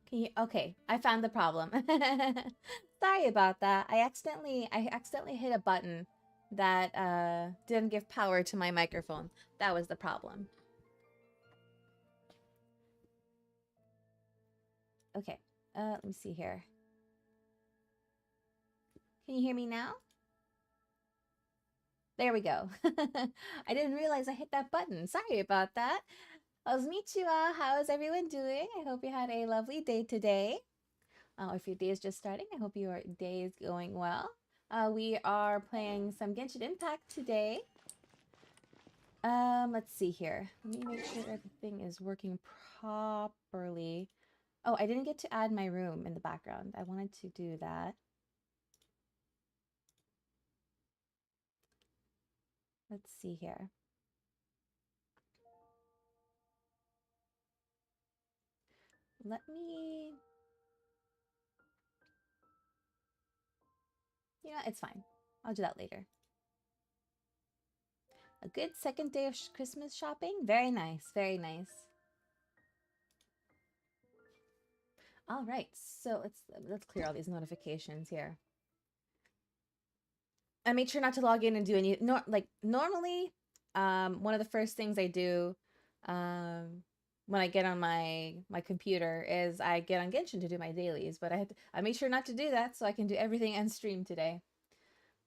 Can you? Okay, I found the problem. Sorry about that. I accidentally hit a button that didn't give power to my microphone. That was the problem. Okay. Let me see here. Can you hear me now? There we go. I didn't realize I hit that button. Sorry about that. Konnichiwa. How is everyone doing? I hope you had a lovely day today. Or if your day is just starting, I hope your day is going well. We are playing some Genshin Impact today. Let's see here. Let me make sure everything is working properly. Oh, I didn't get to add my room in the background. I wanted to do that. Let's see here. Let me... You know, it's fine. I'll do that later. A good second day of Christmas shopping? Very nice, very nice. All right, so let's clear all these notifications here. I made sure not to log in and do any normally one of the first things I do when I get on my computer is I get on Genshin to do my dailies, but I made sure not to do that so I can do everything on stream today.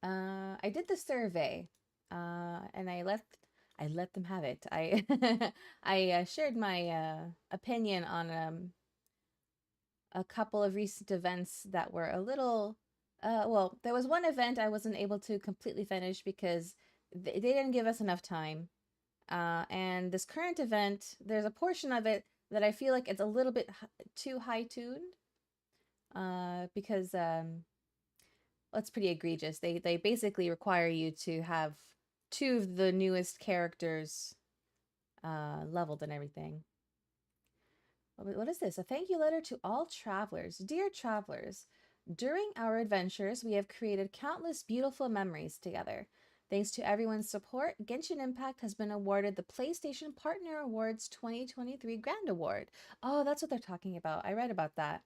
I did the survey and I let them have it. I shared my opinion on a couple of recent events that were a little well, there was one event I wasn't able to completely finish because they didn't give us enough time. And this current event, there's a portion of it that I feel like it's a little bit too high-tuned. Because well, it's pretty egregious. They basically require you to have 2 of the newest characters leveled and everything. What is this? A thank you letter to all travelers. Dear travelers, during our adventures, we have created countless beautiful memories together. Thanks to everyone's support, Genshin Impact has been awarded the PlayStation Partner Awards 2023 Grand Award. Oh, that's what they're talking about. I read about that.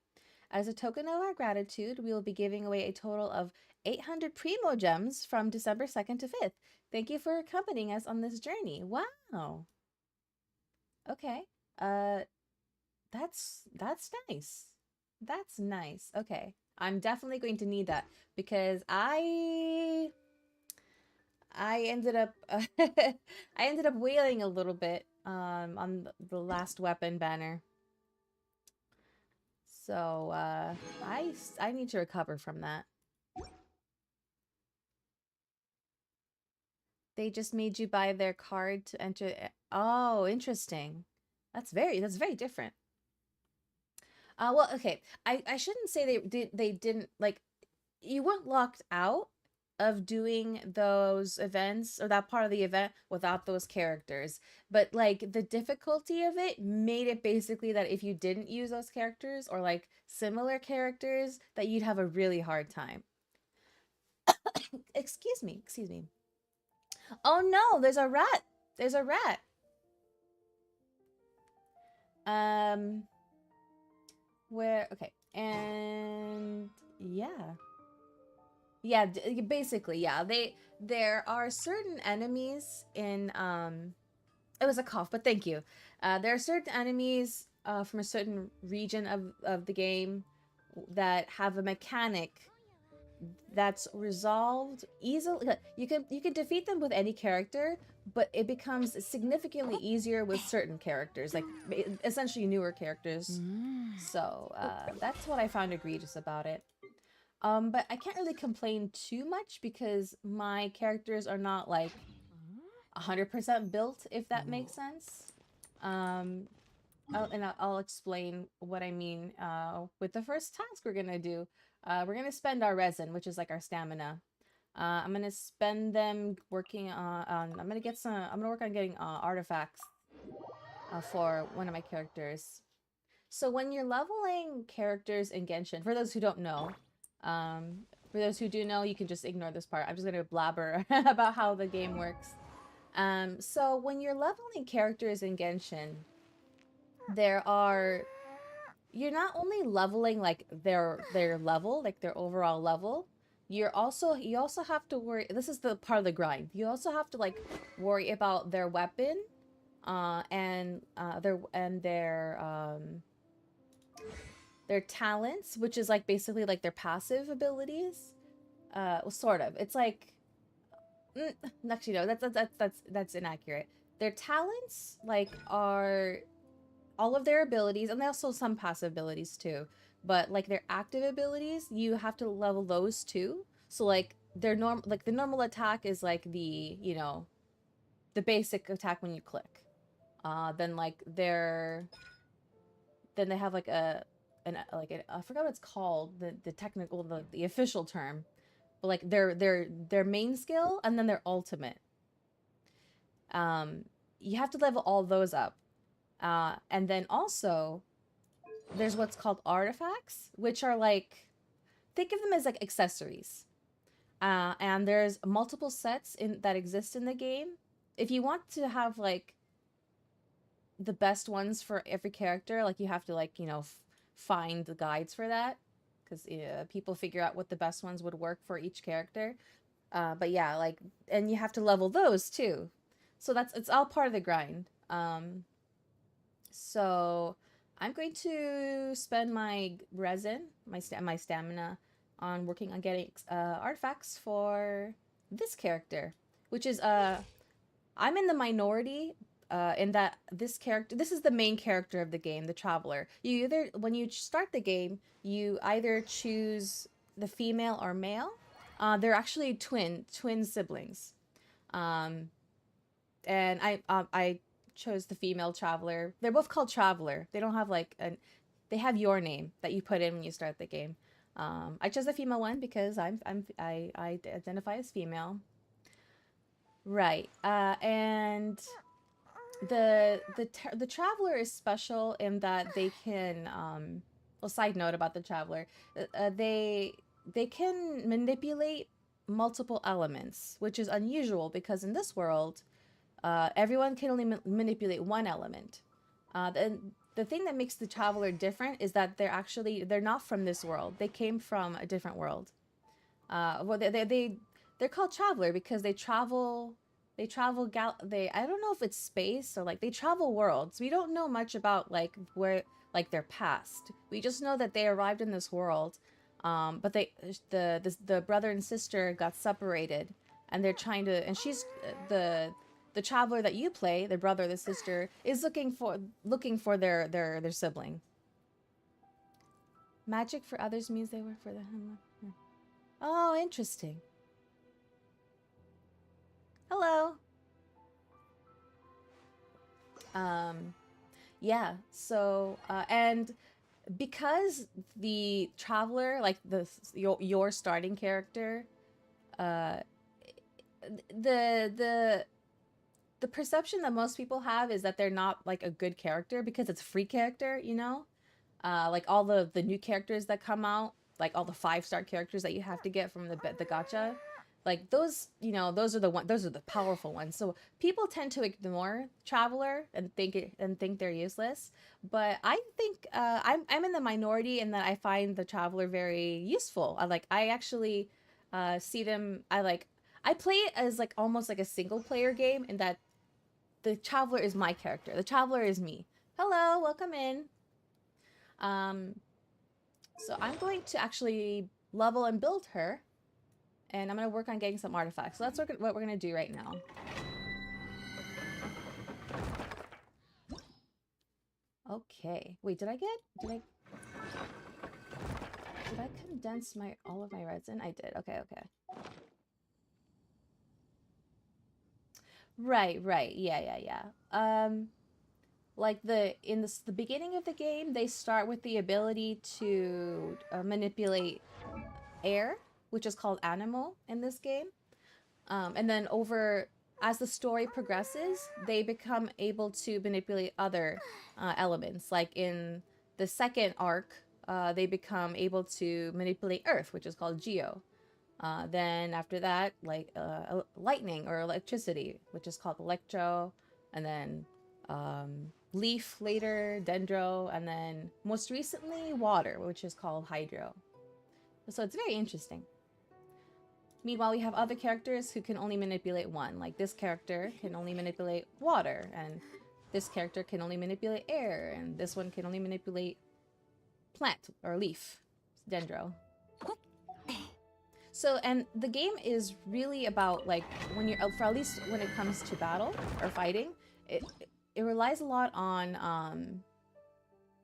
As a token of our gratitude, we will be giving away a total of 800 Primo Gems from December 2nd to 5th. Thank you for accompanying us on this journey. Wow. Okay. That's nice. That's nice. Okay. I'm definitely going to need that because I ended up I ended up wailing a little bit on the last weapon banner. So I need to recover from that. They just made you buy their card to enter. Oh, interesting. That's very different. Well, okay. I shouldn't say they didn't, like, you weren't locked out of doing those events or that part of the event without those characters, but like the difficulty of it made it basically that if you didn't use those characters or like similar characters, that you'd have a really hard time. Excuse me. Oh no, there's a rat. Where, okay, and yeah, basically, yeah, there are certain enemies in, it was a cough, but thank you. There are certain enemies from a certain region of the game that have a mechanic that's resolved easily. You can defeat them with any character, but it becomes significantly easier with certain characters, like essentially newer characters. So that's what I found egregious about it. But I can't really complain too much because my characters are not like 100% built, if that makes sense. I'll explain what I mean with the first task we're gonna do. We're gonna spend our resin, which is like our stamina. I'm gonna spend them working on. I'm gonna work on getting artifacts for one of my characters. So when you're leveling characters in Genshin, for those who don't know, for those who do know, you can just ignore this part. I'm just gonna blabber about how the game works. So when you're leveling characters in Genshin, there are you're not only leveling like their level, like their overall level, you also have to worry. This is the part of the grind. You also have to like worry about their weapon, and their talents, which is like basically like their passive abilities. Well, sort of. It's like actually no, that's inaccurate. Their talents like are all of their abilities, and they also some passive abilities too. But like their active abilities, you have to level those too. So like their the normal attack is like the, you know, the basic attack when you click. Then like then they have like I forgot what it's called, the technical, the official term, but like their main skill and then their ultimate. You have to level all those up. And then also there's what's called artifacts, which are like, think of them as like accessories. And there's multiple sets that exist in the game. If you want to have like the best ones for every character, like you have to like, you know, find the guides for that, because people figure out what the best ones would work for each character. But yeah, like, and you have to level those too. So it's all part of the grind. So I'm going to spend my resin, my stamina, on working on getting artifacts for this character, which is I'm in the minority in that this is the main character of the game, the Traveler. You either, when you start the game, you either choose the female or male. They're actually twin siblings. And I chose the female Traveler. They're both called Traveler. They don't have like they have your name that you put in when you start the game. I chose the female one because I identify as female. Right. And the Traveler is special in that they can well, side note about the Traveler, they can manipulate multiple elements, which is unusual because in this world everyone can only manipulate one element. The thing that makes the Traveler different is that they're not from this world. They came from a different world. Well, they're called Traveler because they travel I don't know if it's space or like they travel worlds. We don't know much about like where, like their past. We just know that they arrived in this world, but the brother and sister got separated, and they're trying to, and she's the Traveler that you play, the brother, the sister, is looking for their sibling. Magic for others means they work for the him. Oh, interesting. Hello. Yeah, so and because the Traveler, like your starting character, the perception that most people have is that they're not like a good character because it's a free character, you know? Like all the new characters that come out, like all the 5-star characters that you have to get from the gacha, like those, you know, those are the powerful ones. So people tend to ignore Traveler and think they're useless. But I think I'm in the minority in that I find the Traveler very useful. I actually see them. I play it as like almost like a single player game in that the Traveler is my character. The Traveler is me. Hello, welcome in. So I'm going to actually level and build her, and I'm going to work on getting some artifacts. So that's what we're going to do right now. Okay. Wait, did I condense all of my resin? I did. Okay. Right. Yeah. Like in the beginning of the game, they start with the ability to manipulate air, which is called Animo in this game. And then as the story progresses, they become able to manipulate other elements. Like in the second arc, they become able to manipulate earth, which is called Geo. Then after that, like lightning or electricity, which is called Electro. And then leaf later, dendro, and then most recently water, which is called hydro. So it's very interesting. Meanwhile, we have other characters who can only manipulate one. Like this character can only manipulate water, and this character can only manipulate air, and this one can only manipulate plant or leaf, dendro. So, and the game is really about, like, when you're, for at least when it comes to battle or fighting, it relies a lot on,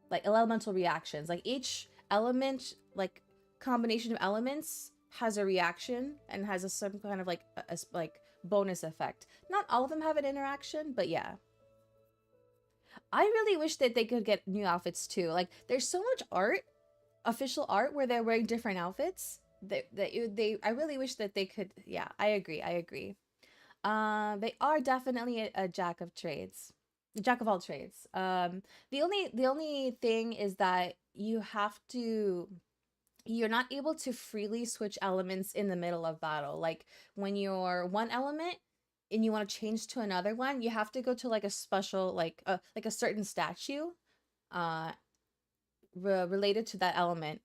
like, elemental reactions. Like, each element, like, combination of elements has a reaction and has a some kind of, like, like, bonus effect. Not all of them have an interaction, but yeah. I really wish that they could get new outfits, too. Like, there's so much art, official art, where they're wearing different outfits. I really wish that they could. Yeah, I agree. They are definitely a jack of trades, the jack of all trades. The only thing is that you're not able to freely switch elements in the middle of battle. Like when you're one element and you want to change to another one, you have to go to like a special, like a certain statue related to that element,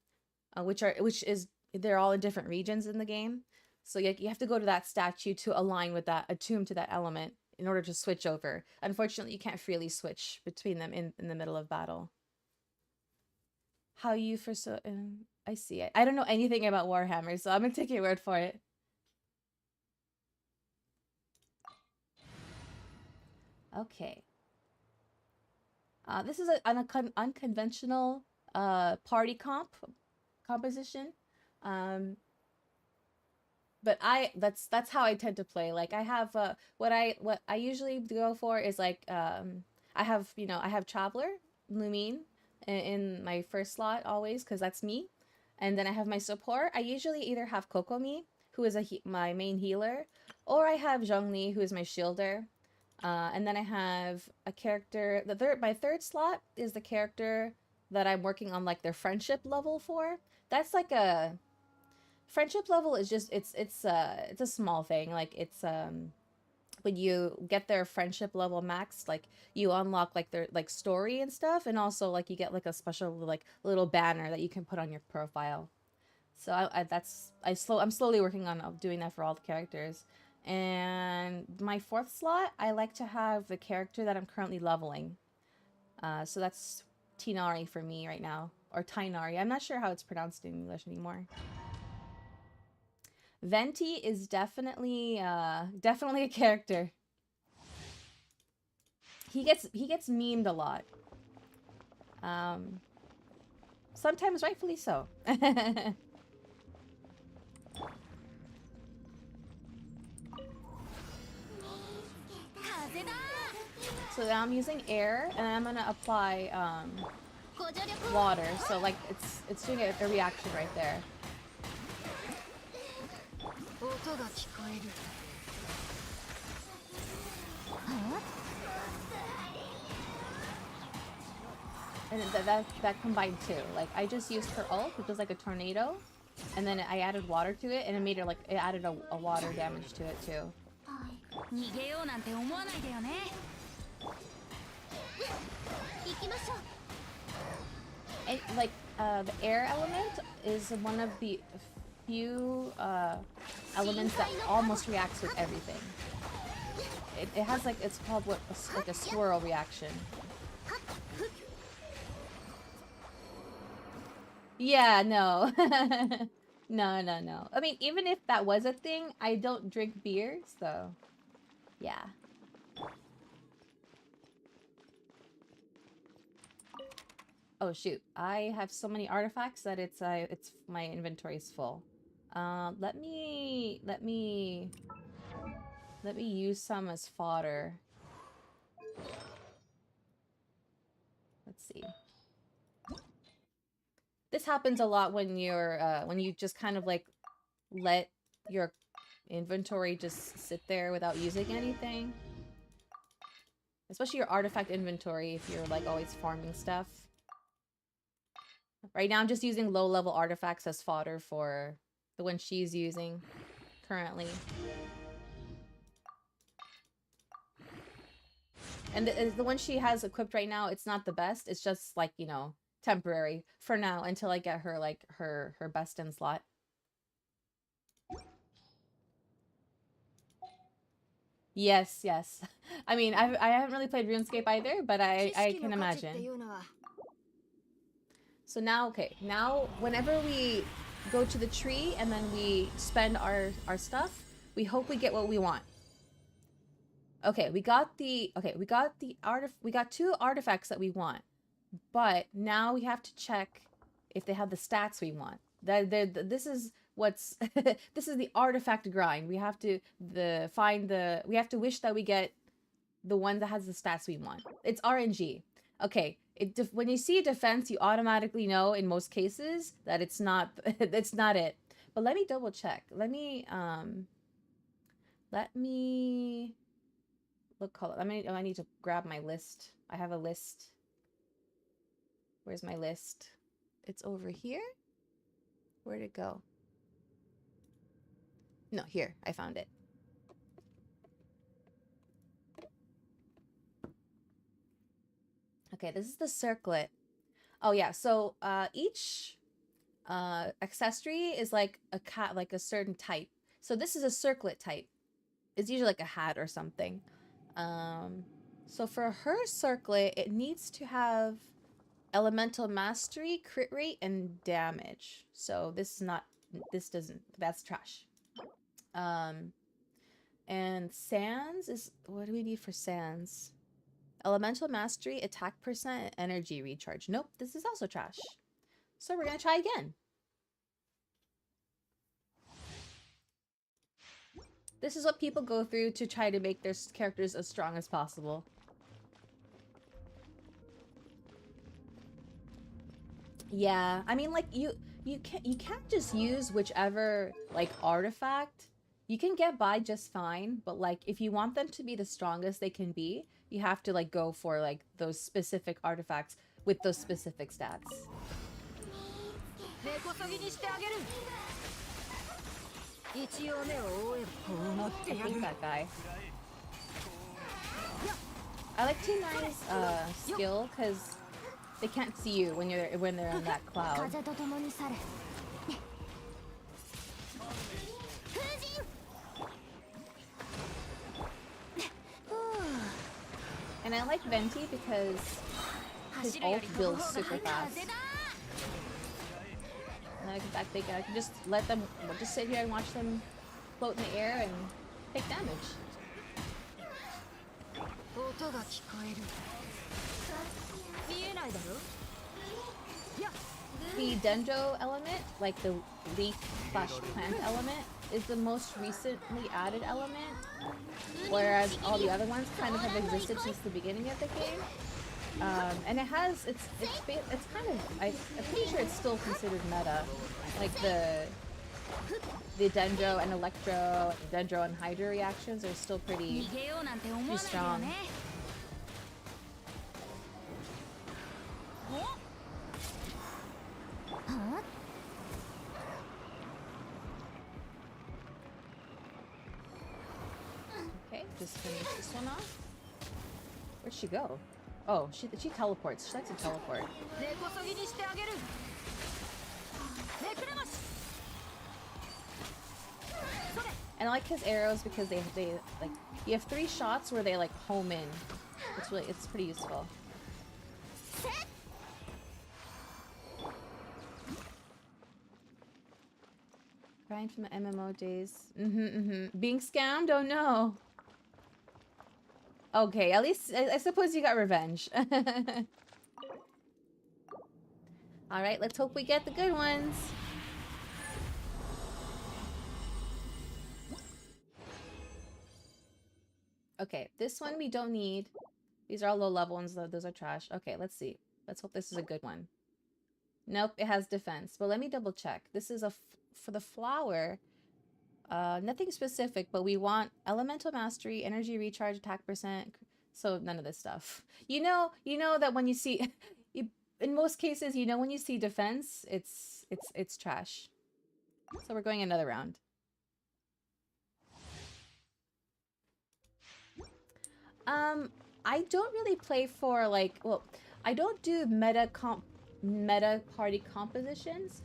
they're all in different regions in the game. So you have to go to that statue to align with that, attune to that element in order to switch over. Unfortunately, you can't freely switch between them in the middle of battle. How you for so... I see it. I don't know anything about Warhammer, so I'm gonna take your word for it. Okay. This is an unconventional party composition. But that's how I tend to play. Like I have what I usually go for is like I have Traveler, Lumine in my first slot always, because that's me. And then I have my support. I usually either have Kokomi, who is my main healer, or I have Zhongli, who is my shielder. And then I have a character. My third slot is the character that I'm working on like their friendship level for. That's like a friendship level is just it's a small thing. Like it's when you get their friendship level maxed, like you unlock like their like story and stuff, and also like you get like a special like little banner that you can put on your profile. So I'm slowly working on doing that for all the characters. And my fourth slot, I like to have the character that I'm currently leveling. So that's Tinari for me right now, or Tainari. I'm not sure how it's pronounced in English anymore. Venti is definitely a character. He gets memed a lot. Sometimes rightfully so. So now I'm using air, and I'm gonna apply water. So like it's doing a reaction right there. And that combined too. Like I just used her ult, which was like a tornado, and then I added water to it, and it added a water damage to it too. And like the air element is one of the few elements that almost reacts with everything. It has like, it's called like a swirl reaction. Yeah, no. No. I mean, even if that was a thing, I don't drink beer, so yeah. Oh shoot, I have so many artifacts that it's my inventory is full. Let me use some as fodder. Let's see. This happens a lot when you just kind of like let your inventory just sit there without using anything. Especially your artifact inventory if you're like always farming stuff. Right now I'm just using low-level artifacts as fodder for the one she's using currently. And the one she has equipped right now, it's not the best. It's just like, you know, temporary for now until I get her like her best in slot. Yes, yes. I mean, I haven't really played RuneScape either, but I can imagine. So now, okay, now whenever we go to the tree and then we spend our stuff, we hope we get what we want. Okay, we got two artifacts that we want, but now we have to check if they have the stats we want. This is what's this is the artifact grind. We have to we have to wish that we get the one that has the stats we want. It's RNG. Okay, when you see defense, you automatically know in most cases that it's not it. But let me double check. Let me look. I need to grab my list. I have a list. Where's my list? It's over here. Where'd it go? No, here. I found it. Okay, this is the circlet. Oh yeah, so each accessory is like a certain type. So this is a circlet type. It's usually like a hat or something. So for her circlet, it needs to have elemental mastery, crit rate, and damage. So that's trash. And Sans is, what do we need for Sans? Elemental mastery, attack percent, and energy recharge. Nope, this is also trash. So we're gonna try again. This is what people go through to try to make their characters as strong as possible. Yeah, I mean, like, you can't just use whichever, like, artifact. You can get by just fine, but, like, if you want them to be the strongest they can be, you have to, like, go for, like, those specific artifacts with those specific stats. I think that guy. I like T9's skill because they can't see you when they're in that cloud. And I like Venti because his ult builds super fast. And I can just let them just sit here and watch them float in the air and take damage. The Dendro element, like the leaf/plant element, is the most recently added element, whereas all the other ones kind of have existed since the beginning of the game. And it's kind of, I'm pretty sure it's still considered meta. Like the Dendro and Electro, Dendro and Hydra reactions are still pretty strong. Okay, just finish this one off. Where'd she go? Oh, she teleports. She likes to teleport. And I like his arrows because they like, you have 3 shots where they like home in. It's pretty useful. Grind from the MMO days. Being scammed? Oh no. Okay, at least I suppose you got revenge. Alright, let's hope we get the good ones. Okay, this one we don't need. These are all low level ones, though. Those are trash. Okay, let's see. Let's hope this is a good one. Nope, it has defense. But let me double check. This is for the flower. Nothing specific, but we want elemental mastery, energy recharge, attack percent. So none of this stuff. You know that when you see, in most cases, you know when you see defense, it's trash. So we're going another round. I don't really play for like, well, I don't do meta party compositions.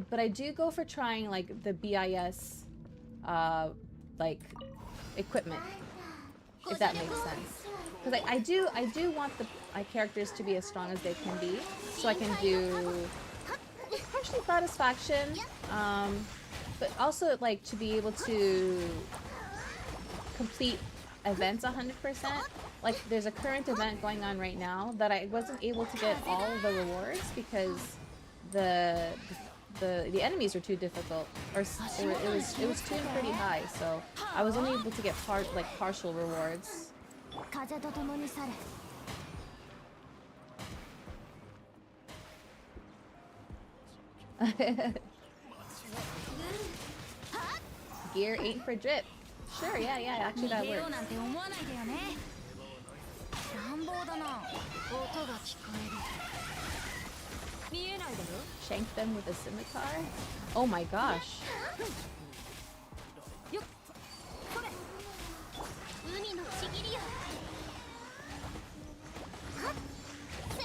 But I do go for trying like the BIS like equipment, if that makes sense. Because I do want my characters to be as strong as they can be, so I can do partially satisfaction, but also like to be able to complete events 100%. Like there's a current event going on right now that I wasn't able to get all of the rewards because the enemies were too difficult, or it was tuned pretty high, so I was only able to get partial rewards. Gear ain't for drip. Sure, yeah, actually that works. Shank them with a scimitar? Oh my gosh.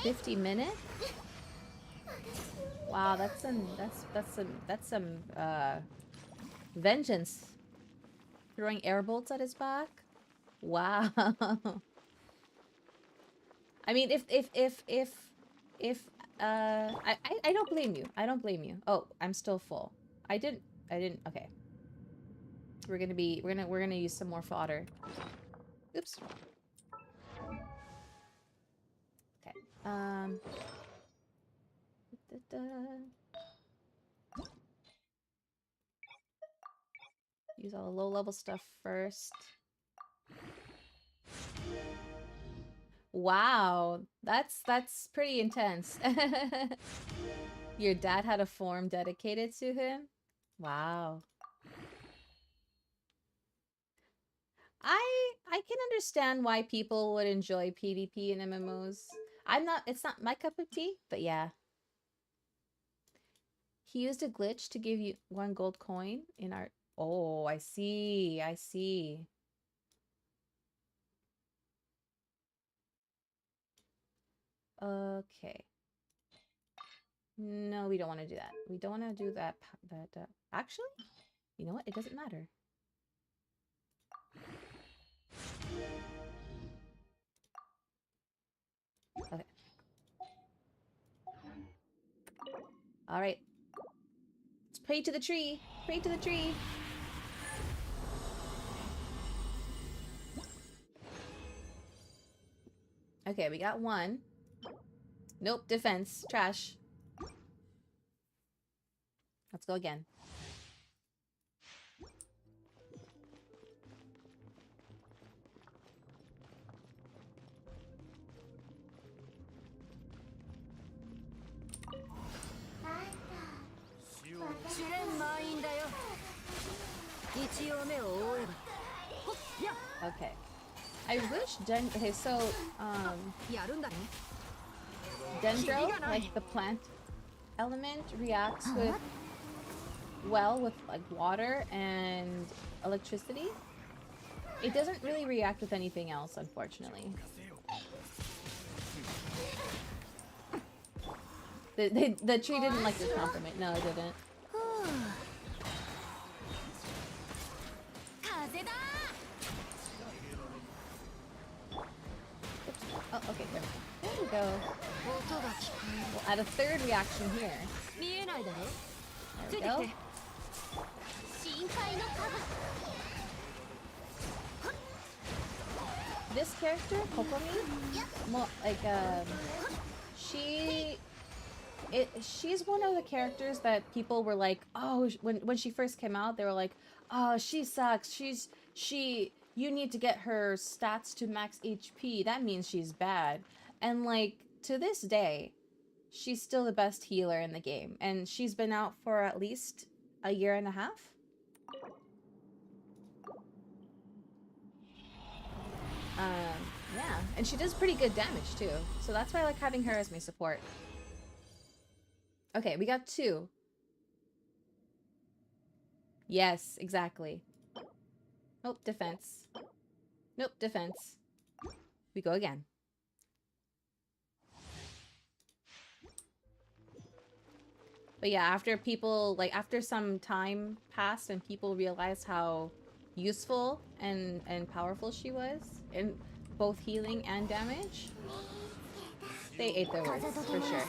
50 minutes? Wow, that's some vengeance. Throwing air bolts at his back? Wow. I mean, I don't blame you. I don't blame you. Oh, I'm still full. I didn't, okay. We're gonna use some more fodder. Oops. Okay. Use all the low-level stuff first. Wow, that's pretty intense. Your dad had a form dedicated to him? Wow. I can understand why people would enjoy PvP in MMOs. It's not my cup of tea, but yeah. He used a glitch to give you 1 gold coin in our... Oh, I see. Okay. No, we don't want to do that. We don't want to do that. Actually, you know what? It doesn't matter. Okay. All right. Let's pray to the tree. Pray to the tree. Okay, we got 1. Nope, defense. Trash. Let's go again. Okay. I wish okay, so Dendro, like the plant element, reacts with like water and electricity. It doesn't really react with anything else, unfortunately. The tree didn't like this compliment. No, it didn't. Oh, okay, there we go. We'll add a 3rd reaction here. There we go. This character, Kokomi, she's one of the characters that people were like, oh, when she first came out, they were like, oh, she sucks. You need to get her stats to max HP. That means she's bad. And like, to this day, she's still the best healer in the game. And she's been out for at least a 1.5 years. Yeah, and she does pretty good damage too. So that's why I like having her as my support. Okay, we got 2. Yes, exactly. Nope, defense. Nope, defense. We go again. But yeah, after people, like, after some time passed and people realized how useful and powerful she was in both healing and damage, they ate their words, for sure.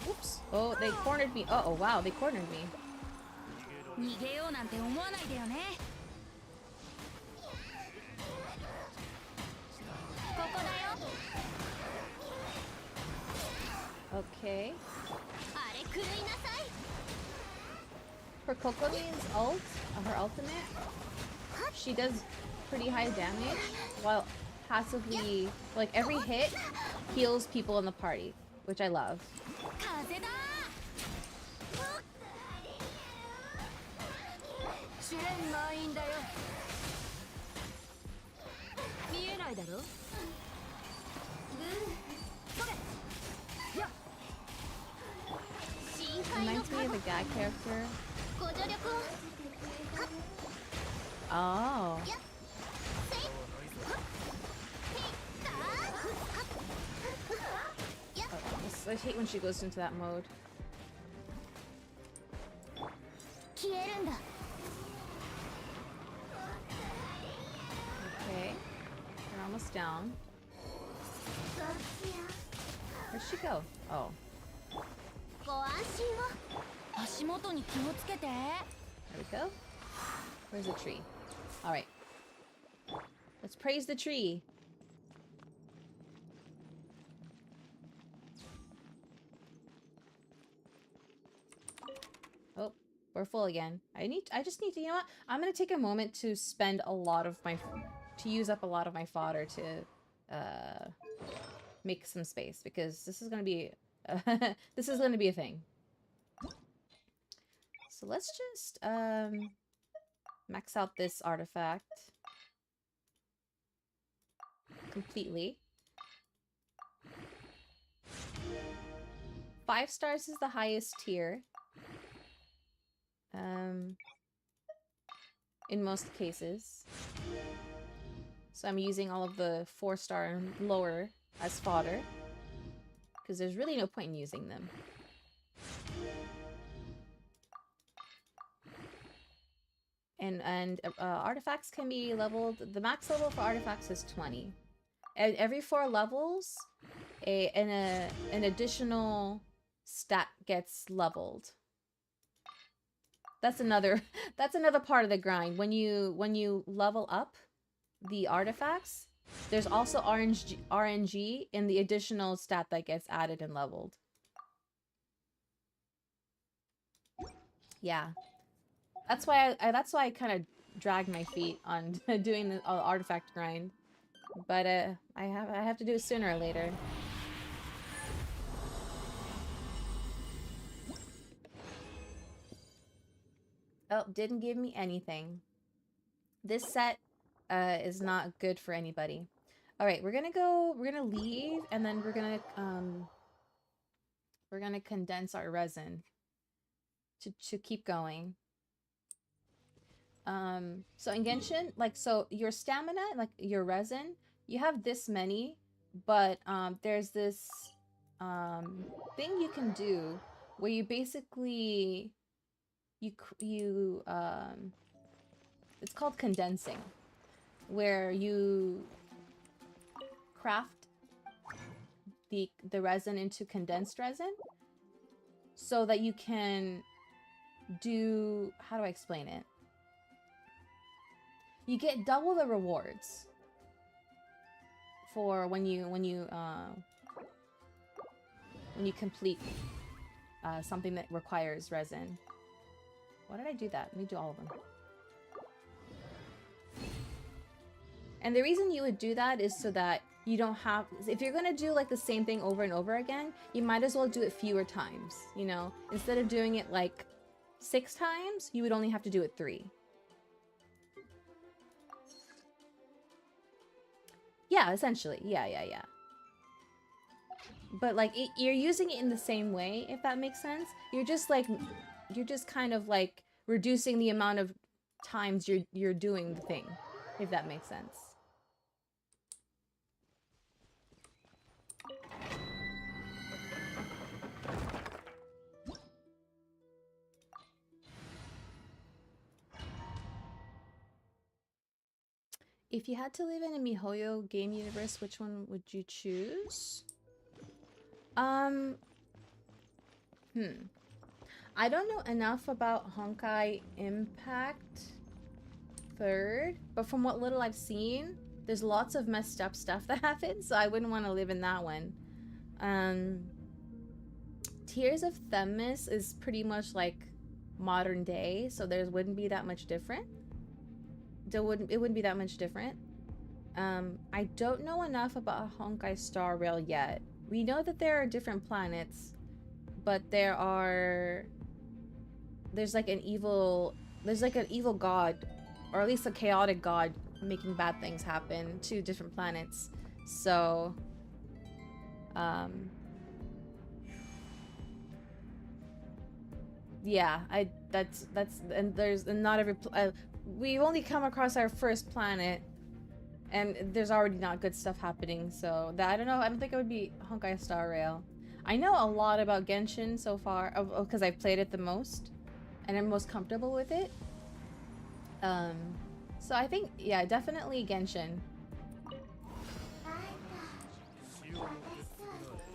Oops. Oh, they cornered me. Oh, wow, they cornered me. Okay. For Kokomi's ult, her ultimate, she does pretty high damage while passively, like, every hit heals people in the party, which I love. Reminds me of a gag character. Oh. I hate when she goes into that mode. Okay. We're almost down. Where'd she go? Oh. There we go. Where's the tree? Alright. Let's praise the tree. Oh, we're full again. I just need to, you know what? I'm gonna take a moment to spend a lot of my, to use up a lot of my fodder to, make some space, because this is gonna be, this is gonna be a thing. So let's just, max out this artifact completely. 5 stars is the highest tier. In most cases. So I'm using all of the 4-star and lower as fodder, because there's really no point in using them. And artifacts can be leveled. The max level for artifacts is 20. And every 4 levels, an additional stat gets leveled. That's another part of the grind. When you level up the artifacts, there's also RNG in the additional stat that gets added and leveled. Yeah. That's why I kind of dragged my feet on doing the artifact grind. But I have to do it sooner or later. Oh, didn't give me anything. This set is not good for anybody. All right, we're gonna leave, and then we're gonna condense our resin to keep going. So in Genshin, like, so your stamina, like your resin, you have this many, but there's this thing you can do where you basically it's called condensing, where you craft the resin into condensed resin so that you can do, how do I explain it? You get double the rewards for when you complete something that requires resin. Why did I do that? Let me do all of them. And the reason you would do that is so that you don't have, if you're gonna do like the same thing over and over again, you might as well do it fewer times, you know? Instead of doing it like 6 times, you would only have to do it 3. Yeah, essentially. Yeah. But like, you're using it in the same way, if that makes sense. You're just kind of like reducing the amount of times you're doing the thing, if that makes sense. If you had to live in a MiHoYo game universe, which one would you choose? I don't know enough about Honkai Impact 3rd, but from what little I've seen, there's lots of messed up stuff that happens, so I wouldn't want to live in that one. Tears of Themis is pretty much like modern day, so there wouldn't be that much different. It wouldn't be that much different. I don't know enough about Honkai Star Rail yet. We know that there are different planets, but there's like an evil god, or at least a chaotic god making bad things happen to different planets. So yeah, that's and not every we've only come across our first planet, and there's already not good stuff happening, so that I don't know. I don't think it would be Honkai Star Rail. I know a lot about Genshin so far, because I've played it the most, and I'm most comfortable with it. So I think, yeah, definitely Genshin.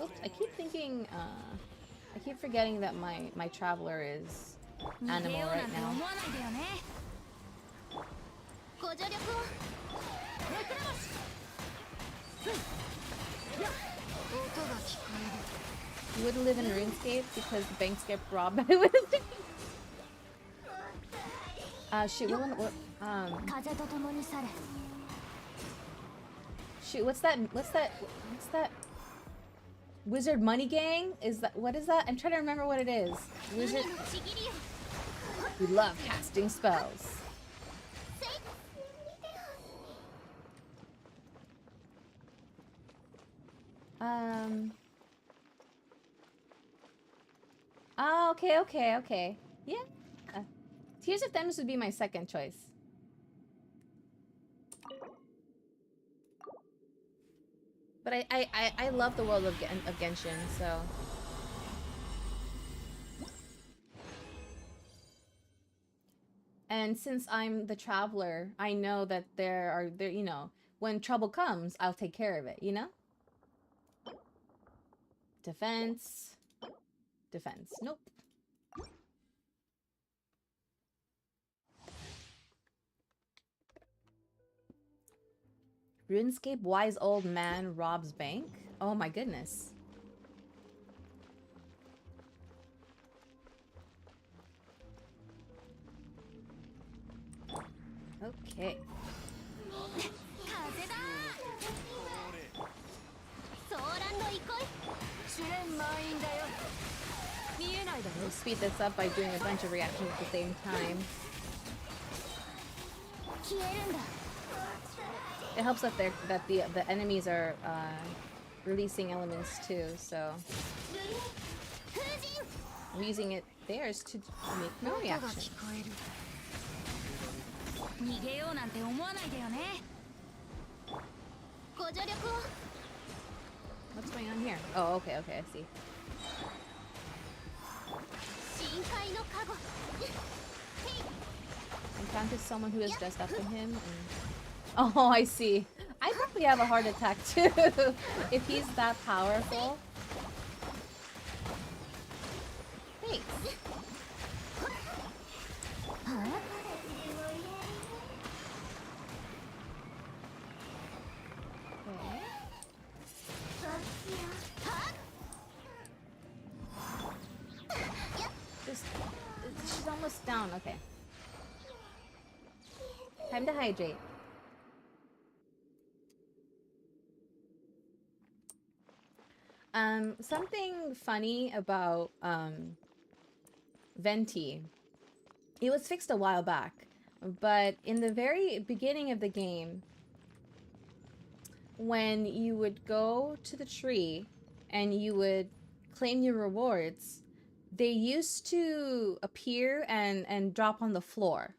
Oops, I keep thinking, I keep forgetting that my traveler is animal right now. You wouldn't live in RuneScape because the banks get robbed by wizards. Shoot, shoot, what's that? Wizard Money Gang? What is that? I'm trying to remember what it is. Wizard. We love casting spells. Oh, okay. Yeah. Tears of Themis would be my second choice. But I love the world of Genshin, so. And since I'm the traveler, I know that there, you know, when trouble comes, I'll take care of it, you know? Defense. Nope. RuneScape wise old man robs bank? Oh my goodness. Okay. We'll speed this up by doing a bunch of reactions at the same time. It helps that the enemies are releasing elements too, so I'm using theirs to make no reaction. What's going on here? Oh, okay, I see. Encountered someone who is dressed up in him. Oh, I see. I probably have a heart attack too if he's that powerful. Thanks. Huh? Okay. She's almost down. Okay. Time to hydrate. Something funny about Venti. It was fixed a while back, but in the very beginning of the game, when you would go to the tree and you would claim your rewards, they used to appear and drop on the floor.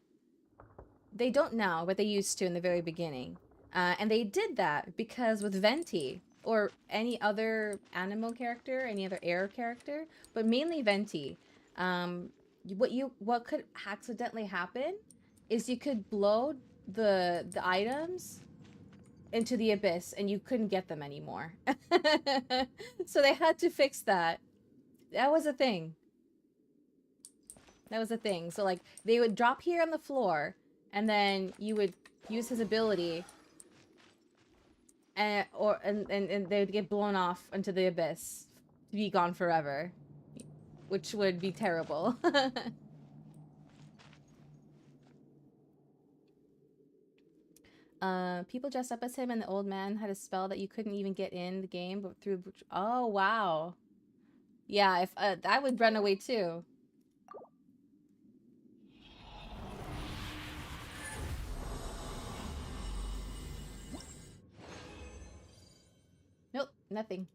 They don't now, but they used to in the very beginning. And they did that because with Venti, or any other animal character, any other air character, but mainly Venti, what could accidentally happen is you could blow the items into the abyss and you couldn't get them anymore. So they had to fix that. That was a thing. That was a thing. So like they would drop here on the floor and then you would use his ability and they would get blown off into the abyss to be gone forever, which would be terrible. People dressed up as him, and the old man had a spell that you couldn't even get in the game, but through... Oh, wow. Yeah, if I would run away too. Nope, nothing.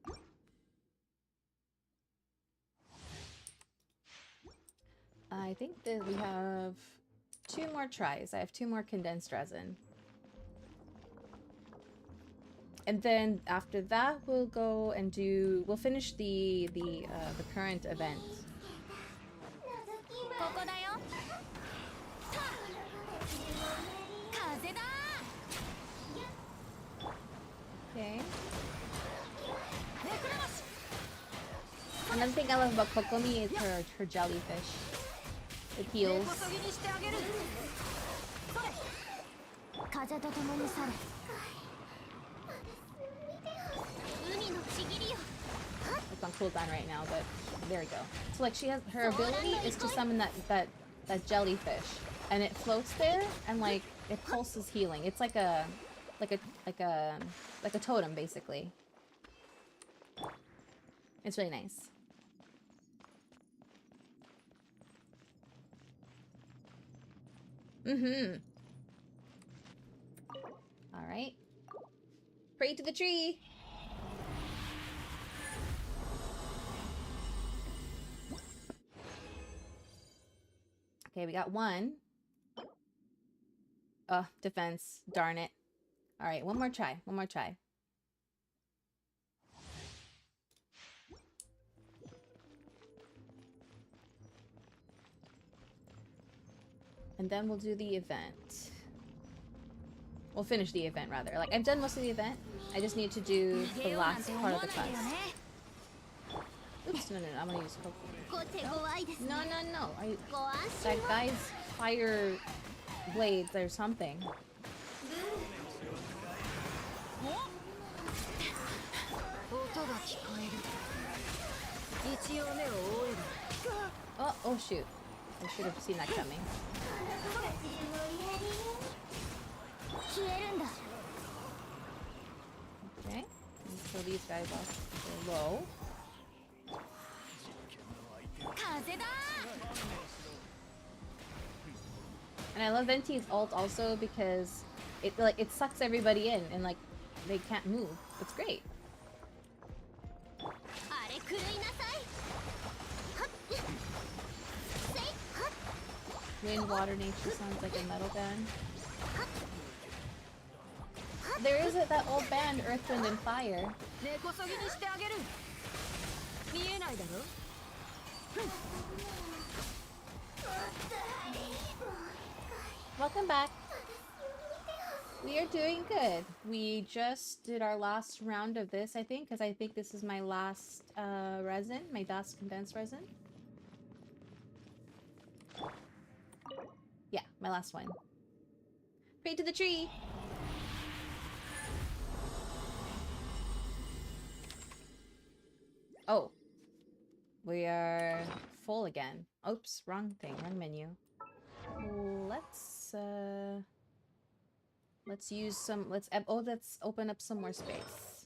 I think that we have 2 more tries. I have 2 more condensed resin. And then after that, we'll go and we'll finish the current event. Okay. Another thing I love about Kokomi is her jellyfish. It heals. It's on cooldown right now, but there we go. So like her ability is to summon that jellyfish, and it floats there and like it pulses healing. It's like a totem basically. It's really nice. All right. Pray to the tree. Okay, we got 1. Defense. Darn it. All right, one more try. One more try. And then we'll do the event. We'll finish the event, rather. Like, I've done most of the event. I just need to do the last part of the quest. Oops, no, I'm gonna use Pokemon. No. That guy's fire blades or something. Oh shoot. I should have seen that coming. Okay, let's kill these guys off. They're low. And I love Venti's ult also because it sucks everybody in and like they can't move. It's great. Wind, water, nature sounds like a metal band. There is that old band, Earth, Wind, and Fire. Welcome back. We are doing good. We just did our last round of this, I think, because I think this is my last resin, my last condensed resin. Yeah, my last one. Pray to the tree! Oh. We are full again. Oops, wrong thing, wrong menu. Let's use some, let's open up some more space.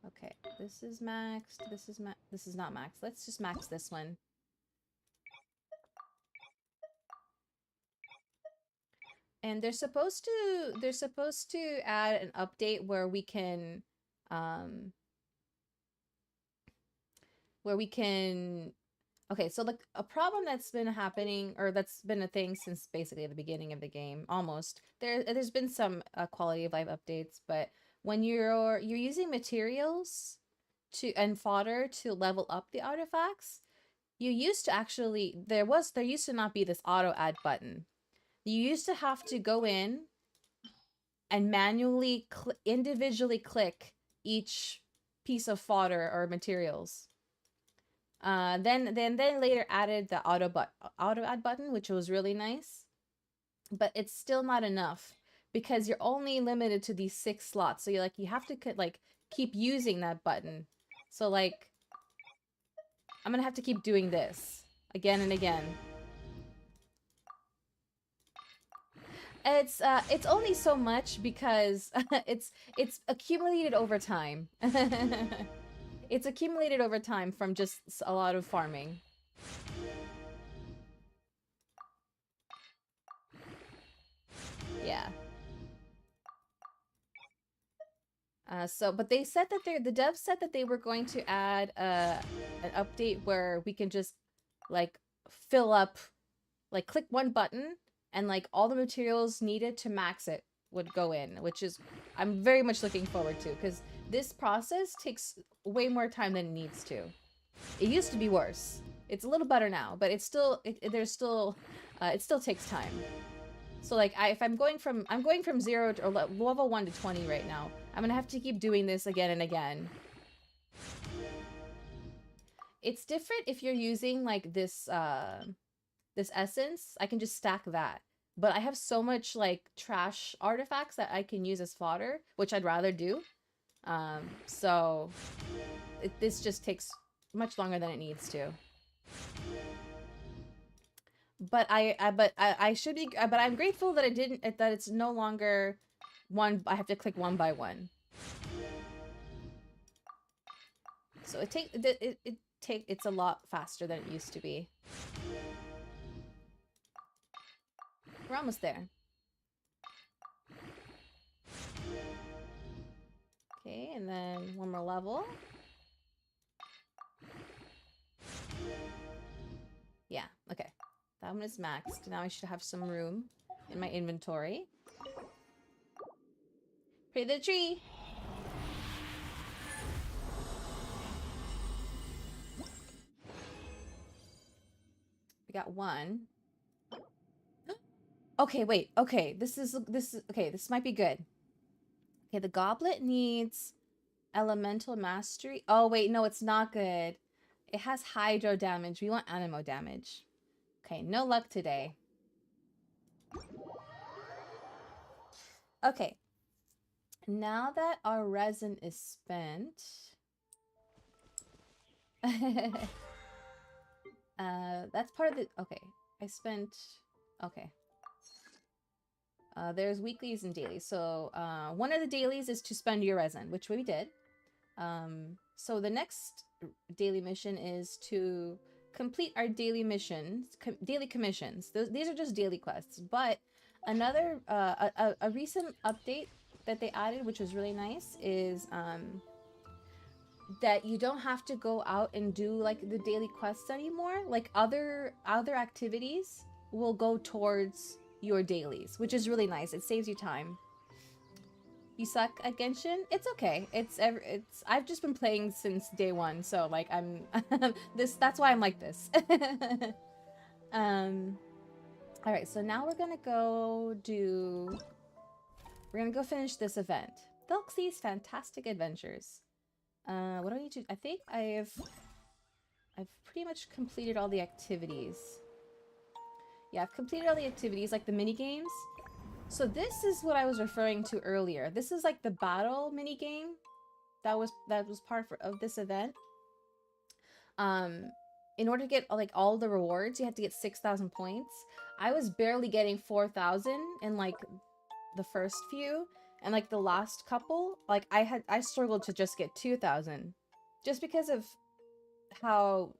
Okay, this is maxed, this is not maxed. Let's just max this one. And they're supposed to add an update where we can where we can... Okay, so like a problem that's been happening, or that's been a thing since basically the beginning of the game, almost. There's been some quality of life updates, but when you're using materials and fodder to level up the artifacts, you used to actually there used to not be this auto add button. You used to have to go in and manually individually click each piece of fodder or materials. Then later added the auto add button, which was really nice, but it's still not enough because you're only limited to these 6 slots. So you have to keep using that button. So like I'm gonna have to keep doing this again and again. It's only so much because it's accumulated over time. It's accumulated over time from just a lot of farming. Yeah. But they said that the devs said that they were going to add an update where we can just like fill up, like click one button and like all the materials needed to max it would go in, which is I'm very much looking forward to, because this process takes way more time than it needs to. It used to be worse. It's a little better now, but it still takes time. So like I'm going from 0 to level 1 to 20 right now. I'm gonna have to keep doing this again and again. It's different if you're using like this essence. I can just stack that. But I have so much like trash artifacts that I can use as fodder, which I'd rather do. So this just takes much longer than it needs to. But I should be, but I'm grateful that it's no longer one. I have to click one by one. So it's a lot faster than it used to be. We're almost there. Okay, and then one more level. Yeah, okay. That one is maxed. Now I should have some room in my inventory. Pray the tree! We got one. Okay, wait. Okay, this might be good. Okay, the goblet needs elemental mastery. Oh, wait, no, it's not good. It has hydro damage. We want anemo damage. Okay, no luck today. Okay. Now that our resin is spent... that's part of the... Okay, I spent... Okay. There's weeklies and dailies. So, one of the dailies is to spend your resin, which we did. So the next daily mission is to complete our daily missions, daily commissions. These are just daily quests. But another, a recent update that they added, which was really nice, is that you don't have to go out and do like the daily quests anymore. Like other activities will go towards your dailies, which is really nice. It saves you time. You suck at Genshin? It's okay. I've just been playing since day one, so like I'm that's why I'm like this. All right, so now we're gonna go finish this event. Felxie's Fantastic Adventures. What do I need to... I think I've pretty much completed all the activities. Yeah, I've completed all the activities, like the mini games. So this is what I was referring to earlier. This is like the battle mini game that was part of this event. In order to get like all the rewards, you had to get 6,000 points. I was barely getting 4,000 in like the first few, and like the last couple, like I struggled to just get 2,000, just because of how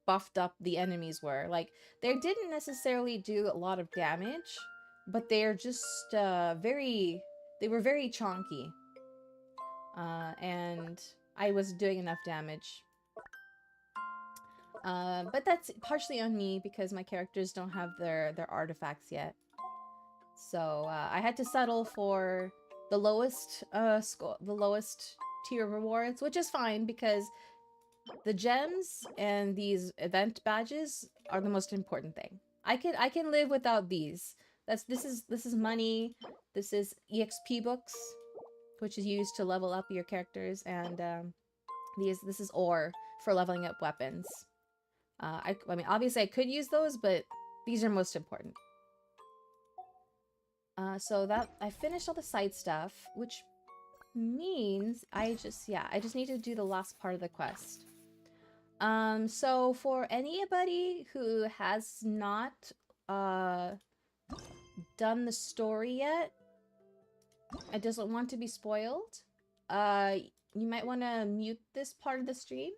buffed up the enemies were. Like they didn't necessarily do a lot of damage, but they're just they were very chonky, and I was doing enough damage. But that's partially on me because my characters don't have their artifacts yet. So I had to settle for the lowest tier rewards, which is fine because the gems and these event badges are the most important thing. I can live without these. This is money. This is EXP books, which is used to level up your characters, and this is ore for leveling up weapons. I mean, obviously I could use those, but these are most important. So that I finished all the side stuff, which means I just need to do the last part of the quest. So for anybody who has not done the story yet and doesn't want to be spoiled, you might want to mute this part of the stream.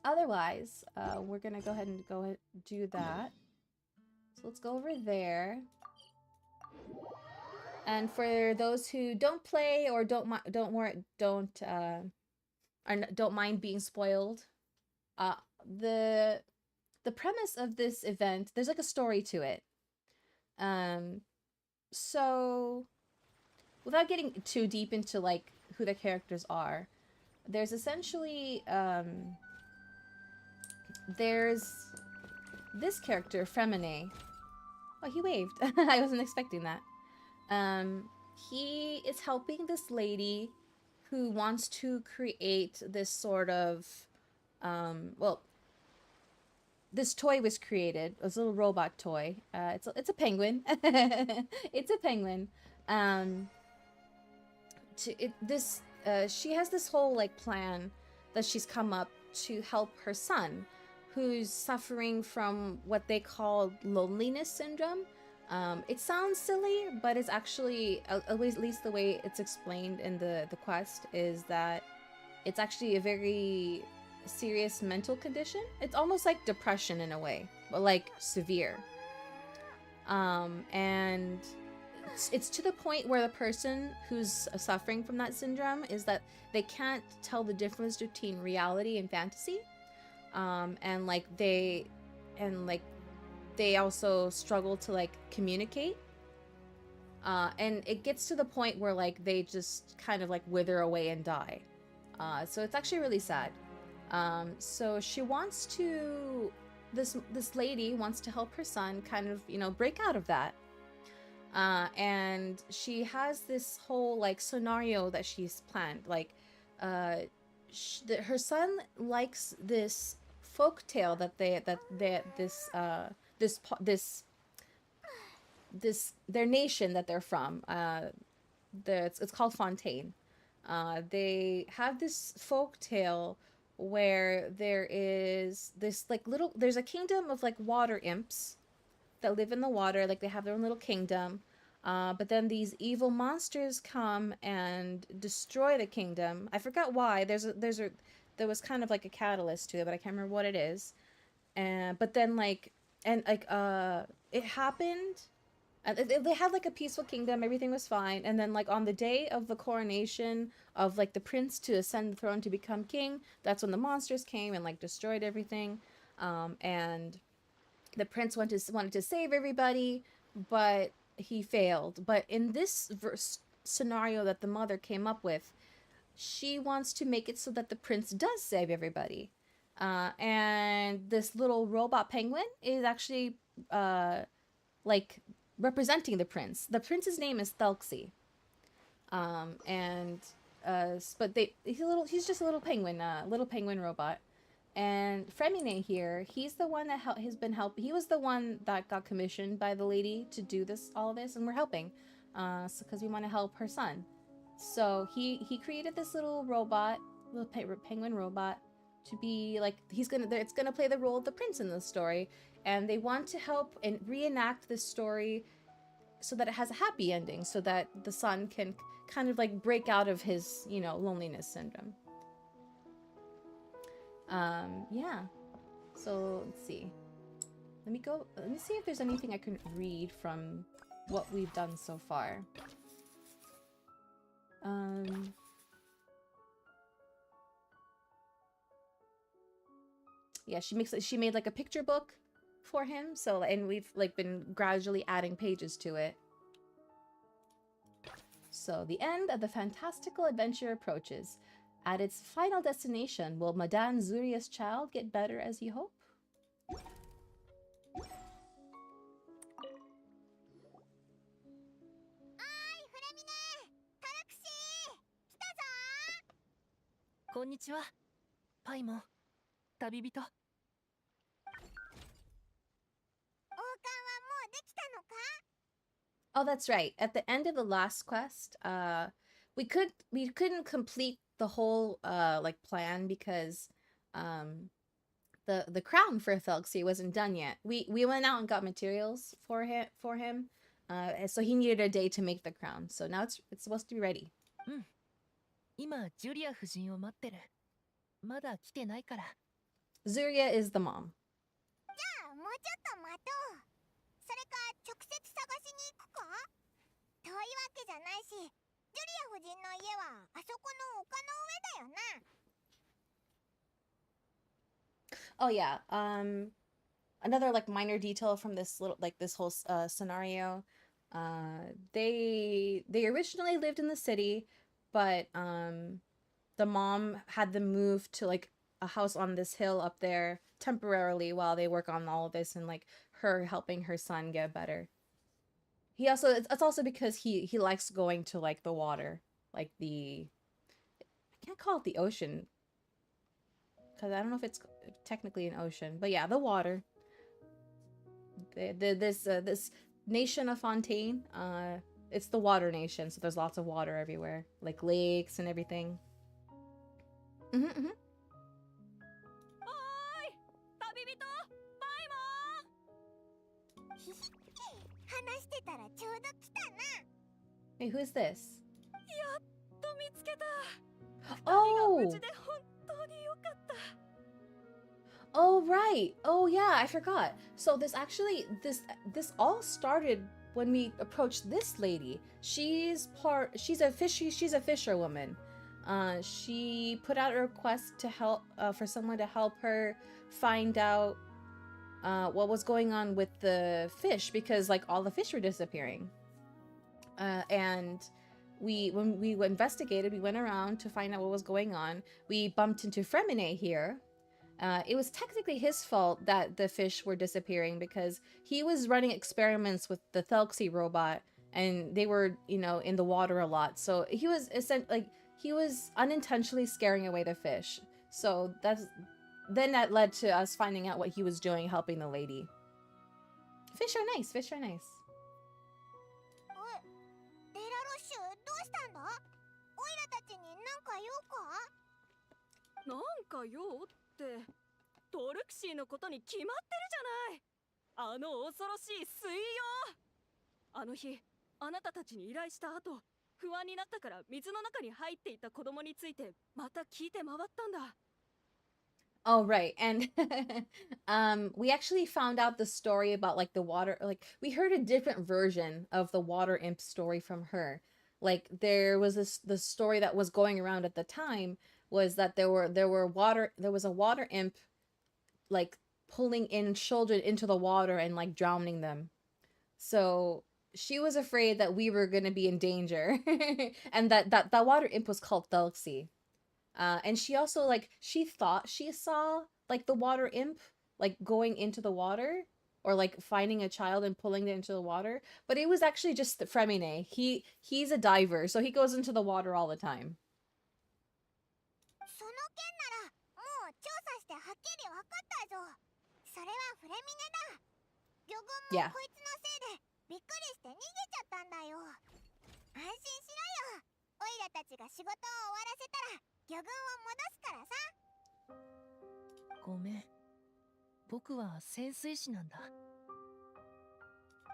Otherwise, we're gonna go ahead and do that. So let's go over there. And for those who don't play or don't mind being spoiled, the premise of this event, there's like a story to it. So without getting too deep into like who the characters are, there's essentially there's this character, Freminet. Oh, he waved. I wasn't expecting that. He is helping this lady who wants to create this sort of, well, this toy was created. It was a little robot toy. It's a penguin. It's a penguin. She has this whole like plan that she's come up to help her son, who's suffering from what they call loneliness syndrome. It sounds silly, but it's actually, at least the way it's explained in the quest, is that it's actually a very serious mental condition. It's almost like depression in a way, but like severe. And it's to the point where the person who's suffering from that syndrome is that they can't tell the difference between reality and fantasy. And they also struggle to like communicate. And it gets to the point where like they just kind of like wither away and die. So it's actually really sad. So she wants to, this lady wants to help her son kind of, you know, break out of that. And she has this whole like scenario that she's planned. Like, her son likes this folk tale that their nation that they're from. It's called Fontaine. They have this folk tale where there is this like there's a kingdom of like water imps that live in the water, like they have their own little kingdom. But then these evil monsters come and destroy the kingdom. I forgot why. There was kind of like a catalyst to it, but I can't remember what it is. But then it happened. They had like a peaceful kingdom. Everything was fine. And then like on the day of the coronation of like the prince to ascend the throne to become king, that's when the monsters came and like destroyed everything. And the prince wanted to save everybody, but he failed. But in this scenario that the mother came up with, she wants to make it so that the prince does save everybody. And this little robot penguin is actually like representing the prince. The prince's name is Thelxie. But he's just a little penguin robot. And Freminet here, he's the one that has been helping. He was the one that got commissioned by the lady to do all this, and we're helping, because we want to help her son. So he created this little robot, little penguin robot, to be like it's gonna play the role of the prince in the story, and they want to help and reenact this story so that it has a happy ending, so that the son can kind of like break out of his, you know, loneliness syndrome. Yeah. So let's see. Let me see if there's anything I can read from what we've done so far. Yeah, she made like a picture book for him. So, and we've like been gradually adding pages to it. So the end of the fantastical adventure approaches. At its final destination, will Madame Zuria's child get better as you hope? こんにちは。パイモン、旅人。王冠はもうできたのか? Oh, that's right. At the end of the last quest, we couldn't complete the whole like plan because the crown for Thelxie wasn't done yet. We went out and got materials for him. So he needed a day to make the crown. So now it's supposed to be ready. 今ジュリア夫人を待ってる。まだ来てないから。Zuria is the mom. じゃあもうちょっと待とう。それか直接探しに行くか？遠いわけじゃないし、ジュリア夫人の家はあそこの丘の上だよな。Oh yeah. Another like minor detail from this little like this whole scenario. They originally lived in the city, but the mom had them move to like a house on this hill up there temporarily while they work on all of this and like her helping her son get better. It's also because he likes going to like the water, like I can't call it the ocean because I don't know if it's technically an ocean, but yeah, the water. This nation of Fontaine, it's the water nation, so there's lots of water everywhere, like lakes and everything. おーい、旅人、パイモン。話してたらちょうど来たな。Hey, who's this? やっと見つけた。Oh! 無事で本当に良かった。Oh, right. Oh, yeah, I forgot. So this all started when we approached this lady. She's a fisherwoman. She put out a request to help for someone to help her find out what was going on with the fish because like all the fish were disappearing. And when we investigated, we went around to find out what was going on. We bumped into Freminet here. It was technically his fault that the fish were disappearing because he was running experiments with the Thelxie robot and they were, in the water a lot. So he was unintentionally scaring away the fish. So that led to us finding out what he was doing helping the lady. Fish are nice. おい、デラロッシュどうしたんだ？オイラたちに何か用か？なんか用ってトルクシーのことに決まってるじゃない。あの恐ろしい水妖。あの日あなたたちに依頼した後、不安になったから水の中に入っていた子供についてまた聞いて回ったんだ。Oh, right. And we actually found out the story about like the water, like we heard a different version of the water imp story from her. Like there was the story that was going around at the time was that there was a water imp like pulling in children into the water and like drowning them. So she was afraid that we were going to be in danger and that water imp was called Thelxie. And she also she thought she saw like the water imp like going into the water or like finding a child and pulling it into the water, but it was actually just Freminet. He's a diver, so he goes into the water all the time. その件ならもう調査してはっきり分かったぞ。それはフレミネだ。魚群もこいつのせいでびっくりして逃げちゃったんだよ。安心しろよ。オイラたちが仕事を終わらせたら魚群を戻すからさ。ごめん。僕は潜水士なんだ。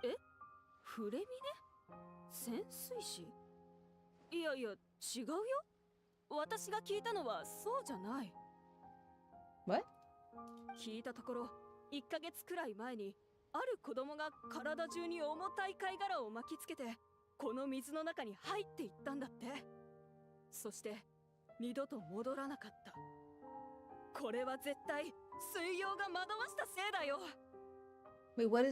え？フレミネ？潜水士？いやいや、違うよ。私が聞いたのはそうじゃない。What? 聞いたところ、1ヶ月くらい前にある子供が体中に重たい貝殻を巻きつけてこの水の中に入っていったんだって。そして二度と戻らなかった。これは絶対水曜が惑わしたせいだよ。 Wait, what?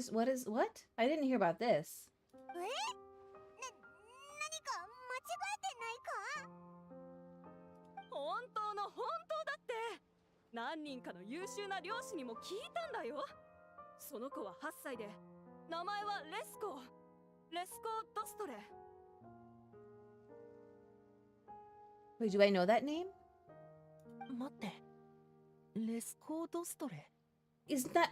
I didn't hear about this. 何か間違えてないか？本当の本当だって。何人かの優秀な漁師にも聞いたんだよ。その子は8歳で、名前はレスコドストレ。 Wait, do I know that name? 待って、レスコードストレ。 Isn't that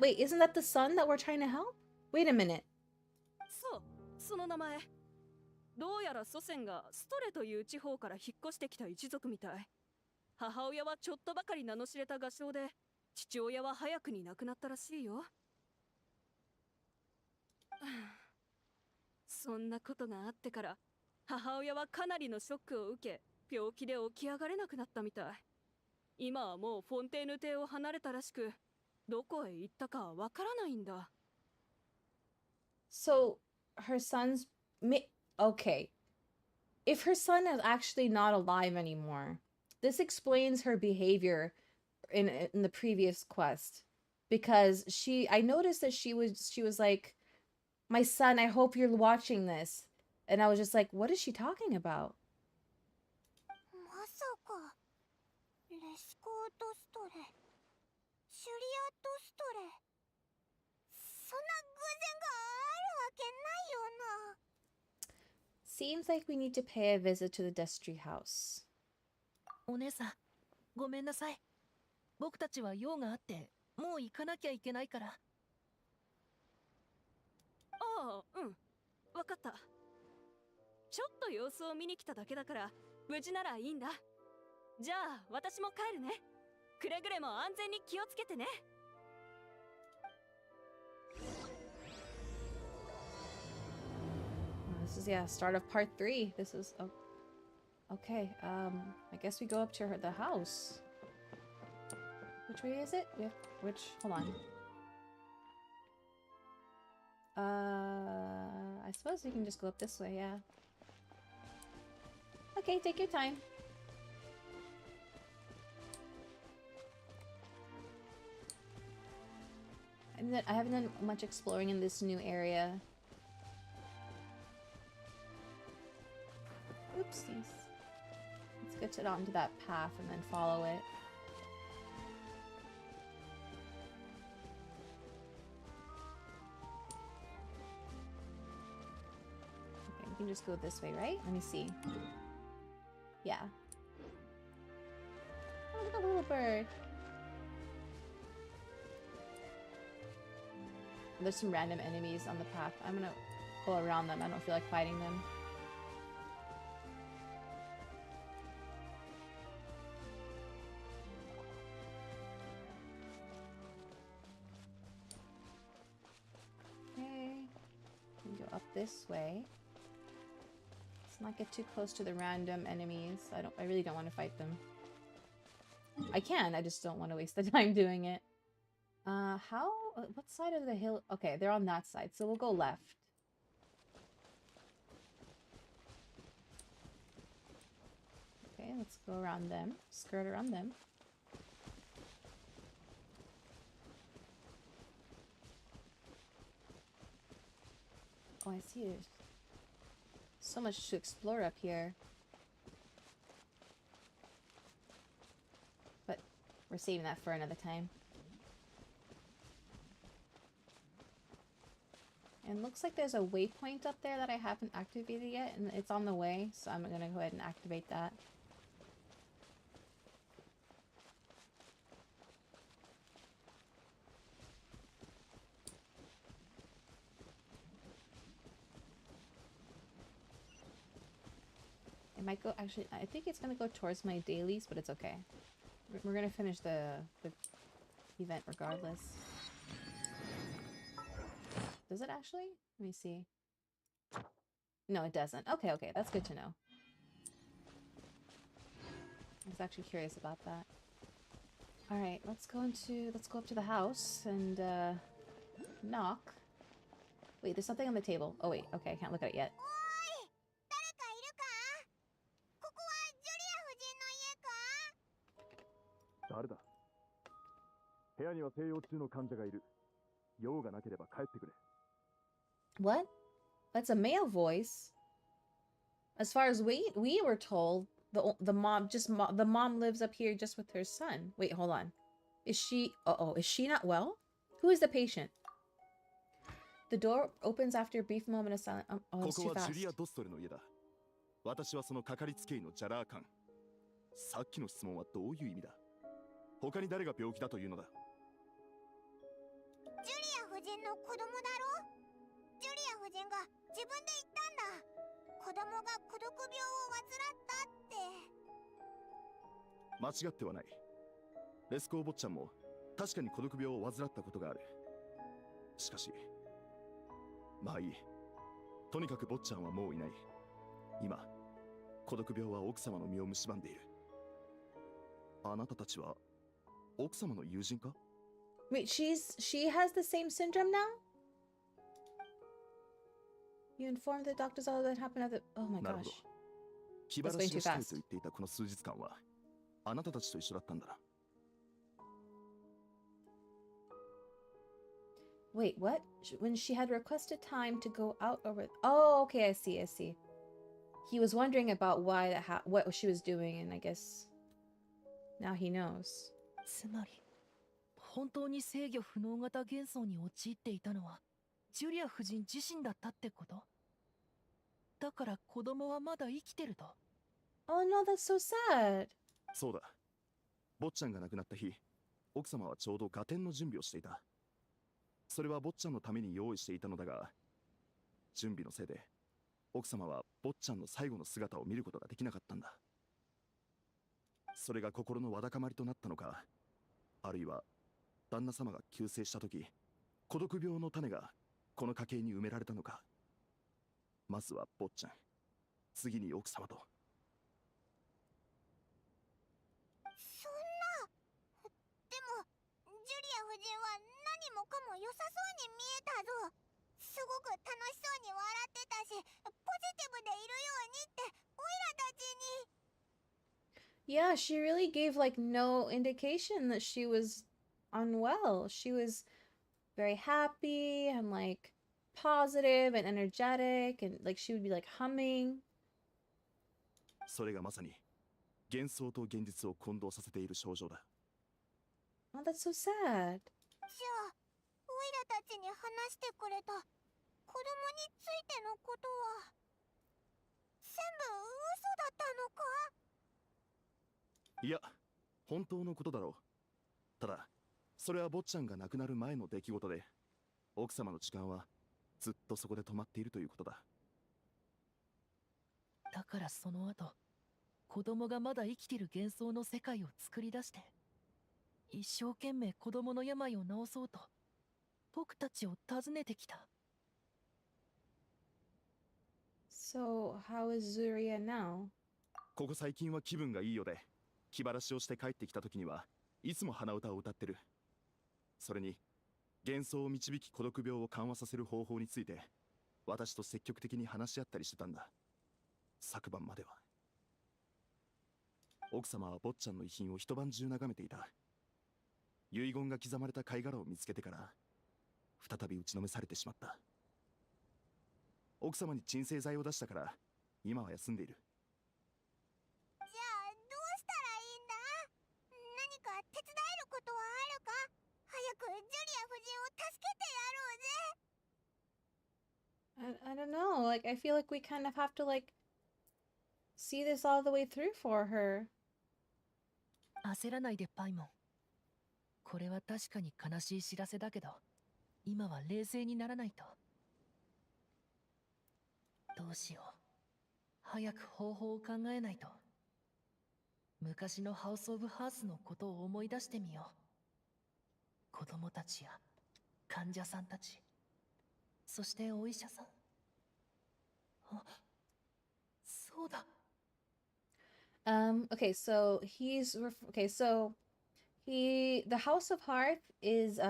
the son that we're trying to help? Wait a minute. そう、その名前。どうやら祖先がストレという地方から引っ越してきた一族みたい。母親はちょっとばかり名の知れた画商で、父親は早くに亡くなったらしいよ。そんなことがあってから、母親はかなりのショックを受け、病気で起き上がれなくなったみたい。今はもうフォンテーヌ邸を離れたらしく、どこへ行ったかはわからないんだ。So her son's okay. If her son is actually not alive anymore, this explains her behavior in the previous quest, because I noticed that she was like, "My son, I hope you're watching this," and I was just like, "What is she talking about?" まさかレスコードストレ、シュリアットストレ、そんな偶然があるわけないよな。 Seems like we need to pay a visit to the Destry house. お姉さん、ごめんなさい。僕たちは用があって、もう行かなきゃいけないから。ああ、うん。わかった。ちょっと様子を見に来ただけだから、無事ならいいんだ。じゃあ、私も帰るね。くれぐれも安全に気をつけてね。This is start of part 3. This is okay. I guess we go up to the house. Which way is it? Hold on. I suppose we can just go up this way, yeah. Okay, take your time. I haven't done much exploring in this new area. Oopsies. Let's get it onto that path and then follow it. Okay, we can just go this way, right? Let me see. Yeah. Oh, look at the little bird. There's some random enemies on the path. I'm gonna go around them. I don't feel like fighting them. Okay. We can go up this way. Let's not get too close to the random enemies. I really don't want to fight them. I can, I just don't want to waste the time doing it. What side of the hill? Okay, they're on that side, so we'll go left. Okay, let's go around them. Skirt around them. Oh, I see there's so much to explore up here. But we're saving that for another time. And looks like there's a waypoint up there that I haven't activated yet, and it's on the way, so I'm gonna go ahead and activate that. It might go, actually, I think it's gonna go towards my dailies, but it's okay. We're gonna finish the event regardless. Does it actually? Let me see. No, it doesn't. Okay, okay, that's good to know. I was actually curious about that. Alright, let's go up to the house and knock. Wait, there's something on the table. Oh wait, okay, I can't look at it yet. 誰かいるか？ここはジュリア夫人の家か？誰だ？部屋には静養中の患者がいる。用がなければ帰ってくれ。What? That's a male voice. As far as we were told, the mom the mom lives up here just with her son. Wait, hold on. Is she? Is she not well? Who is the patient? The door opens after a brief moment of silence. Oh, こ it's こ too はジュリア・ fast. ドストレの家だ。私はそのかかりつけ医のジャラーカン。さっきの質問はどういう意味だ？他に誰が病気だというのだ？ジュリア夫人の子供だろ？ジュリア夫人が自分で言ったんだ。子供が孤独病を患ったって。間違ってはない。レスコー坊ちゃんも確かに孤独病を患ったことがある。しかし、まあいい。とにかく坊ちゃんはもういない。今、孤独病は奥様の身を蝕んでいる。あなたたちは奥様の友人か？ Wait, she has the same syndrome now? You informed the doctors all that happened at the. Oh my なるほ gosh. ど。気晴らしをしたいと言っていたこの数日間はあなたたちと一緒だったんだな。Wait, what? When she had requested time to go out over. Oh, okay, I see, I see. He was wondering about why what she was doing, and I guess now he knows. つまり本当に制御不能型幻想に陥っていたのはジュリア夫人自身だったってこと？だから子供はまだ生きてると？ Oh no, that's so sad. そうだ。坊ちゃんが亡くなった日、奥様はちょうど合点の準備をしていた。それは坊ちゃんのために用意していたのだが、準備のせいで奥様は坊ちゃんの最後の姿を見ることができなかったんだ。それが心のわだかまりとなったのか、あるいは旦那様が急逝した時、孤独病の種がこの家系に埋められたのか。まずは坊ちゃん、次に奥様と。そんな。でもジュリア夫人は何もかも良さそうに見えたぞ。すごく楽しそうに笑ってたし、ポジティブでいるようにってオイラたちに。Yeah, she really gave like no indication that she was unwell. She was very happy and like positive and energetic, and like she would be like humming. それがまさに幻想と現実を混同させている症状だ。Oh, that's so sad. じゃあオイラたちに話してくれた子供についてのことは全部嘘だったのか？いや、本当のことだろう。ただ、それは坊ちゃんが亡くなる前の出来事で、奥様の時間はずっとそこで止まっているということだ。だからその後子供がまだ生きてる幻想の世界を作り出して一生懸命子供の病を治そうと僕たちを訪ねてきた。 So, how is Zuria now? ここ最近は気分がいいようで、気晴らしをして帰ってきた時にはいつも鼻歌を歌ってる。それに幻想を導き孤独病を緩和させる方法について私と積極的に話し合ったりしてたんだ。昨晩までは。奥様は坊ちゃんの遺品を一晩中眺めていた。遺言が刻まれた貝殻を見つけてから再び打ちのめされてしまった。奥様に鎮静剤を出したから今は休んでいる。じゃあどうしたらいいんだ？何か手伝えることはあるか？早くジュリア夫人を助けてやろうぜ。 I don't know. Like, I feel like we kind of have to like see this all the way through for her. 焦らないでパイモン。これは確かに悲しい知らせだけど今は冷静にならないと。どうしよう。早く方法を考えないと。昔のハウス・オブ・ハースのことを思い出してみよう。子供たちや患者さんたち、そしてお医者さん。あ、そうだ。Okay, so the House of Hearth is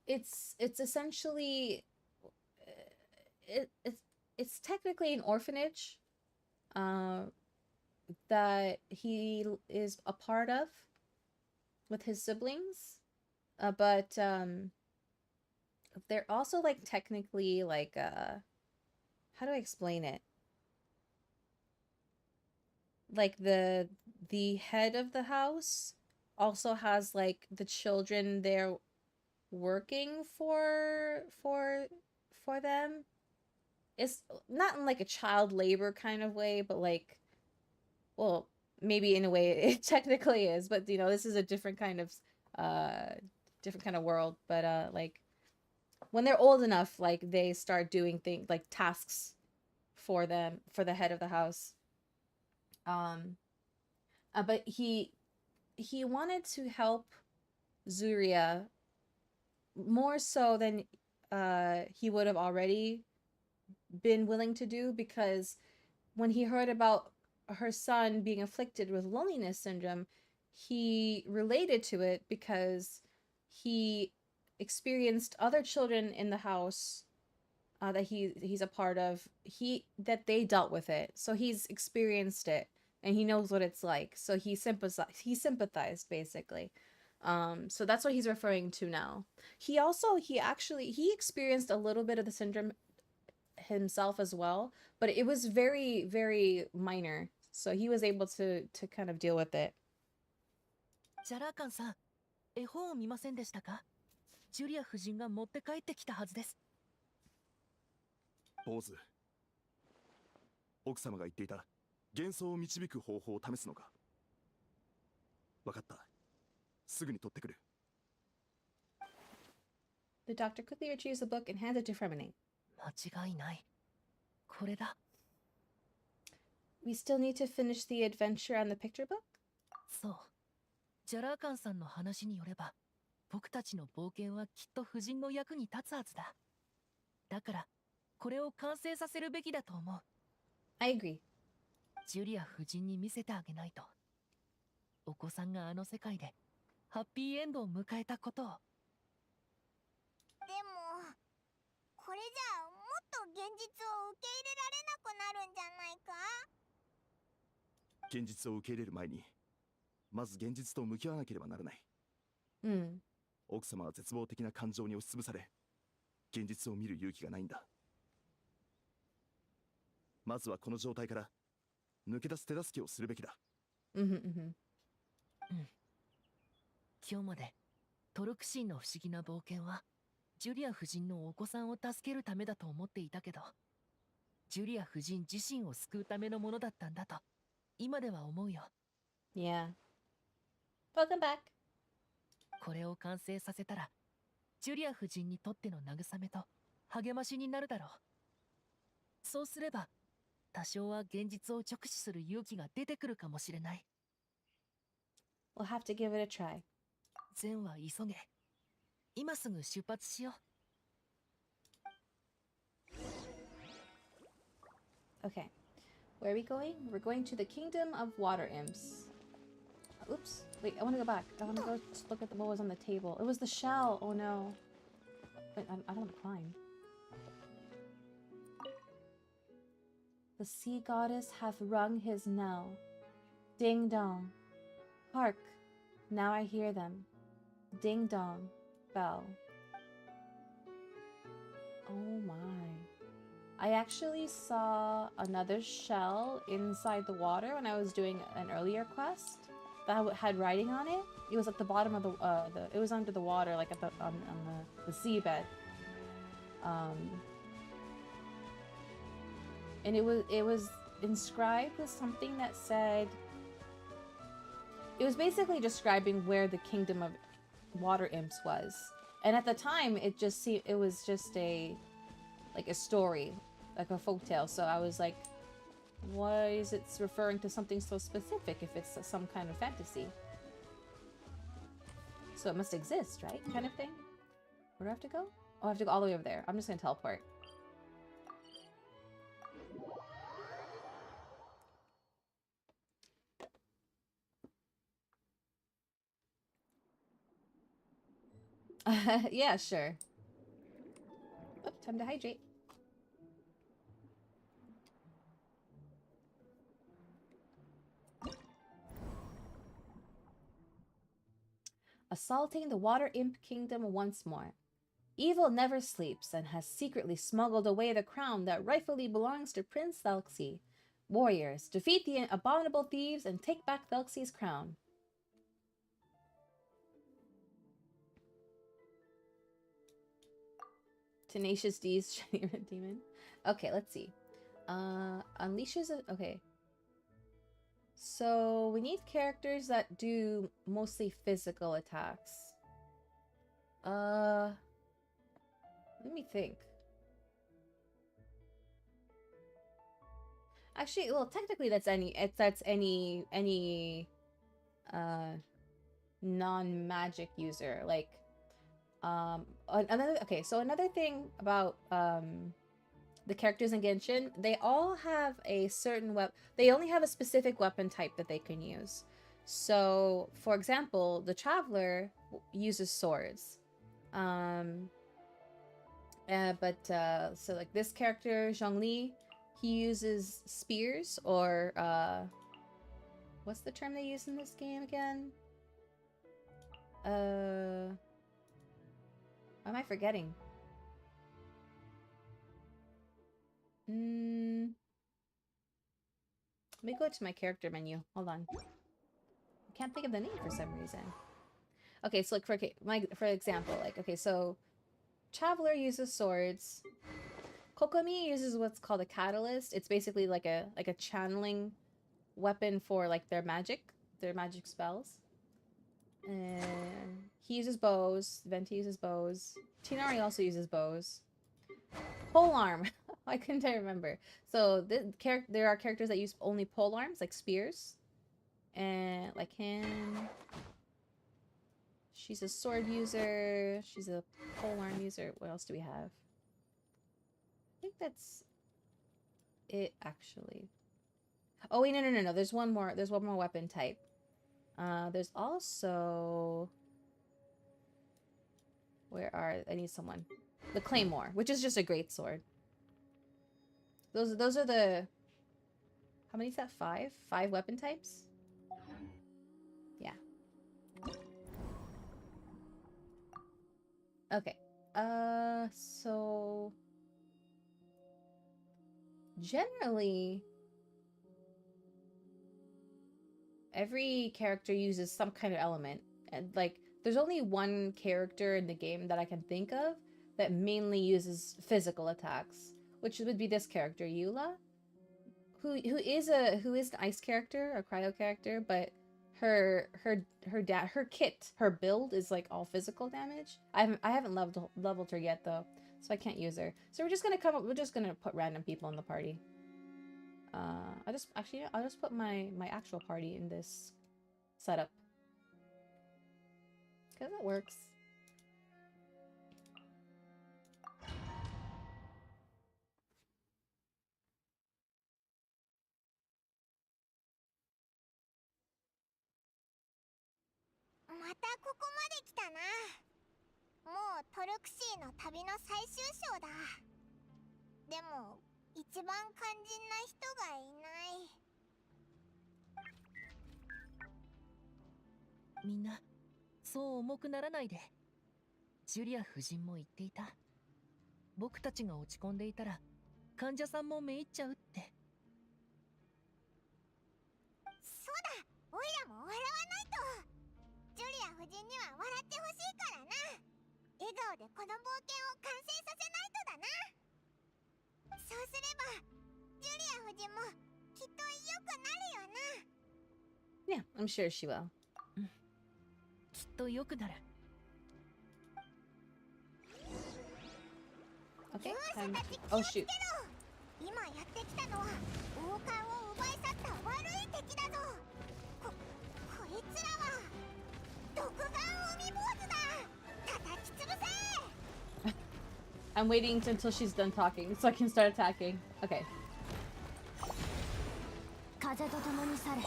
it's essentially it's technically an orphanage that he is a part of, with his siblings, but they're also like technically like how do I explain it? Like the head of the house also has like the children there working for them. It's not in like a child labor kind of way, but like, well, maybe in a way it technically is, but you know, this is a different kind of world. But like when they're old enough, like they start doing things like tasks for them, for the head of the house. But he wanted to help Zuria more so than he would have already been willing to do, because when he heard about her son being afflicted with loneliness syndrome, he related to it because he experienced other children in the house that he's a part of, that they dealt with it. So he's experienced it and he knows what it's like. So he sympathized basically. So that's what he's referring to now. He experienced a little bit of the syndrome himself as well, but it was very, very minor. So he was able to kind of deal with it. ジャラーカンさん、絵本を見ませんでしたか？ジュリア夫人が持って帰ってきたはずです。坊主、奥様が言っていた幻想を導く方法を試すのか？わかった。すぐに取ってくる。The doctor quickly retrieves the book and hands it to Freminet. 間違いない。これだ。We still need to finish the adventure on the picture book? そう。ジャラーカンさんの話によれば、僕たちの冒険はきっと夫人の役に立つはずだ。だから、これを完成させるべきだと思う。I agree. ジュリア夫人に見せてあげないと。お子さんがあの世界でハッピーエンドを迎えたことを。でも、これじゃもっと現実を受け入れられなくなるんじゃないか？現実を受け入れる前に、まず現実と向き合わなければならない。奥様は絶望的な感情に押しつぶされ、現実を見る勇気がないんだ。まずはこの状態から抜け出す手助けをするべきだ。今日までトルクシーの不思議な冒険はジュリア夫人のお子さんを助けるためだと思っていたけど、ジュリア夫人自身を救うためのものだったんだと今では思うよ。Yeah. Welcome back. これを完成させたらジュリア夫人にとっての慰めと励ましになるだろう。そうすれば多少は現実を直視する勇気が出てくるかもしれない。We'll have to give it a try. 善は急げ。今すぐ出発しよう。Okay. Where are we going? We're going to the kingdom of water imps. Oops. Wait, I want to go back. I want to go look at what was on the table. It was the shell. Oh no. Wait, I don't want to climb. The sea goddess hath rung his knell. Ding dong. Hark. Now I hear them. Ding dong. Bell. Oh my. I actually saw another shell inside the water when I was doing an earlier quest that had writing on it. It was at the bottom of the it was under the water, like at the on the seabed. And it was inscribed with something that said, it was basically describing where the kingdom of water imps was. And at the time it was just a story, like a folktale. So I was like, why is it referring to something so specific if it's some kind of fantasy? So it must exist, right? Kind of thing. Where do I have to go? Oh, I have to go all the way over there. I'm just gonna teleport. Yeah, sure. Oh, time to hydrate. assaulting the Water Imp Kingdom once more. Evil never sleeps and has secretly smuggled away the crown that rightfully belongs to Prince Thelxie. Warriors, defeat the abominable thieves and take back Thelxie's crown. Tenacious D's Shiny Demon. Okay, let's see. Unleashes a... Okay. So, we need characters that do mostly physical attacks. Let me think. Actually, well, technically that's any non-magic user. Like, another thing about the characters in Genshin, they all have a certain they only have a specific weapon type that they can use. So, for example, the Traveler uses swords. So like this character, Zhongli, he uses spears, or what's the term they use in this game again? What am I forgetting? Let me go to my character menu. Hold on. I can't think of the name for some reason. Okay, so like for example, like, okay, so Traveler uses swords. Kokomi uses what's called a catalyst. It's basically like a channeling weapon for like their magic spells. And he uses bows. Venti uses bows. Tinari also uses bows. Polearm. Why couldn't I remember? So there are characters that use only polearms, like spears, and like him. She's a sword user. She's a polearm user. What else do we have? I think that's it, actually. Oh wait, no. There's one more. There's one more weapon type. There's also... I need someone. The Claymore, which is just a great sword. Those are the... How many is that? 5? 5 weapon types? Yeah. Okay. So... Generally... Every character uses some kind of element. And, like, there's only one character in the game that I can think of that mainly uses physical attacks, which would be this character, Eula, who is an ice character, a cryo character, but her kit, her build is like all physical damage. I haven't leveled her yet though, so I can't use her. So we're just gonna put random people in the party. I'll just put my actual party in this setup, because it works.みんな、そう重くならないで。ジュリア夫人も言っていた。僕たちが落ち込んでいたら、患者さんもめいっちゃうって。そうだ、オイラも笑わないと。ジュリア夫人には笑ってほしいからな。笑顔でこの冒険を完成させないとだな。そうすれば、ジュリア夫人もきっと良くなるよな。Yeah, I'm sure she will. きっと良くなる。Okay. Oh shoot. 今やってきたのは王冠を奪い去った悪い敵だぞ。こいつらは独眼海坊主だ。叩き潰せ。I'm waiting until she's done talking so I can start attacking. Okay. 風と共に去れ。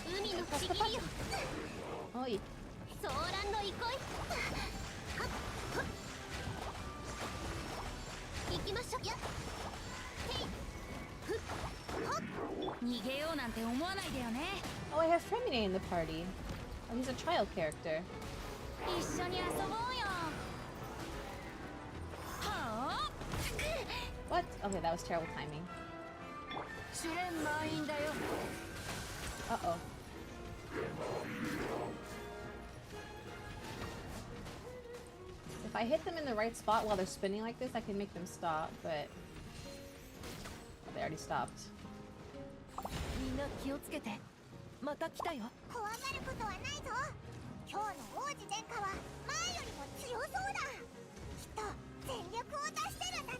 海のちぎりよ。おい。ソーランの憩い。行きましょう。やっ。へい。ふっ。逃げようなんて思わないでよね。 Oh, I have Freminet in the party. Oh, he's a child character. 一緒に遊ぼうよ。はあ What? Okay, that was terrible timing. 試練満員だよ。 Uh-oh. If I hit them in the right spot while they're spinning like this, I can make them stop, but... Oh, they already stopped. みんな気をつけて。また来たよ。怖がることはないぞ。今日の王子殿下は前よりも強そうだ。きっと全力を出してるんだな。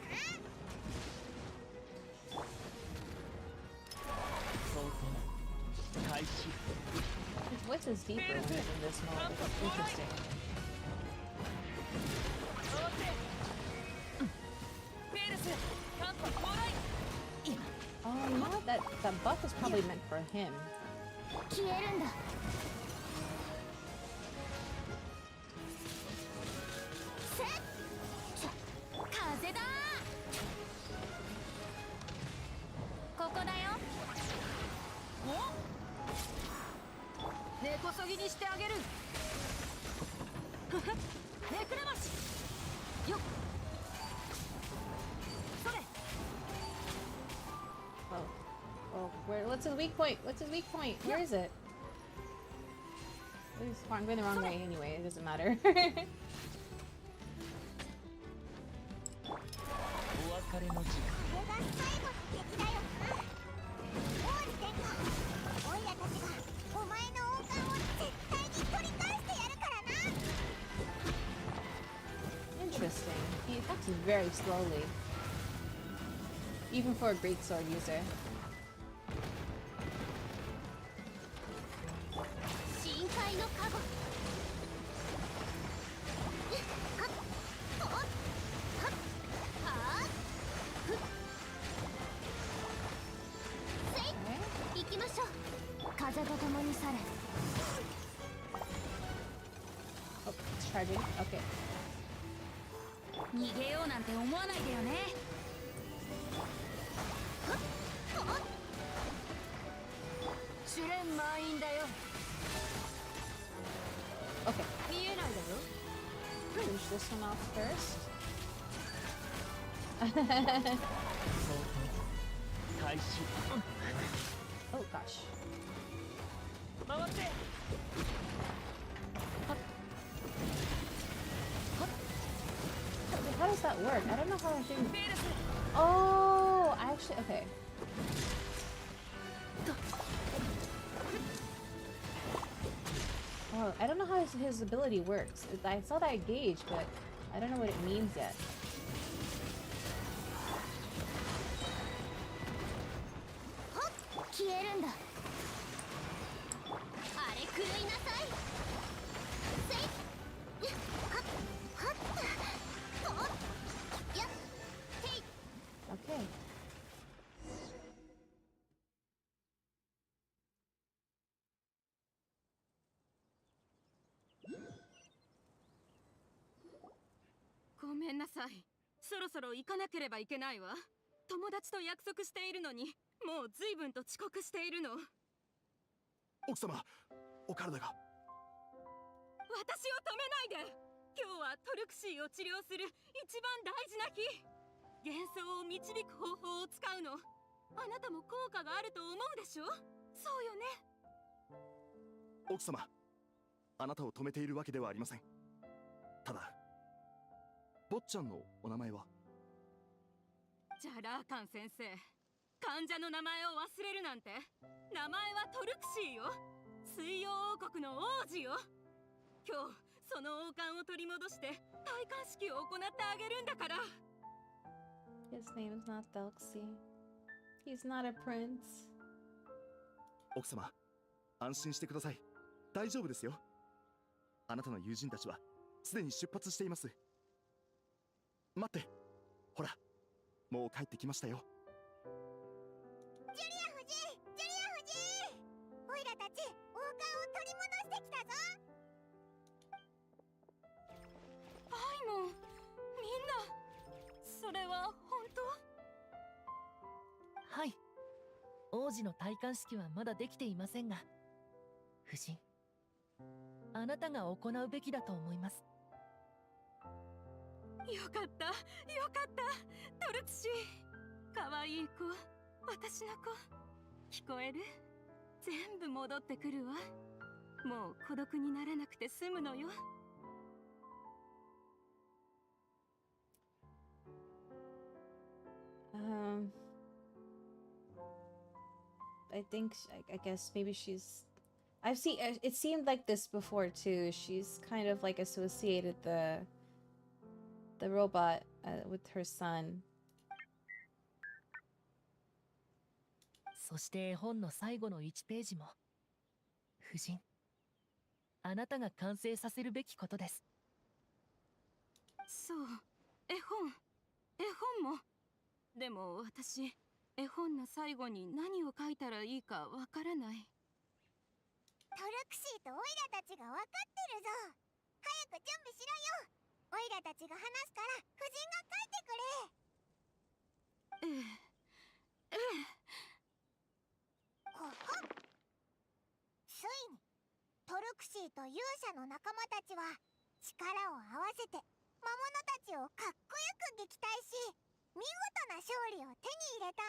操作開始。 His voice is deeper in this mode. Interesting. ペールス、カンパ到来。 Oh, you know what? That buff is probably meant for him. 消えるんだ。せっ風だ。ここだよ。根こそぎにしてあげる。ふふ、めくれまし。よっ。それ。 Oh, where? What's his weak point? What's his weak point? Where is it? I'm going the wrong way anyway. It doesn't matter. お別れの時間。これが最後の敵だよな。王子殿下、オイラたちがお前の王冠を絶対に取り返してやるからな。 Interesting. He attacks very slowly. Even for a great sword user. 深海の加護。はっほっはっはっふっせい行きましょう。風と共に去れ。 Oh, it's charging. Okay. 逃げようなんて思わないでよね。 試練満員だよ。 Okay. 見えないだよ。 Finish this one off first. 操作開始。 Oh gosh. 回って。 How does that work? I don't know how I think. ペールス、 Oh, I actually okay. Oh, I don't know how his ability works. I saw that gauge, but I don't know what it means yet. 消えるんだ。あれ狂いなさい。せいはっはっとやってい。 Okay. ごめんなさい。そろそろ行かなければいけないわ。友達と約束しているのに、もう随分と遅刻しているの。奥様、お体が。私を止めないで。今日はトルクシーを治療する一番大事な日。幻想を導く方法を使うの。あなたも効果があると思うでしょ。そうよね。奥様、あなたを止めているわけではありません。ただ、坊ちゃんのお名前は？じゃあラーカン先生、患者の名前を忘れるなんて。名前はトルクシーよ。水曜王国の王子よ。今日その王冠を取り戻して戴冠式を行ってあげるんだから。 His name is not Delxie. He's not a prince. 奥様、安心してください。大丈夫ですよ。あなたの友人たちはすでに出発しています。待って、ほら、もう帰ってきましたよ。ジュリア夫人、ジュリア夫人、オイラたち王冠を取り戻してきたぞ。パイモン、みんな、それは本当？はい。王子の戴冠式はまだできていませんが、夫人、あなたが行うべきだと思います。よかった、よかった。トルクシー、かわいい子、私の子。聞こえる？全部戻ってくるわ。もう孤独にならなくて済むのよ。I think I guess maybe she's. I've seen it seemed like this before too. She's kind of like associated the robot with her son. そして絵本の最後の1ページも、夫人、あなたが完成させるべきことです。そう、絵本も。でも私、絵本の最後に何を書いたらいいかわからない。トルクシーとオイラたちが分かってるぞ。早く準備しろよ。オイラたちが話すから夫人が書いてくれ。ほほっ。ついにトルクシーと勇者の仲間たちは力を合わせて魔物たちをかっこよく撃退し、見事な勝利を手に入れた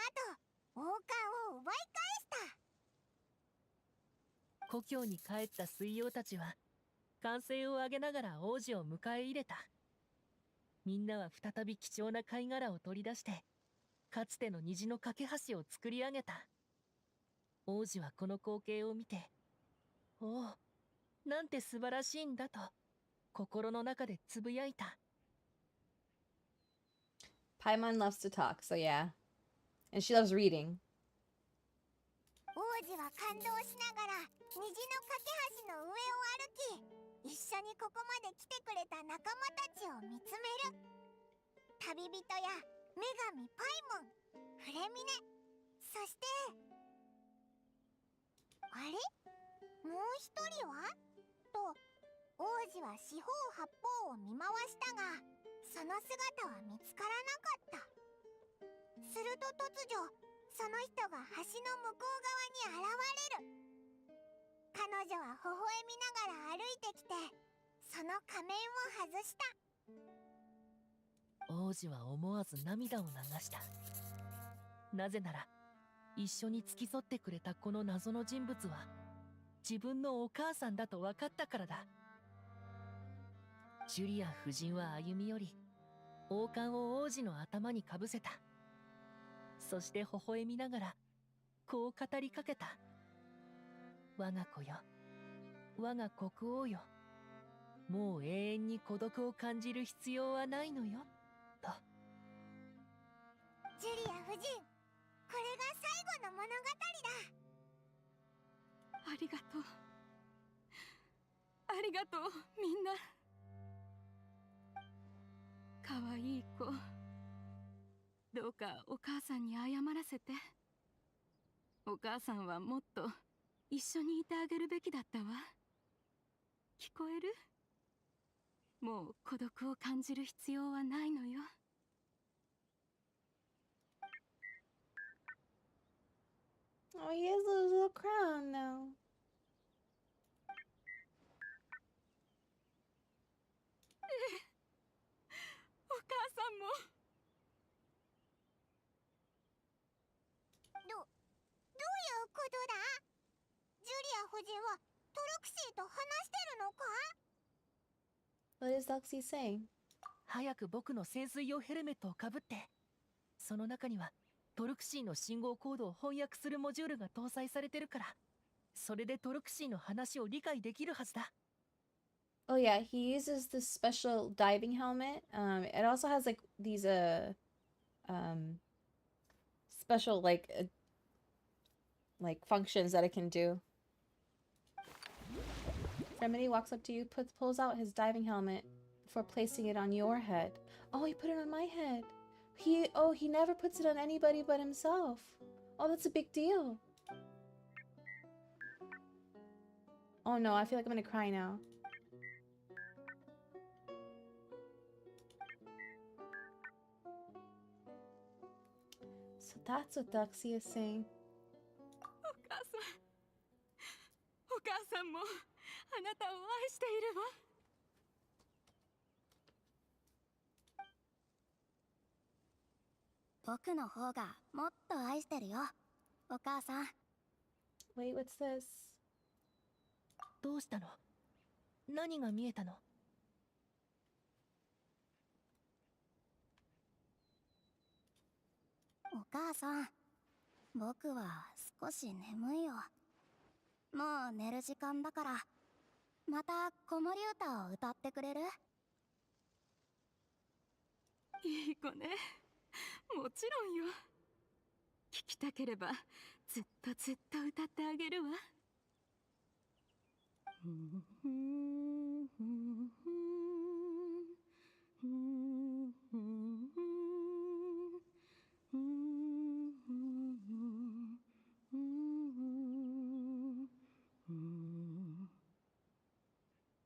後、王冠を奪い返した。故郷に帰った水妖たちは歓声を上げながら王子を迎え入れた。みんなは再び貴重な貝殻を取り出して、かつての虹の架け橋を作り上げた。王子はこの光景を見て、おお、なんて素晴らしいんだと心の中でつぶやいた。Paimon loves to talk, so yeah. And she loves reading. 王子は感動しながら虹の架け橋の上を歩き、一緒にここまで来てくれた仲間たちを見つめる。旅人や女神パイモン、フレミネ、そしてあれ、もう一人はと王子は四方八方を見回したが、その姿は見つからなかった。すると突如、その人が橋の向こう側に現れる。彼女は微笑みながら歩いてきて、その仮面を外した。王子は思わず涙を流した。なぜなら、一緒に付き添ってくれたこの謎の人物は自分のお母さんだと分かったからだ。ジュリア夫人は歩み寄り、王冠を王子の頭にかぶせた。そして微笑みながらこう語りかけた。我が子よ、我が国王よ、もう永遠に孤独を感じる必要はないのよ、と。ジュリア夫人、これが最後の物語だ。ありがとう。ありがとう、みんな。かわいい子。どうかお母さんに謝らせて。お母さんはもっと一緒にいてあげるべきだったわ。聞こえる？もう孤独を感じる必要はないのよ。Oh, he has a little crown now. お母さんも。どういうことだ？ジュリア夫人はトルクシーと話してるのか？ What is Doxy saying? 早く僕の潜水用ヘルメットをかぶって。その中にはトルクシーの信号コードを翻訳するモジュールが搭載されてるから、それでトルクシーの話を理解できるはずだ。Oh yeah, he uses this special diving helmet. It also has like these special like functions that it can do. Freminet walks up to you, pulls out his diving helmet before placing it on your head. Oh, he put it on my head. He never puts it on anybody but himself. Oh, that's a big deal. Oh no, I feel like I'm gonna cry now. So that's what Doxy is saying. もあなたを愛しているわ。僕の方がもっと愛してるよ、お母さん。 Wait, what's this? どうしたの？何が見えたの？お母さん、僕は少し眠いよ。もう寝る時間だから、また子守歌を歌ってくれる？いい子ね。もちろんよ。聞きたければずっとずっと歌ってあげるわ。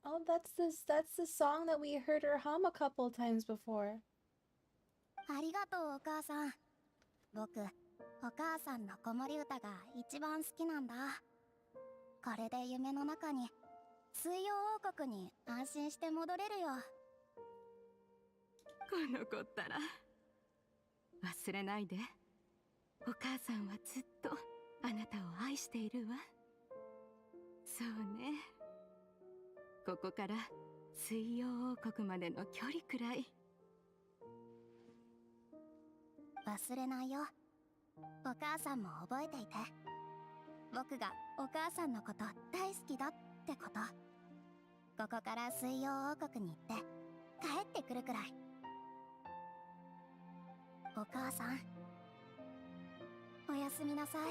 Oh, that's the song that we heard her hum a couple times before. ありがとう、お母さん。僕、お母さんの子守歌が一番好きなんだ。これで夢の中に、水曜王国に安心して戻れるよ。この子ったら忘れないで。お母さんはずっとあなたを愛しているわ。そうね。ここから水曜王国までの距離くらい。忘れないよ。お母さんも覚えていて。僕がお母さんのこと大好きだってこと。ここから水曜王国に行って帰ってくるくらい。お母さん、おやすみなさい。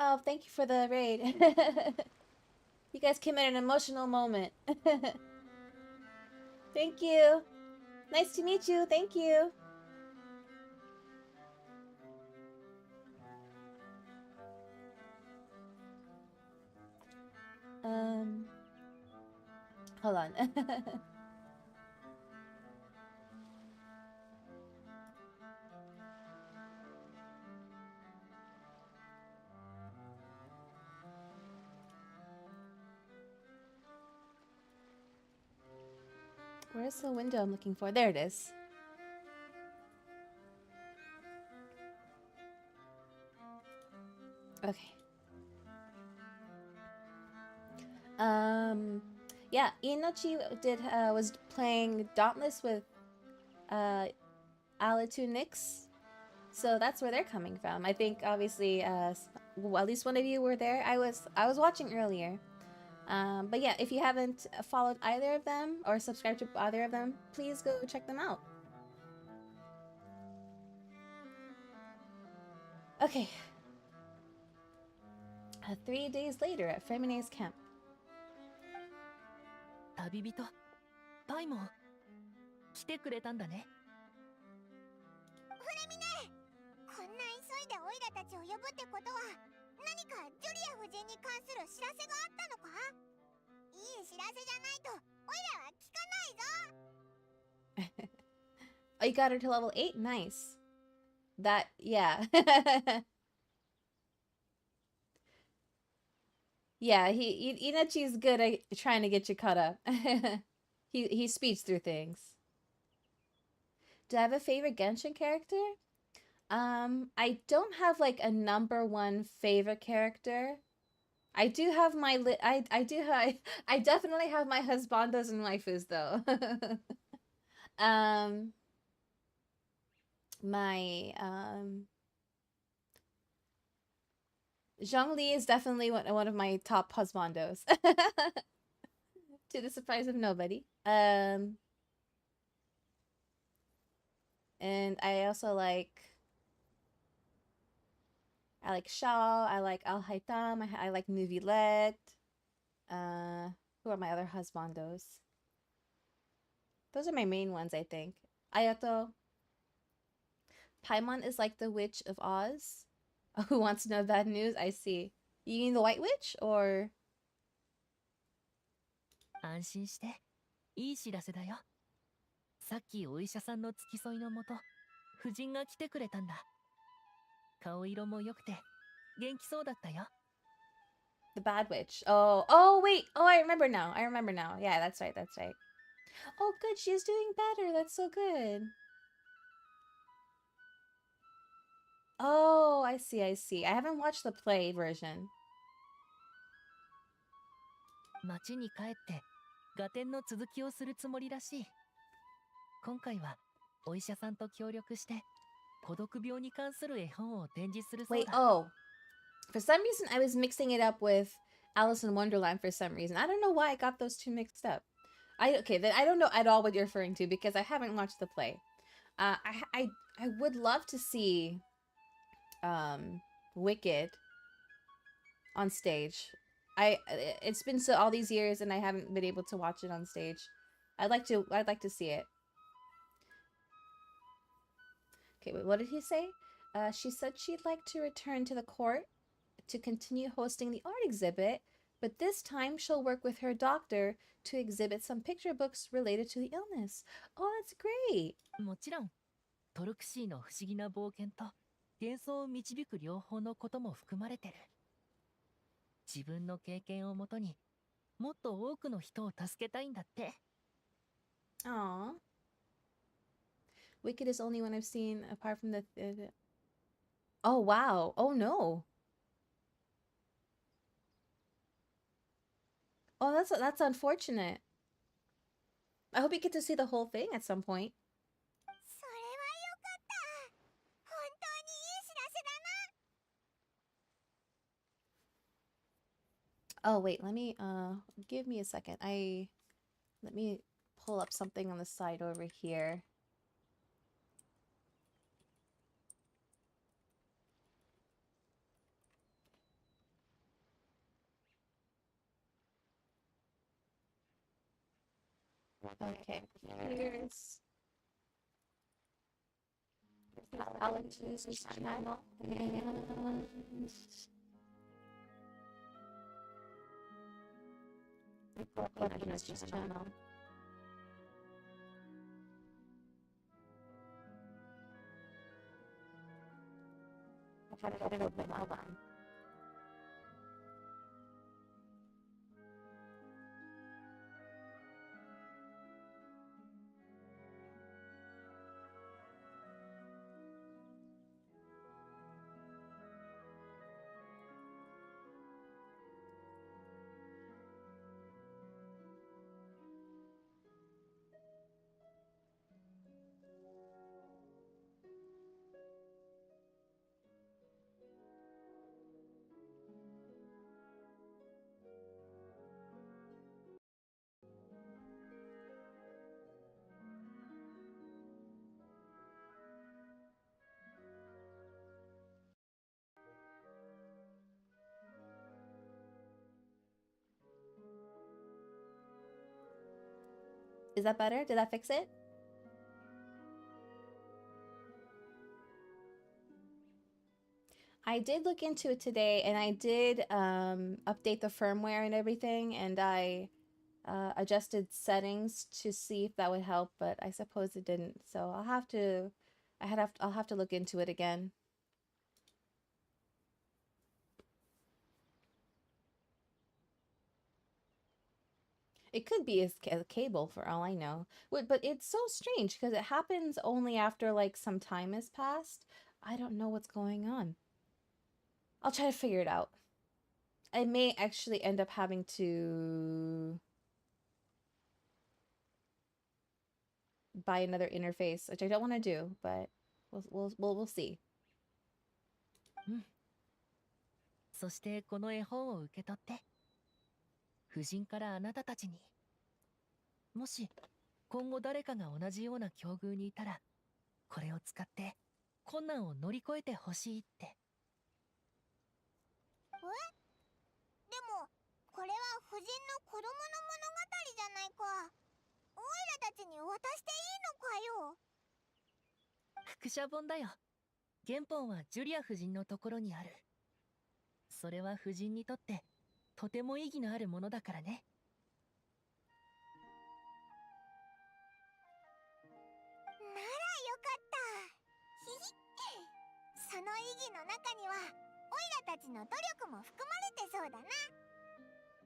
Oh, thank you for the raid. You guys came at an emotional moment. Thank you. Nice to meet you. Thank you. Hold on. Where's the window I'm looking for? There it is. Okay. Yeah, Inochi was playing Dauntless with Alitu Nix. So that's where they're coming from. I think obviously well, at least one of you were there. I was watching earlier. But yeah, if you haven't followed either of them or subscribed to either of them, please go check them out. Okay. 3 days later at Freminet's camp. 旅人、パイモン、来てくれたんだね。フレミネ、こんな急いでオイラたちを呼ぶってことは、何かジュリア夫人に関する知らせがあったのか？いい知らせじゃないと、オイラは聞かないぞ。Oh, you got her to level 8? Nice. That, yeah. Yeah, Inachi's good at trying to get you caught up. He speeds through things. Do I have a favorite Genshin character? I don't have like a #1 favorite character. I do have my I definitely have my husbandos and waifus though. My Zhongli is definitely one of my top husbandos. To the surprise of nobody. And I also like Shao, I like Al Haitam, I like Nuvilet. Who are my other husbandos? Those are my main ones, I think. Ayato. Paimon is like the witch of Oz. Who wants to know bad news? I see. You mean the White Witch, or? 安心して、いい知らせだよ。さっきお医者さんの付き添いのもと、夫人が来てくれたんだ。顔色も良くて、元気そうだったよ。The bad witch. Oh, wait. Oh, I remember now. Yeah, that's right. Oh, good. She's doing better. That's so good. Oh, I see. I haven't watched the play version. 町に帰って、合点の続きをするつもりらしい。今回は、お医者さんと協力して、孤独病に関する絵本を展示するそう Wait, だ。for some reason, I was mixing it up with Alice in Wonderland for some reason. I don't know why I got those two mixed up. Then I don't know at all what you're referring to because I haven't watched the play. I would love to see Wicked on stage. It's been all these years and I haven't been able to watch it on stage. I'd like to see it. Okay, wait, what did he say? She said she'd like to return to the court to continue hosting the art exhibit, but this time she'll work with her doctor to exhibit some picture books related to the illness. Oh, that's great. もちろん、トルクシーの不思議な冒険と幻想を導く両方のことも含まれてる。自分の経験をもとにもっと多くの人を助けたいんだって。Aww. Wicked is only one I've seen apart from the... Oh, wow. Oh, no. Oh, that's unfortunate. I hope you get to see the whole thing at some point. それはよかった。本当にいい知らせだな。 Oh, wait, let me, give me a second. Let me pull up something on the side over here. Okay, here's Alex's channel and Alex's channel. I'll try to get it open. Hold on. Is that better? Did that fix it? I did look into it today and I did update the firmware and everything, and I adjusted settings to see if that would help, but I suppose it didn't. So I'll have to look into it again. It could be a cable for all I know. But it's so strange because it happens only after like some time has passed. I don't know what's going on. I'll try to figure it out. I may actually end up having to buy another interface, which I don't want to do, but we'll see. そしてこの絵本を受け取って。夫人からあなたたちに。もし今後誰かが同じような境遇にいたら、これを使って困難を乗り越えてほしいって。でもこれは夫人の子供の物語じゃないか。オイラたたちに渡していいのかよ。副写本だよ。原本はジュリア夫人のところにある。それは夫人にとってとても意義のあるものだからね。ならよかった。ひひ。その意義の中にはオイラたちの努力も含まれてそうだな。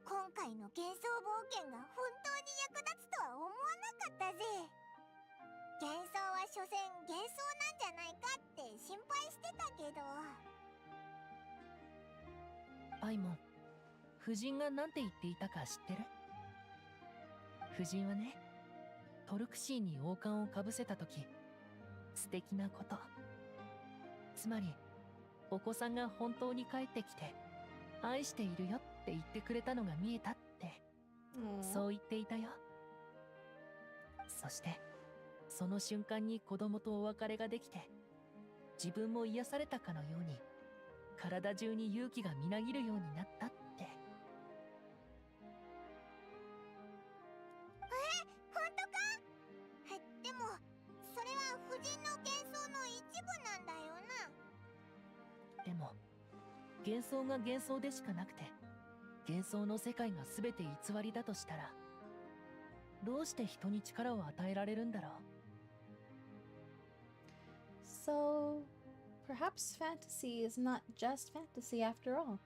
今回の幻想冒険が本当に役立つとは思わなかったぜ。幻想は所詮幻想なんじゃないかって心配してたけど。アイモン、夫人が何て言っていたか知ってる？夫人はね、トルクシーに王冠をかぶせた時、素敵なこと、つまりお子さんが本当に帰ってきて愛しているよって言ってくれたのが見えたって、そう言っていたよ。そしてその瞬間に子供とお別れができて、自分も癒されたかのように体中に勇気がみなぎるようになったって。本当か？でもそれは夫人の幻想の一部なんだよな。でも幻想が幻想でしかなくて、幻想の世界が全て偽りだとしたら、どうして人に力を与えられるんだろう。So, perhaps fantasy is not just fantasy after all.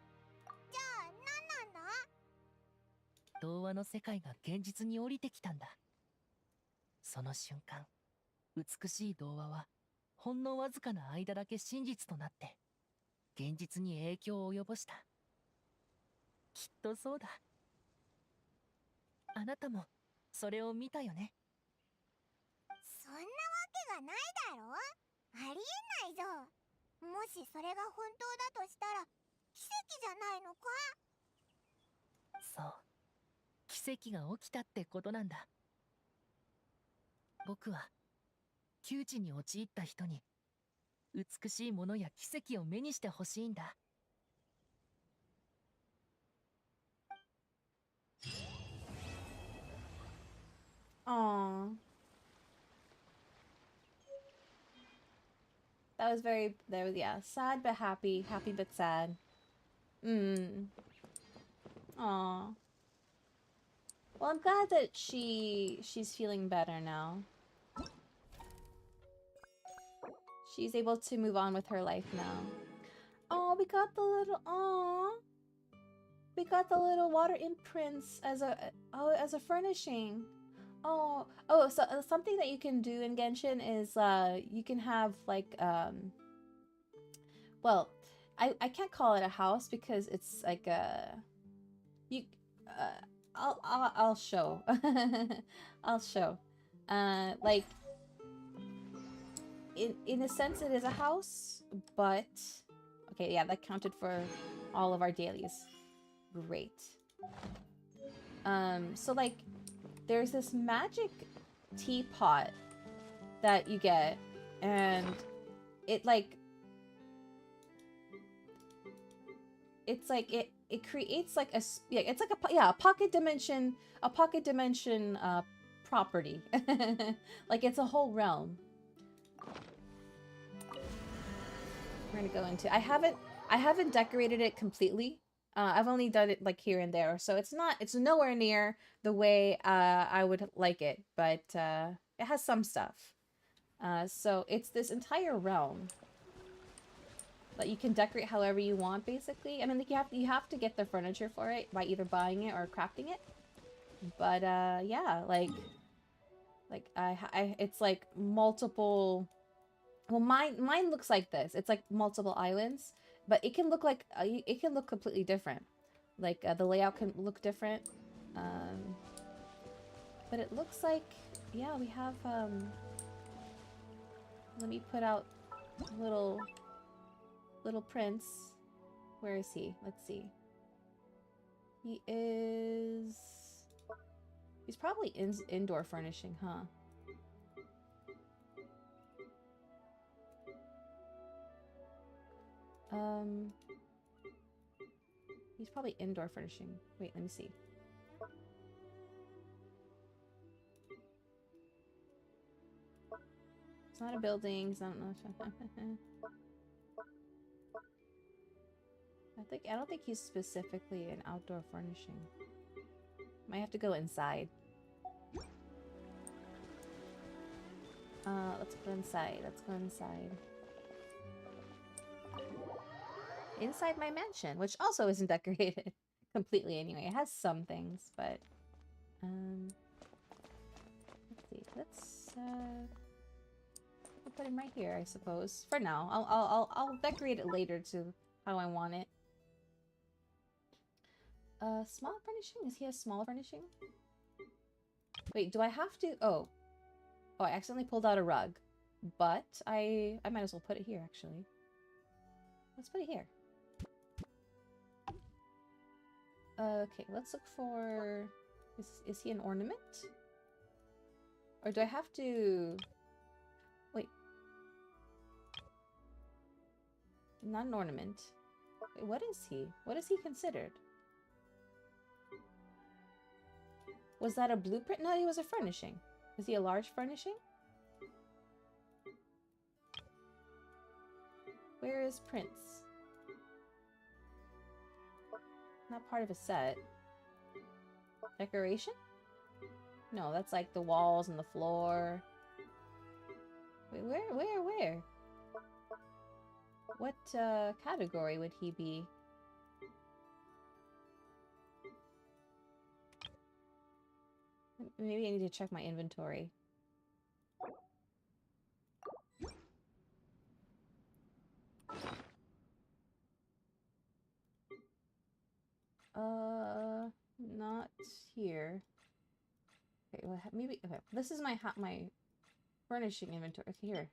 じゃあ何なんだ？童話の世界が現実に降りてきたんだ。その瞬間、美しい童話はほんのわずかな間だけ真実となって現実に影響を及ぼした。きっとそうだ。あなたもそれを見たよね。そんなわけがないだろ。ありえないぞ。もしそれが本当だとしたら奇跡じゃないのか？そう、奇跡が起きたってことなんだ。僕は窮地に陥った人に美しいものや奇跡を目にしてほしいんだ。Aww. That was very, that was, yeah, sad but happy, happy but sad. Aww. Well, I'm glad that she's feeling better now. She's able to move on with her life now. Oh, we got the little, we got the little water imprints as a furnishing. So something that you can do in Genshin is you can have like well, I can't call it a house because it's like a I'll show. I'll show. Like in a sense it is a house, but okay, yeah, that counted for all of our dailies. Great. So like there's this magic teapot that you get, and it creates like it's like a pocket dimension property. Like it's a whole realm. We're gonna go into I haven't decorated it completely. I've only done it like here and there, so it's nowhere near the way I would like it, but it has some stuff. So it's this entire realm that you can decorate however you want, basically. I mean, like you have to get the furniture for it by either buying it or crafting it. But yeah, like it's like multiple. Well, mine looks like this. It's like multiple islands. But it can look like it can look completely different. Like the layout can look different. But it looks like, yeah, we have let me put out little prince. Where is he? Let's see. He's probably indoor furnishing, huh? He's probably indoor furnishing. Wait, let me see. It's not a building. I don't know. I don't think he's specifically an outdoor furnishing. Might have to go inside. Let's go inside. Let's go inside. Inside my mansion, which also isn't decorated completely anyway. It has some things, but let's see. Let's we'll put him right here, I suppose. For now, I'll decorate it later to how I want it. Small furnishing? Is he a small furnishing? Wait, do I have to? Oh, I accidentally pulled out a rug, but I might as well put it here actually. Let's put it here. Okay, let's look for... Is he an ornament? Or do I have to... Wait. Not an ornament. Wait, what is he? What is he considered? Was that a blueprint? No, he was a furnishing. Is he a large furnishing? Where is Prince? Not part of a set. Decoration? No, that's like the walls and the floor. Wait, where? What category would he be? Maybe I need to check my inventory. Not here. Okay, well, maybe, okay. This is my furnishing inventory. Okay, here.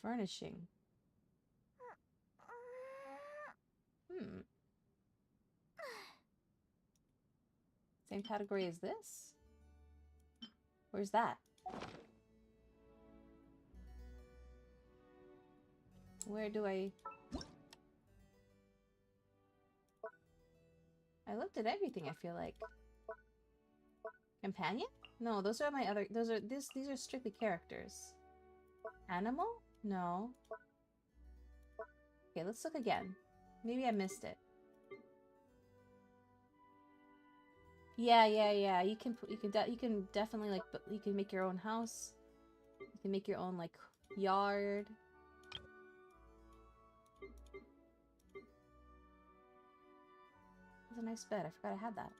Furnishing. Same category as this? Where's that? Where do I looked at everything, I feel like. Companion? No, those are my other these are strictly characters. Animal? No. Okay, let's look again. Maybe I missed it. Yeah. You can definitely like you can make your own house. You can make your own like yard. That's a nice bed. I forgot I had that.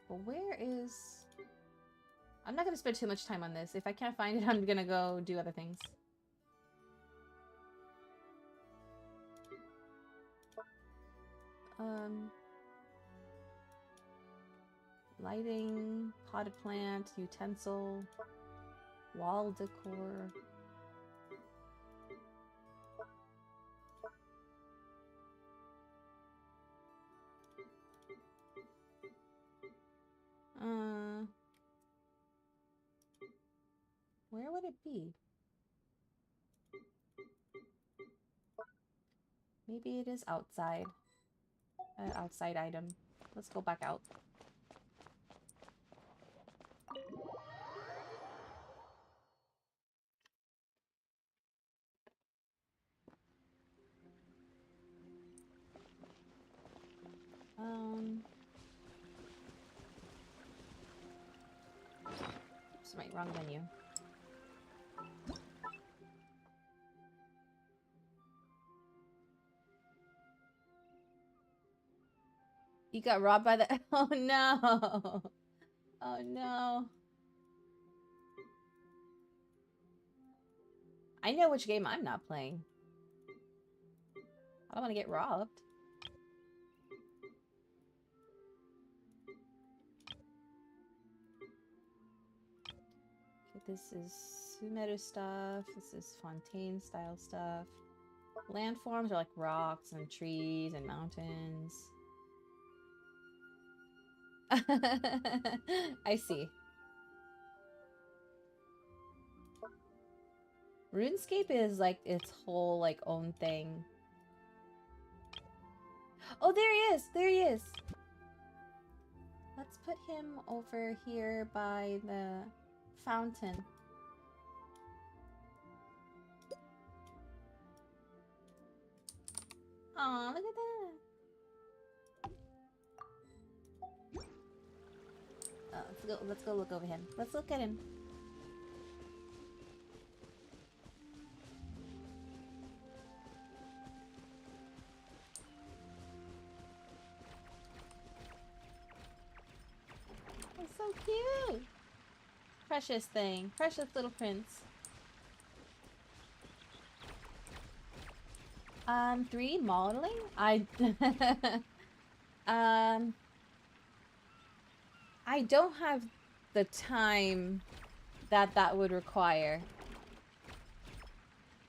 But where is? I'm not gonna spend too much time on this. If I can't find it, I'm gonna go do other things. Lighting, potted plant, utensil, wall decor. Where would it be? Maybe it is outside. Outside item. Let's go back out. Oops, right, wrong menu. You got robbed by the... Oh no! Oh no. I know which game I'm not playing. I don't want to get robbed. Okay, this is Sumeru stuff. This is Fontaine style stuff. Landforms are like rocks and trees and mountains. I see. RuneScape is like its whole like own thing. Oh, there he is! There he is! Let's put him over here by the fountain. Aw, look at that. Let's go look over him. Let's look at him. It's so cute. Precious thing. Precious little prince. 3D modeling? I don't have the time that would require.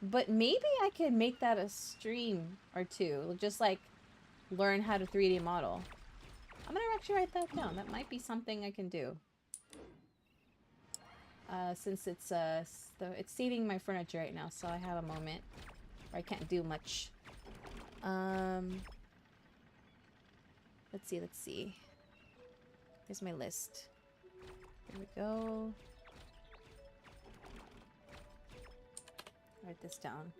But maybe I could make that a stream or two. Just like learn how to 3D model. I'm gonna actually write that down. That might be something I can do. Since it's saving my furniture right now, so I have a moment where I can't do much. Let's see. Here's my list. Here we go. Write this down.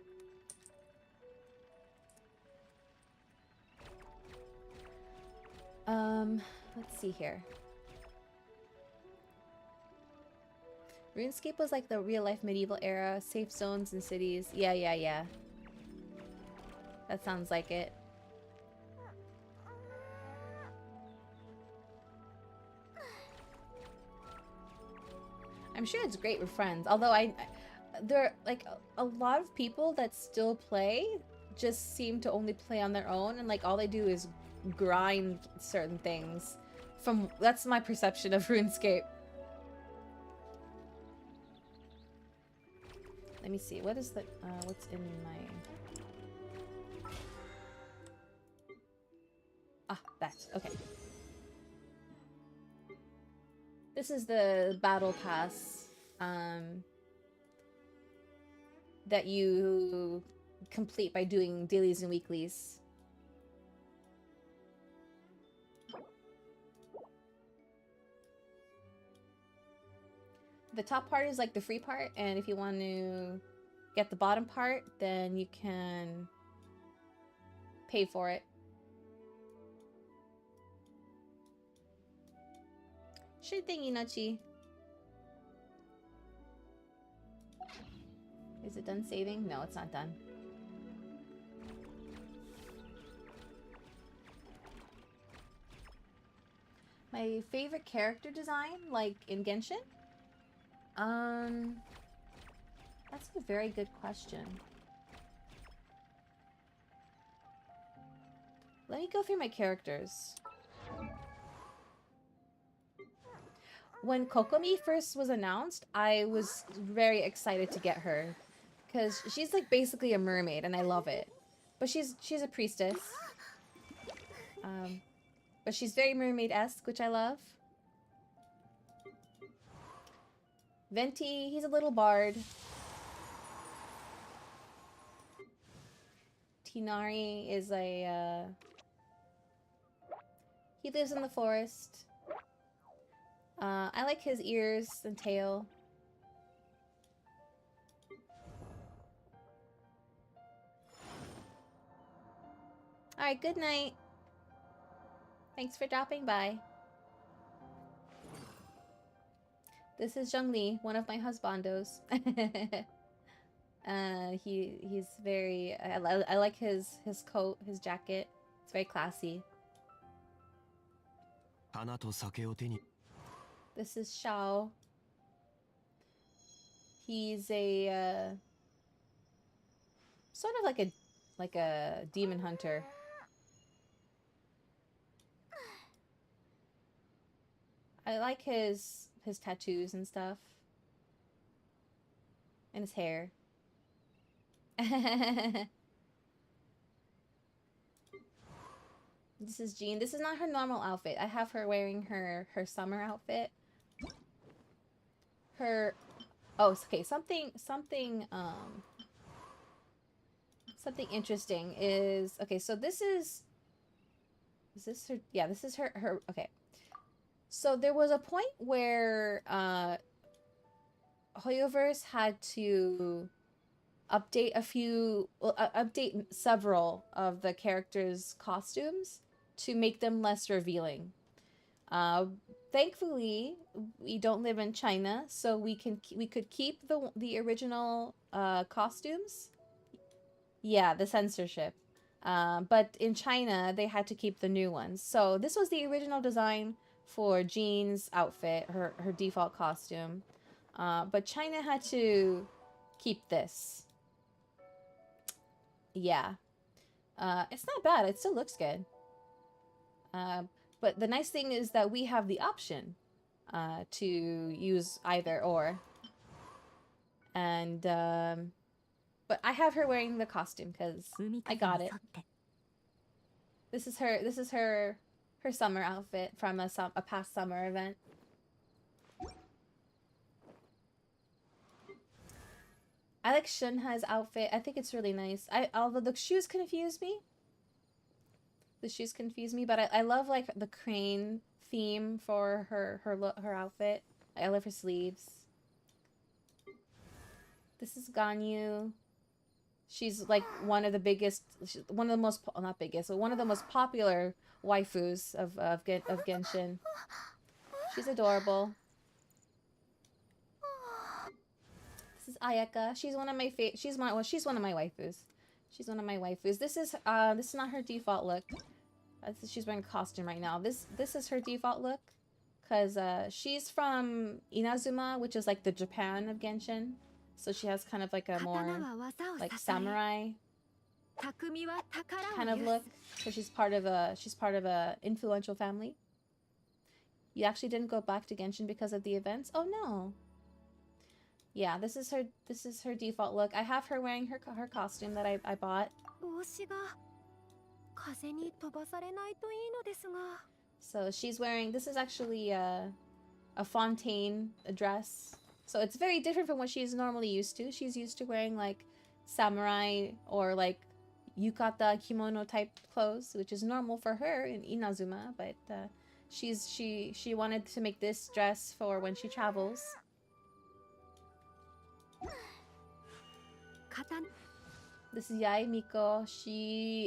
Let's see here. RuneScape was like the real-life medieval era, safe zones and cities. Yeah. That sounds like it. I'm sure it's great with friends. Although there are like a lot of people that still play just seem to only play on their own, and like all they do is grind certain things. That's my perception of RuneScape. Let me see. What is the what's in my that. Okay. This is the battle pass that you complete by doing dailies and weeklies. The top part is like the free part, and if you want to get the bottom part, then you can pay for it. Sure thing, Inachi. Is it done saving? No, it's not done. My favorite character design, like in Genshin? That's a very good question. Let me go through my characters. When Kokomi first was announced, I was very excited to get her. Because she's like basically a mermaid and I love it. But she's a priestess. But she's very mermaid-esque, which I love. Venti, he's a little bard. Tinari is a, he lives in the forest. I like his ears and tail. Alright, good night. Thanks for dropping by. This is Zhongli, one of my husbandos. He's very... I like his coat, his jacket. It's very classy. This is Xiao. He's a sort of like a demon hunter. I like his tattoos and stuff. And his hair. This is Jean. This is not her normal outfit. I have her wearing her summer outfit. Okay, something interesting is, okay, so this is this her, yeah, this is her, okay. So there was a point where Hoyoverse had to update update several of the characters' costumes to make them less revealing. Thankfully, we don't live in China, so we could keep the original costumes. Yeah, the censorship. But in China, they had to keep the new ones. So this was the original design for Jean's outfit, her default costume. But China had to keep this. Yeah. It's not bad. It still looks good. But the nice thing is that we have the option to use either or. And, but I have her wearing the costume because I got it. This is her summer outfit from a past summer event. I like Shunha's outfit. I think it's really nice. Although the shoes confuse me. The shoes confuse me, but I love like the crane theme for her outfit. I love her sleeves. This is Ganyu. She's like one of the biggest, one of the most, not biggest, but one of the most popular waifus of Genshin. She's adorable. This is Ayaka. She's one of my she's one of my waifus. She's one of my waifus. This is not her default look. She's wearing a costume right now. This is her default look, cause she's from Inazuma, which is like the Japan of Genshin. So she has kind of like a more like samurai kind of look. So she's part of a influential family. You actually didn't go back to Genshin because of the events? Oh no. Yeah, this is her default look. I have her wearing her costume that I bought. So she's wearing, this is actually a Fontaine dress. So it's very different from what she's normally used to. She's used to wearing like samurai or like yukata kimono type clothes, which is normal for her in Inazuma, but she wanted to make this dress for when she travels. This is Yae Miko.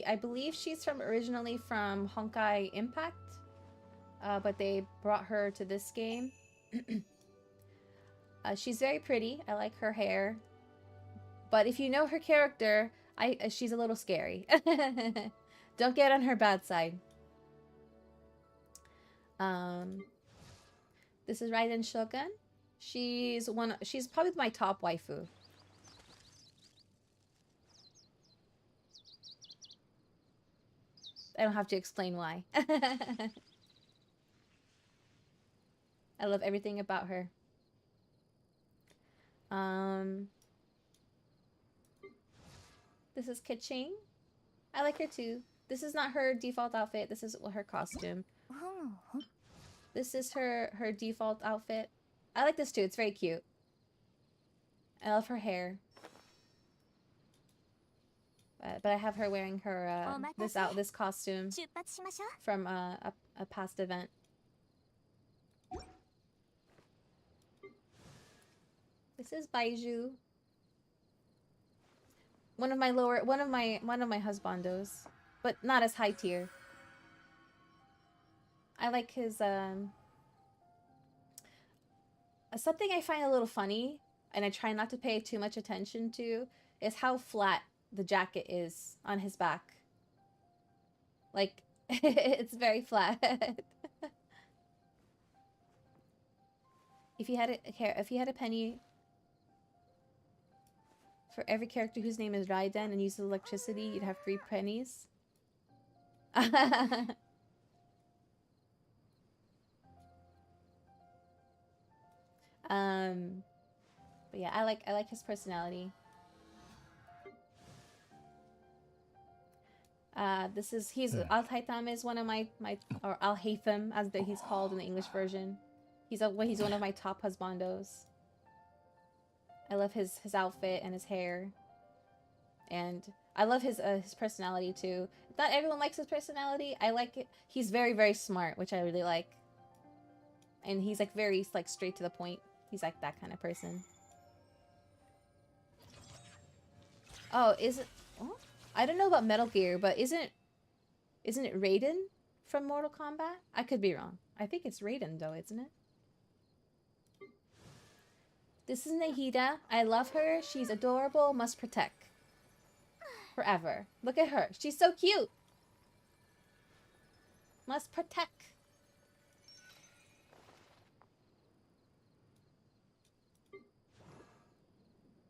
I believe she's originally from Honkai Impact, but they brought her to this game. She's very pretty. I like her hair, but if you know her character, she's a little scary. Don't get on her bad side. This is Raiden Shogun. She's probably my top waifu. I don't have to explain why. I love everything about her. This is Kaching. I like her too. This is not her default outfit. This is her costume. This is her default outfit. I like this too. It's very cute. I love her hair. But I have her wearing her this costume from a past event. This is Baiju. One of my husbandos, but not as high tier. I like his something I find a little funny, and I try not to pay too much attention to, is how flat the jacket is on his back. Like, it's very flat. If you had a penny for every character whose name is Raiden and uses electricity, you'd have 3 pennies. But yeah, I like his personality. He's Al-Taitam is one of my or Al-Haytham as he's called in the English version. He's one of my top husbandos. I love his outfit and his hair, and I love his personality too. Not everyone likes his personality. I like it. He's very, very smart, which I really like. and he's like very like straight to the point. He's like that kind of person. Oh, is it? Oh, I don't know about Metal Gear, but isn't it Raiden from Mortal Kombat? I could be wrong. I think it's Raiden though, isn't it? This is Nahida. I love her. She's adorable. Must protect. Forever. Look at her. She's so cute. Must protect.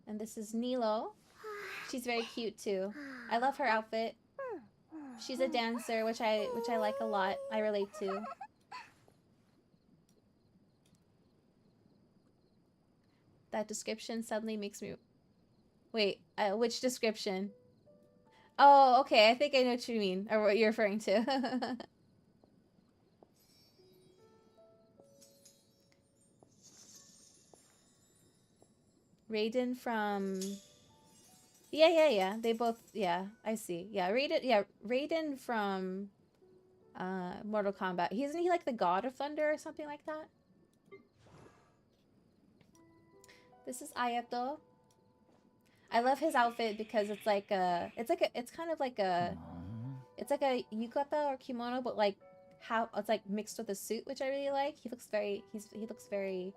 And this is Nilo. She's very cute too. I love her outfit. She's a dancer, which I like a lot. I relate to. That description suddenly makes me... Wait, which description? Oh, okay. I think I know what you mean, or what you're referring to. Raiden from... Yeah. They both... Yeah, I see. Yeah, Raiden from... Mortal Kombat. Isn't he like the God of Thunder or something like that? This is Ayato. I love his outfit because it's like a... It's kind of like a... It's like a yukata or kimono, but like how it's like mixed with a suit, which I really like. He looks very... He looks very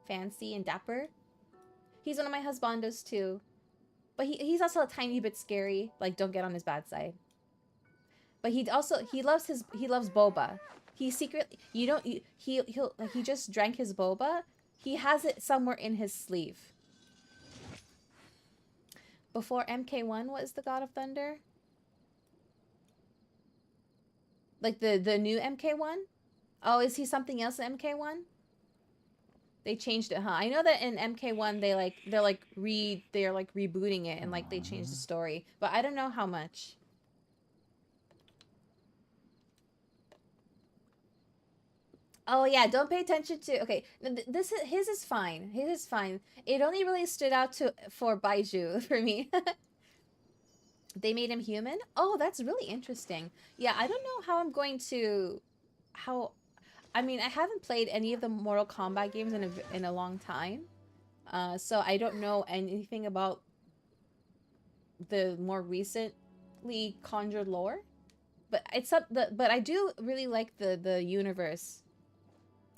fancy and dapper. He's one of my husbandos too. But he's also a tiny bit scary. Like, don't get on his bad side. But he loves boba. He secretly... He just drank his boba. He has it somewhere in his sleeve. Before MK1 was the God of Thunder? Like the new MK1? Oh, is he something else in MK1? They changed it, huh? I know that in MK1 they're rebooting it and like they changed the story, but I don't know how much. Oh yeah, don't pay attention to... Okay, his is fine. His is fine. It only really stood out for Baiju for me. They made him human? Oh, that's really interesting. Yeah, I don't know how I'm going to... I mean, I haven't played any of the Mortal Kombat games in a long time. So I don't know anything about the more recently conjured lore. But but I do really like the universe.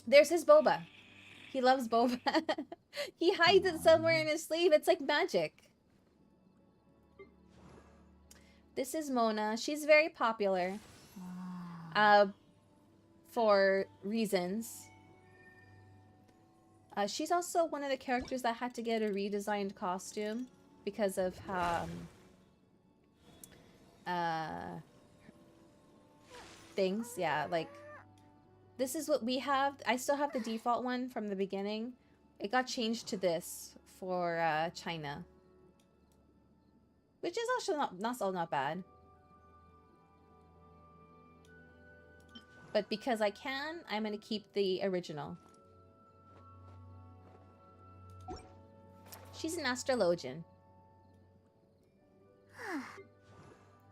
There's his boba. He loves boba. He hides it somewhere in his sleeve. It's like magic. This is Mona. She's very popular. For reasons. She's also one of the characters that had to get a redesigned costume because of things. Yeah, like this is what we have. I still have the default one from the beginning. It got changed to this for China, which is also not bad. But because I can, I'm gonna keep the original. She's an astrologian.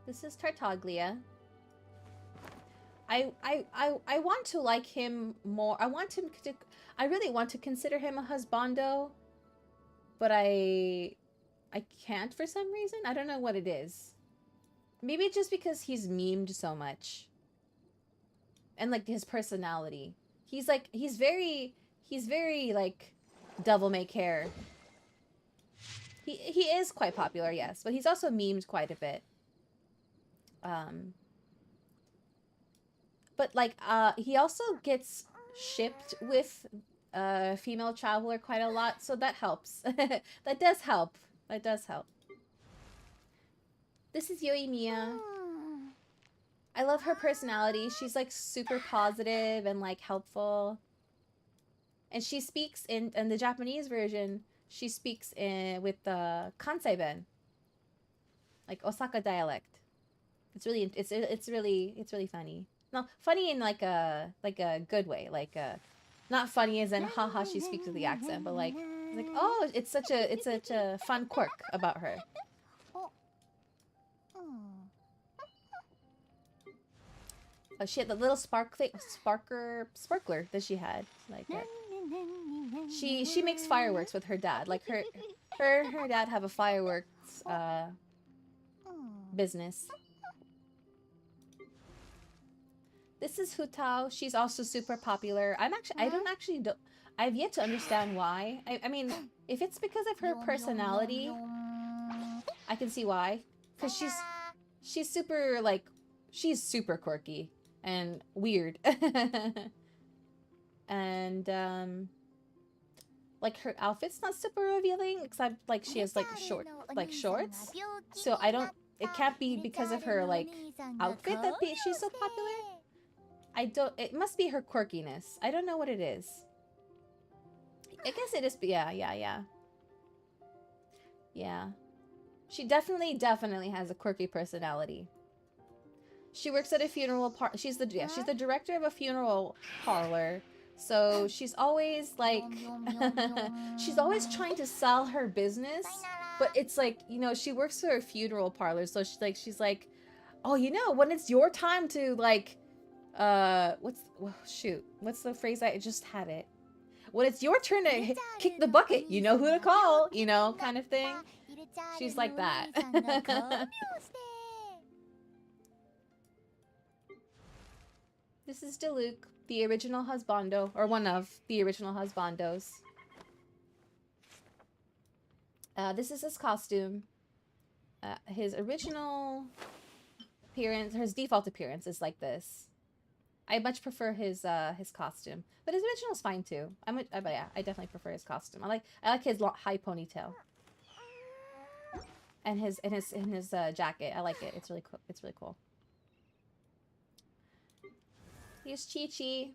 This is Tartaglia. I want to like him more. I really want to consider him a husbando, but I can't for some reason. I don't know what it is. Maybe it's just because he's memed so much. And like his personality. He's very like devil may care. He is quite popular, yes, but he's also memed quite a bit. But like he also gets shipped with female traveler quite a lot, so that helps. That does help. That does help. This is Yoimiya. I love her personality. She's like super positive and like helpful. And she speaks in the Japanese version, she speaks with the Kansei-ben. Like Osaka dialect. It's really funny. No, funny in like a good way. Like not funny as in haha she speaks with the accent, but like oh, it's such a fun quirk about her. she had the little sparkler that she had. Like she makes fireworks with her dad. Like her dad have a fireworks business. This is Hu Tao. She's also super popular. I've yet to understand why. I mean, if it's because of her personality, I can see why. Because she's super, like, she's super quirky and weird. And, like, her outfit's not super revealing, except, like, she has, like, shorts. So it can't be because of her, like, outfit that she's so popular. It must be her quirkiness. I don't know what it is. I guess it is, yeah. She definitely has a quirky personality. She works at a funeral she's the director of a funeral parlor. So she's always like she's always trying to sell her business, but it's like, you know, she works for a funeral parlor, so she's like, "Oh, you know, when it's your time to like what's the phrase? I just had it. When it's your turn to kick the bucket, you know who to call, you know, kind of thing." She's like that. This is Diluc, the original husbando, or one of the original husbandos. This is his costume. His original appearance, his default appearance is like this. I much prefer his costume, but his original is fine too. But yeah, I definitely prefer his costume. I like his high ponytail and his jacket. I like it. It's really cool. It's really cool. Here's Chi-Chi,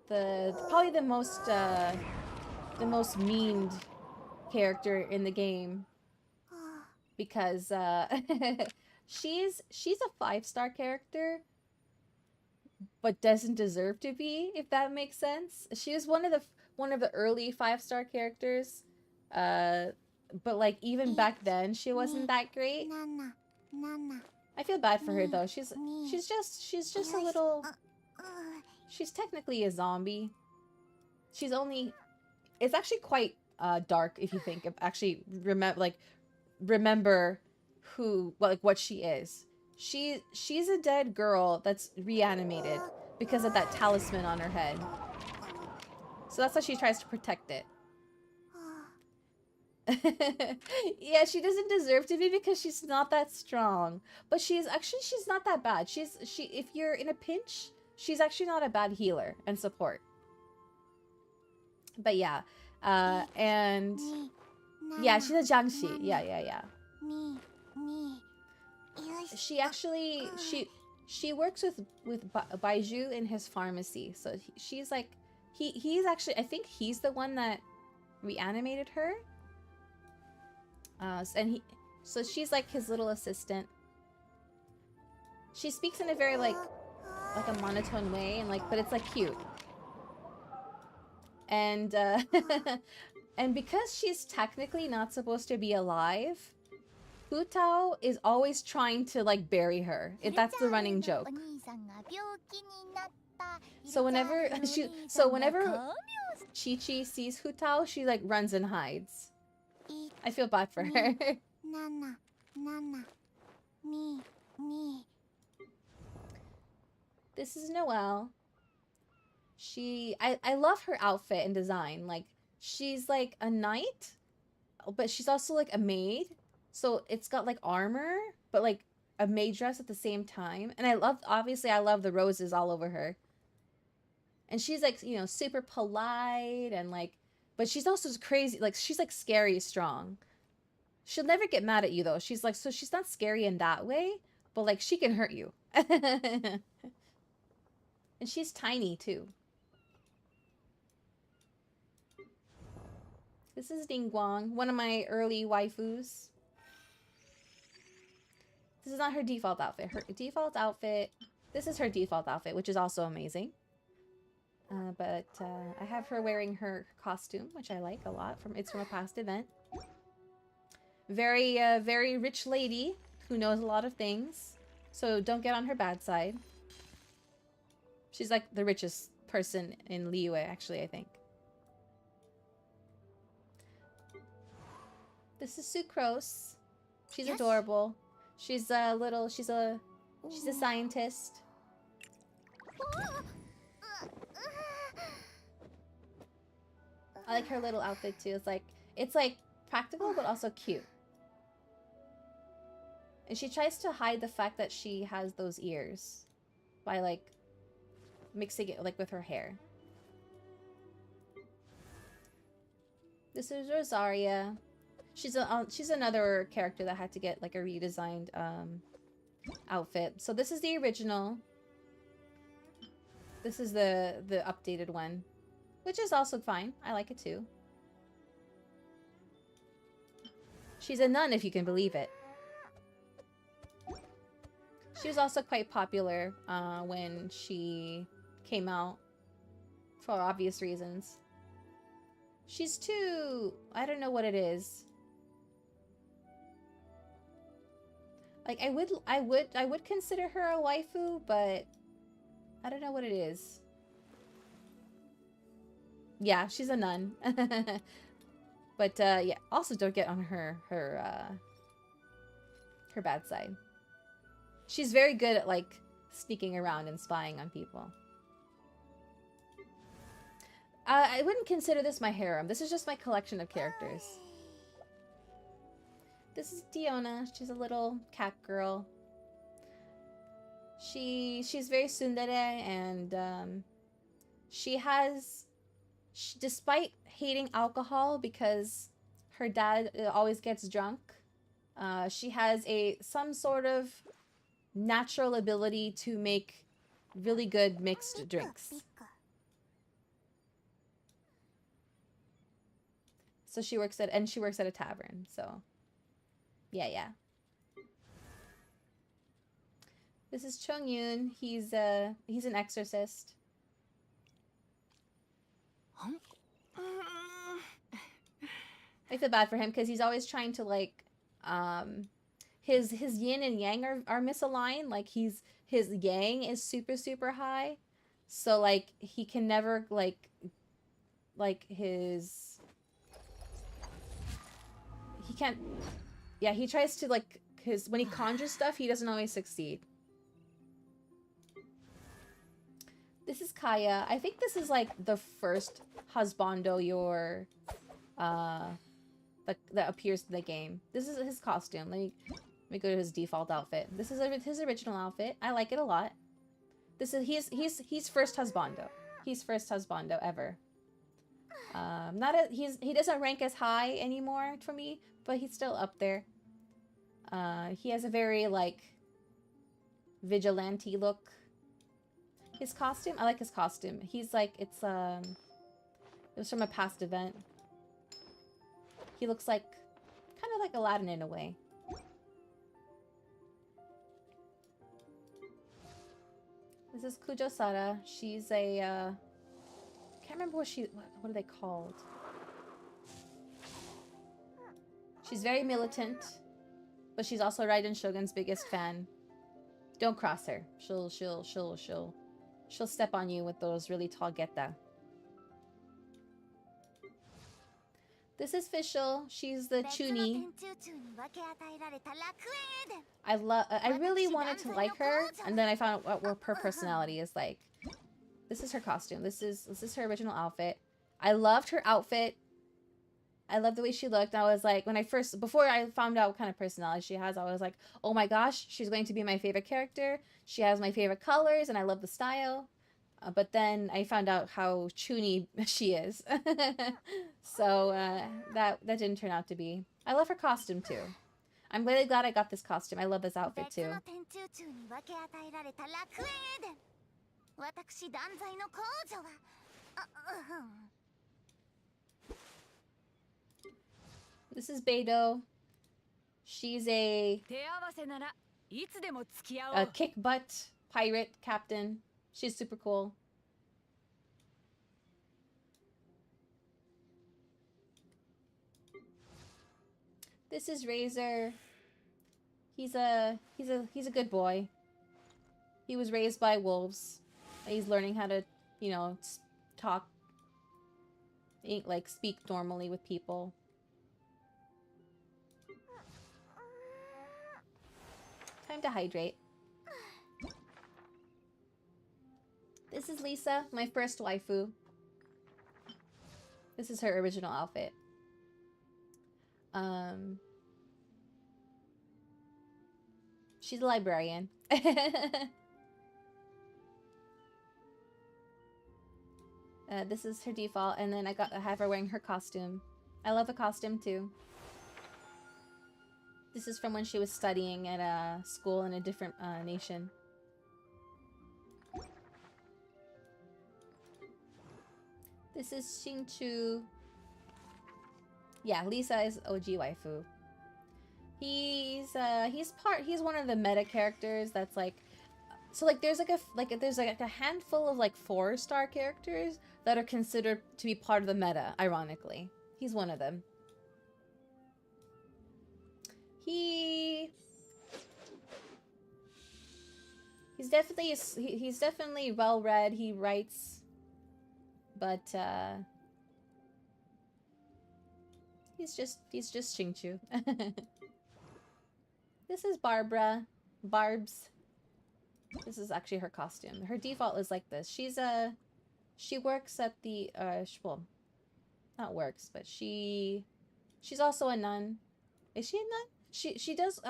probably the most memed character in the game, because she's a 5-star character, but doesn't deserve to be, if that makes sense. She was one of the early 5-star characters, but like even back then she wasn't that great. I feel bad for her though. She's just a little. She's technically a zombie. It's actually quite dark if you think of actually remember what she is. She's a dead girl that's reanimated because of that talisman on her head. So that's why she tries to protect it. Yeah, she doesn't deserve to be because she's not that strong. But she's not that bad. If you're in a pinch, she's actually not a bad healer and support. But yeah, and yeah, she's a Jiangxi. Yeah. She actually she works with Baiju in his pharmacy. So she's like he's actually, I think he's the one that reanimated her. So she's like his little assistant. She speaks in a very like a monotone way, and but it's like cute. And and because she's technically not supposed to be alive, Hu Tao is always trying to like bury her. That's the running joke. So whenever Chi-Chi sees Hu Tao, she like runs and hides. I feel bad for her. This is Noelle. I love her outfit and design. Like, she's like a knight, but she's also like a maid. So it's got like armor, but like a maid dress at the same time. And I love the roses all over her. And she's like, you know, super polite and like, but she's also crazy. Like, she's like scary strong. She'll never get mad at you though. She's like, so she's not scary in that way, but like she can hurt you. And she's tiny too. This is Ding Guang, one of my early waifus. This is not her default outfit. This is her default outfit, which is also amazing. But I have her wearing her costume, which I like a lot. It's from a past event. Very rich lady who knows a lot of things. So don't get on her bad side. She's like the richest person in Liyue, actually, I think. This is Sucrose. She's adorable. She's a little, she's a scientist. I like her little outfit too. It's like practical but also cute. And she tries to hide the fact that she has those ears by like mixing it like with her hair. This is Rosaria. She's another character that had to get like a redesigned outfit. So this is the original. This is the updated one, which is also fine. I like it too. She's a nun, if you can believe it. She was also quite popular when she came out, for obvious reasons. She's too... I don't know what it is. Like, I would consider her a waifu, but I don't know what it is. Yeah, she's a nun. But yeah, also don't get on her bad side. She's very good at like sneaking around and spying on people. I wouldn't consider this my harem. This is just my collection of characters. This is Diona. She's a little cat girl. She's very tsundere, and despite hating alcohol because her dad always gets drunk, she has some sort of natural ability to make really good mixed drinks. So she works at a tavern, so yeah. This is Chongyun. He's an exorcist. I feel bad for him because he's always trying to like his yin and yang are misaligned. Like his yang is super high, so like he can never like his he can't. Yeah, he tries to like when he conjures stuff, he doesn't always succeed. This is Kaya. I think this is like the first husbando that appears in the game. This is his costume. Let me go to his default outfit. This is his original outfit. I like it a lot. This is he's first husbando. He's first husbando ever. He doesn't rank as high anymore for me, but he's still up there. He has a very like vigilante look. His costume, I like his costume. He's like it was from a past event. He looks like kind of like Aladdin in a way. This is Kujo Sara. She's a can't remember what are they called? She's very militant, but she's also Raiden Shogun's biggest fan. Don't cross her. She'll step on you with those really tall geta. This is Fischl. She's the Chuni. I really wanted to like her, and then I found out what her personality is like. This is her costume. This is her original outfit. I loved her outfit. I loved the way she looked. I was like, before I found out what kind of personality she has, I was like, oh my gosh, she's going to be my favorite character. She has my favorite colors, and I love the style. But then I found out how Chuni she is. So that didn't turn out to be. I love her costume too. I'm really glad I got this costume. I love this outfit too. This is Beidou. She's a kick butt pirate captain. She's super cool. This is Razor. He's a good boy. He was raised by wolves. He's learning how to, you know, talk, like speak normally with people. Time to hydrate. This is Lisa, my first waifu. This is her original outfit. She's a librarian. This is her default, and then I have her wearing her costume. I love the costume too. This is from when she was studying at a school in a different nation. This is Xingqiu. Yeah, Lisa is OG waifu. He's one of the meta characters that's like, so like there's a handful of like 4-star characters that are considered to be part of the meta, ironically. He's one of them. He's definitely well read. He writes, but he's just Xingqiu. This is Barbara. Barbs. This is actually her costume. Her default is like this. She works at the well, not works, but she's also a nun. Is she a nun? She does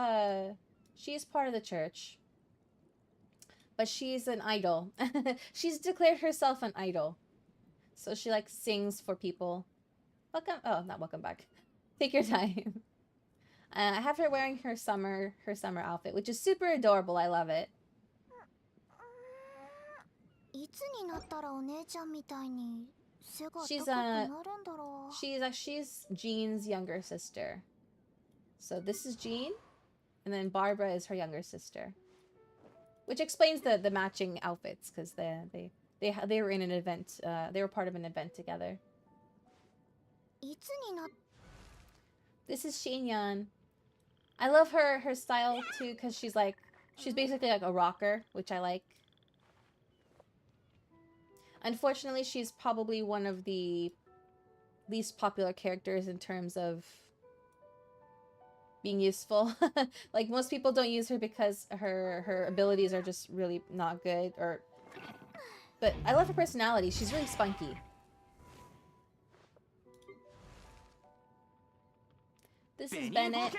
she is part of the church. But she's an idol. She's declared herself an idol. So she like sings for people. Welcome. Oh, not welcome back. Take your time. I have her wearing her summer outfit, which is super adorable. I love it. She's Jean's younger sister. So this is Jean, and then Barbara is her younger sister. Which explains the matching outfits, because they were in an event. They were part of an event together. This is Xinyan. I love her style too, because she's basically like a rocker, which I like. Unfortunately, she's probably one of the least popular characters in terms of being useful. Like, most people don't use her because her abilities are just really not good, but I love her personality. She's really spunky. This is Bennett.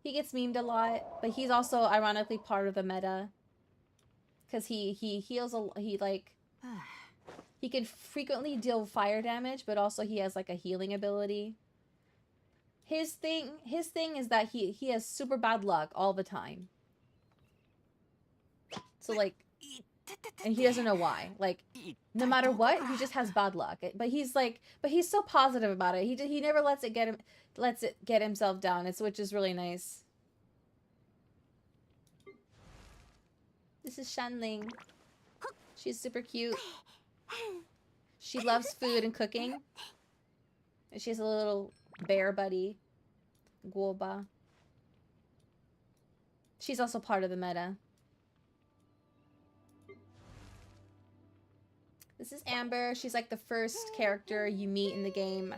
He gets memed a lot, but he's also ironically part of the meta. Because he heals he can frequently deal fire damage, but also he has like a healing ability. His thing is that he has super bad luck all the time. So like, and he doesn't know why. Like, no matter what, he just has bad luck. But he's so positive about it. He never lets it get himself down. Which is really nice. This is Shanling. She's super cute. She loves food and cooking. And she has a little bear buddy, Guoba. She's also part of the meta. This is Amber. She's like the first character you meet in the game.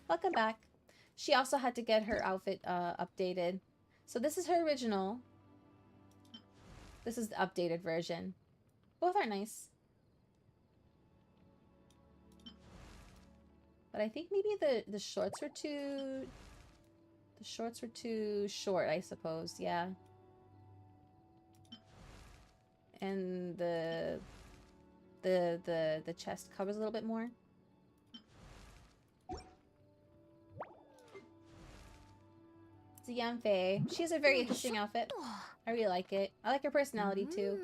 Welcome back. She also had to get her outfit updated. So this is her original. This is the updated version. Both are nice. But I think maybe the shorts were too... The shorts were too short, I suppose. Yeah. And the chest covers a little bit more. It's a Yanfei. She has a very interesting outfit. I really like it. I like her personality too.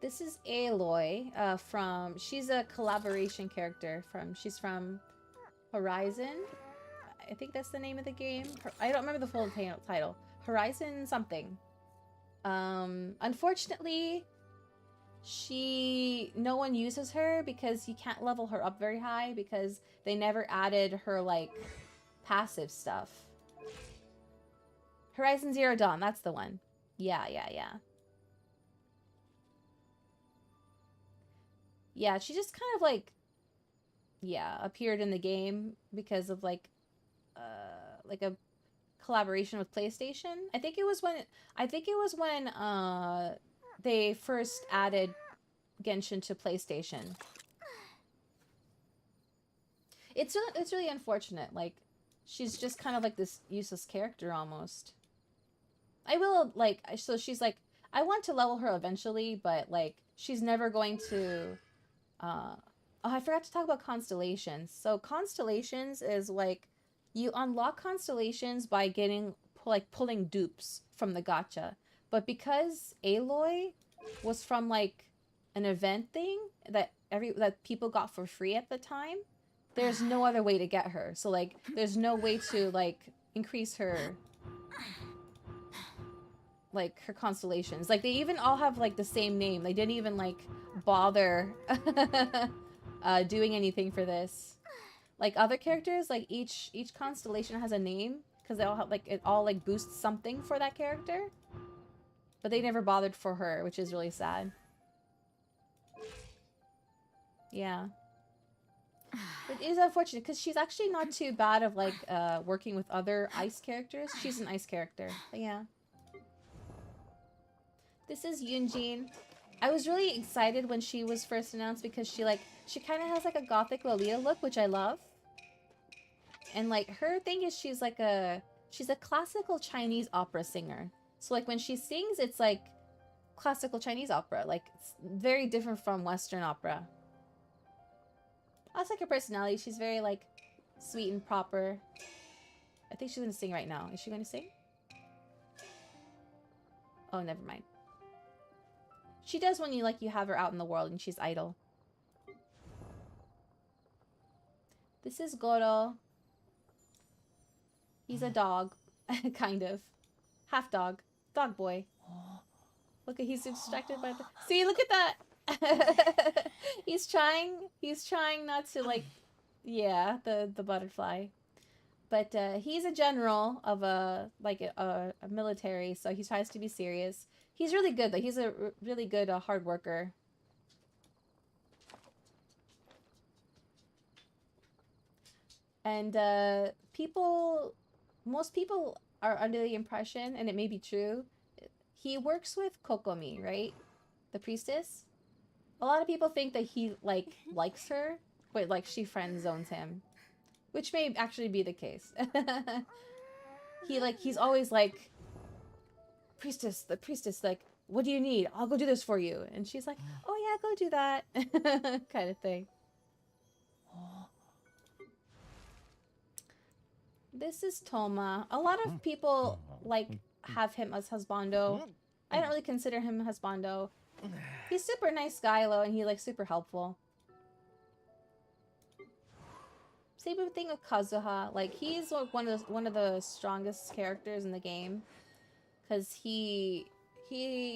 This is Aloy she's a collaboration character she's from Horizon. I think that's the name of the game. I don't remember the full title. Horizon something. Unfortunately, no one uses her because you can't level her up very high because they never added her like passive stuff. Horizon Zero Dawn, that's the one. Yeah. Yeah, she just kind of like, yeah, appeared in the game because of like a collaboration with PlayStation. I think it was when they first added Genshin to PlayStation. It's really unfortunate. Like, she's just kind of like this useless character almost. I will, like, so she's like, I want to level her eventually, but like, she's never going to, oh, I forgot to talk about constellations. So constellations is like, you unlock constellations by getting, like, pulling dupes from the gacha. But because Aloy was from like an event thing that people got for free at the time, there's no other way to get her. So like, there's no way to like increase her, like, her constellations. Like, they even all have like the same name. They didn't even like bother doing anything for this. Like, other characters, like each constellation has a name because they all have like, it all like boosts something for that character. But they never bothered for her, which is really sad. Yeah. It is unfortunate because she's actually not too bad of like working with other ice characters. She's an ice character. But yeah. This is Yunjin. I was really excited when she was first announced because she kind of has like a gothic Lolita look, which I love. And like, her thing is she's a classical Chinese opera singer. So like, when she sings, it's like classical Chinese opera. Like, it's very different from Western opera. That's like her personality. She's very like sweet and proper. I think she's gonna sing right now. Is she gonna sing? Oh, never mind. She does when you have her out in the world and she's idle. This is Goro. He's a dog, kind of. Half dog. Dog boy. Look at, he's distracted by the... See, look at that! He's trying not to, like... Yeah, the butterfly. But he's a general of a military, so he tries to be serious. He's really good, though. He's a really good hard worker. And most people are under the impression, and it may be true, he works with Kokomi, right? The priestess. A lot of people think that he likes her, but like she friend zones him, which may actually be the case. He's always like, the priestess, like, what do you need? I'll go do this for you. And she's like, oh yeah, go do that, kind of thing. This is Toma. A lot of people have him as husbando. I don't really consider him husbando. He's super nice guy though, and he's super helpful. Same thing with Kazuha. Like, he's one of the strongest characters in the game, because it's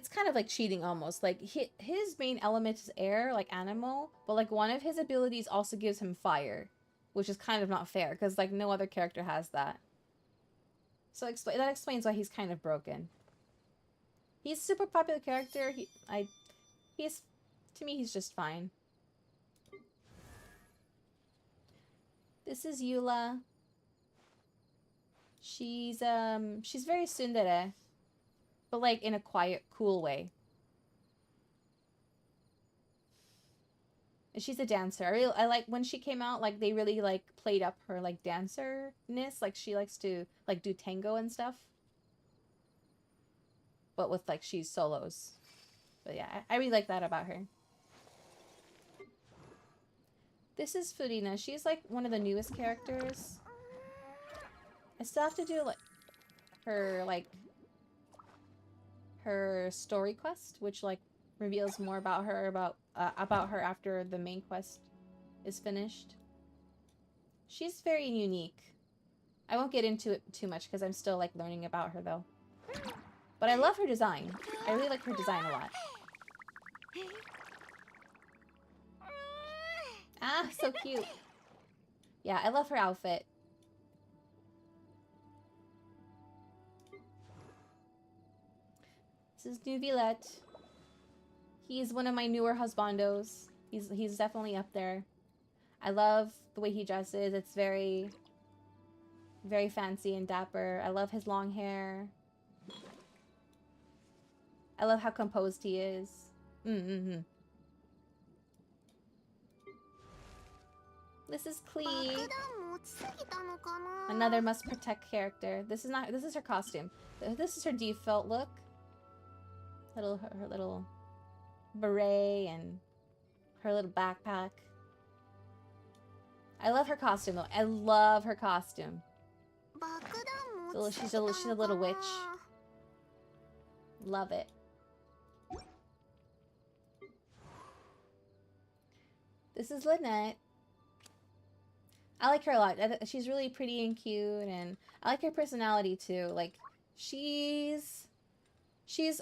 kind of like cheating almost. Like, his main element is air, like Anemo, but like one of his abilities also gives him fire, which is kind of not fair because like no other character has that. So that explains why he's kind of broken. He's a super popular character. To me, he's just fine. This is Eula. She's very tsundere, but like in a quiet, cool way. And she's a dancer. I like when she came out, like they really like played up her like dancer-ness. Like she likes to like do tango and stuff. But with like she's solos. But yeah, I really like that about her. This is Furina. She's like one of the newest characters. I still have to do her story quest, which like reveals more about her after the main quest is finished. She's very unique. I won't get into it too much because I'm still like learning about her though. But I love her design. I really like her design a lot. Ah, so cute. Yeah, I love her outfit. This is Nuvilet. He's one of my newer husbandos. He's definitely up there. I love the way he dresses. It's very, very fancy and dapper. I love his long hair. I love how composed he is. This is Clee. Another must protect character. This is her costume. This is her default look. Her little beret and her little backpack. I love her costume though. I love her costume. She's a little witch. Love it. This is Lynette. I like her a lot. She's really pretty and cute, and I like her personality too. Like, she's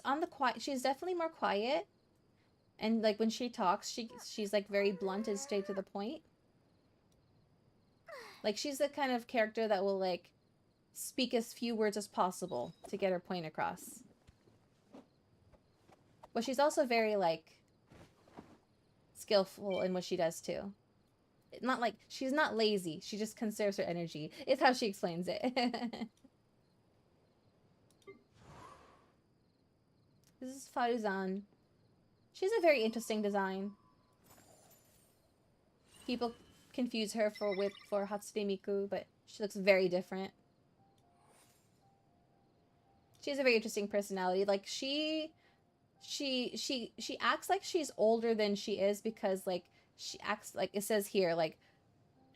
on the quiet. She's definitely more quiet, and like when she talks, she's like very blunt and straight to the point. Like, she's the kind of character that will like speak as few words as possible to get her point across. But she's also very like skillful in what she does too. Not like, she's not lazy. She just conserves her energy. It's how she explains it. This is Faruzan. She's a very interesting design. People confuse her for Hatsune Miku, but she looks very different. She has a very interesting personality. Like, she acts like she's older than she is because like she acts like, it says here, like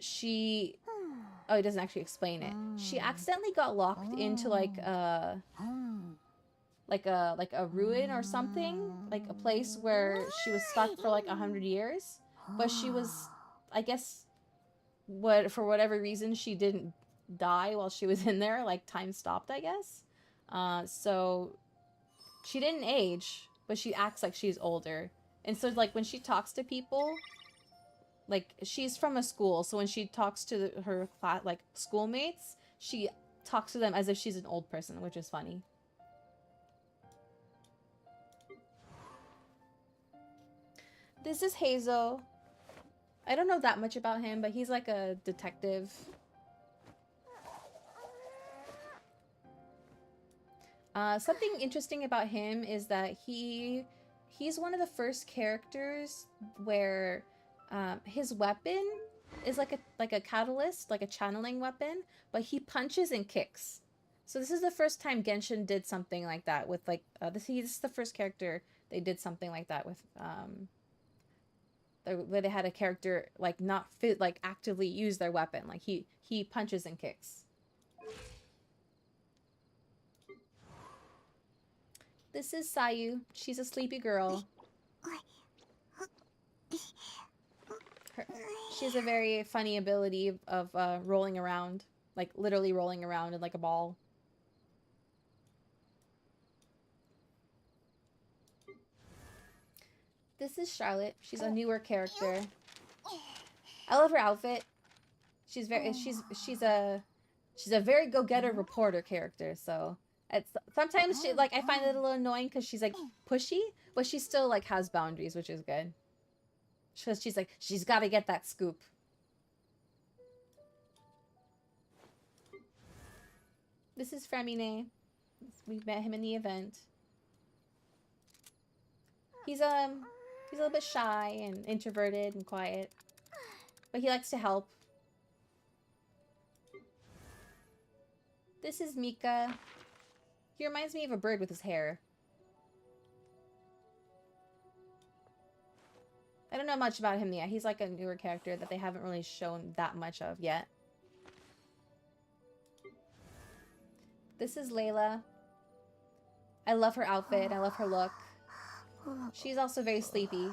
she, oh, it doesn't actually explain it. She accidentally got locked into like a ruin or something, like a place where she was stuck for like 100 years, but she was, I guess, for whatever reason she didn't die while she was in there. Like, time stopped, I guess. So she didn't age, but she acts like she's older. And so like when she talks to people, like, she's from a school, so when she talks to her class, like schoolmates, she talks to them as if she's an old person, which is funny. This is Hazel. I don't know that much about him, but he's like a detective. Something interesting about him is that he's one of the first characters where his weapon is like a catalyst, like a channeling weapon, but he punches and kicks. So this is the first time Genshin did something like that with like this is the first character they did something like that with, where they had a character like not fit, like actively use their weapon, like he punches and kicks. This is Sayu. She's a sleepy girl. She has a very funny ability of rolling around, like literally rolling around in like a ball. This is Charlotte. She's a newer character. I love her outfit. She's a very go-getter reporter character, so it's sometimes she, like, I find it a little annoying because she's like pushy, but she still like has boundaries, which is good. She's like, she's got to get that scoop. This is Freminet. We met him in the event. He's a little bit shy and introverted and quiet, but he likes to help. This is Mika. He reminds me of a bird with his hair. I don't know much about him yet. He's like a newer character that they haven't really shown that much of yet. This is Layla. I love her outfit. I love her look. She's also very sleepy,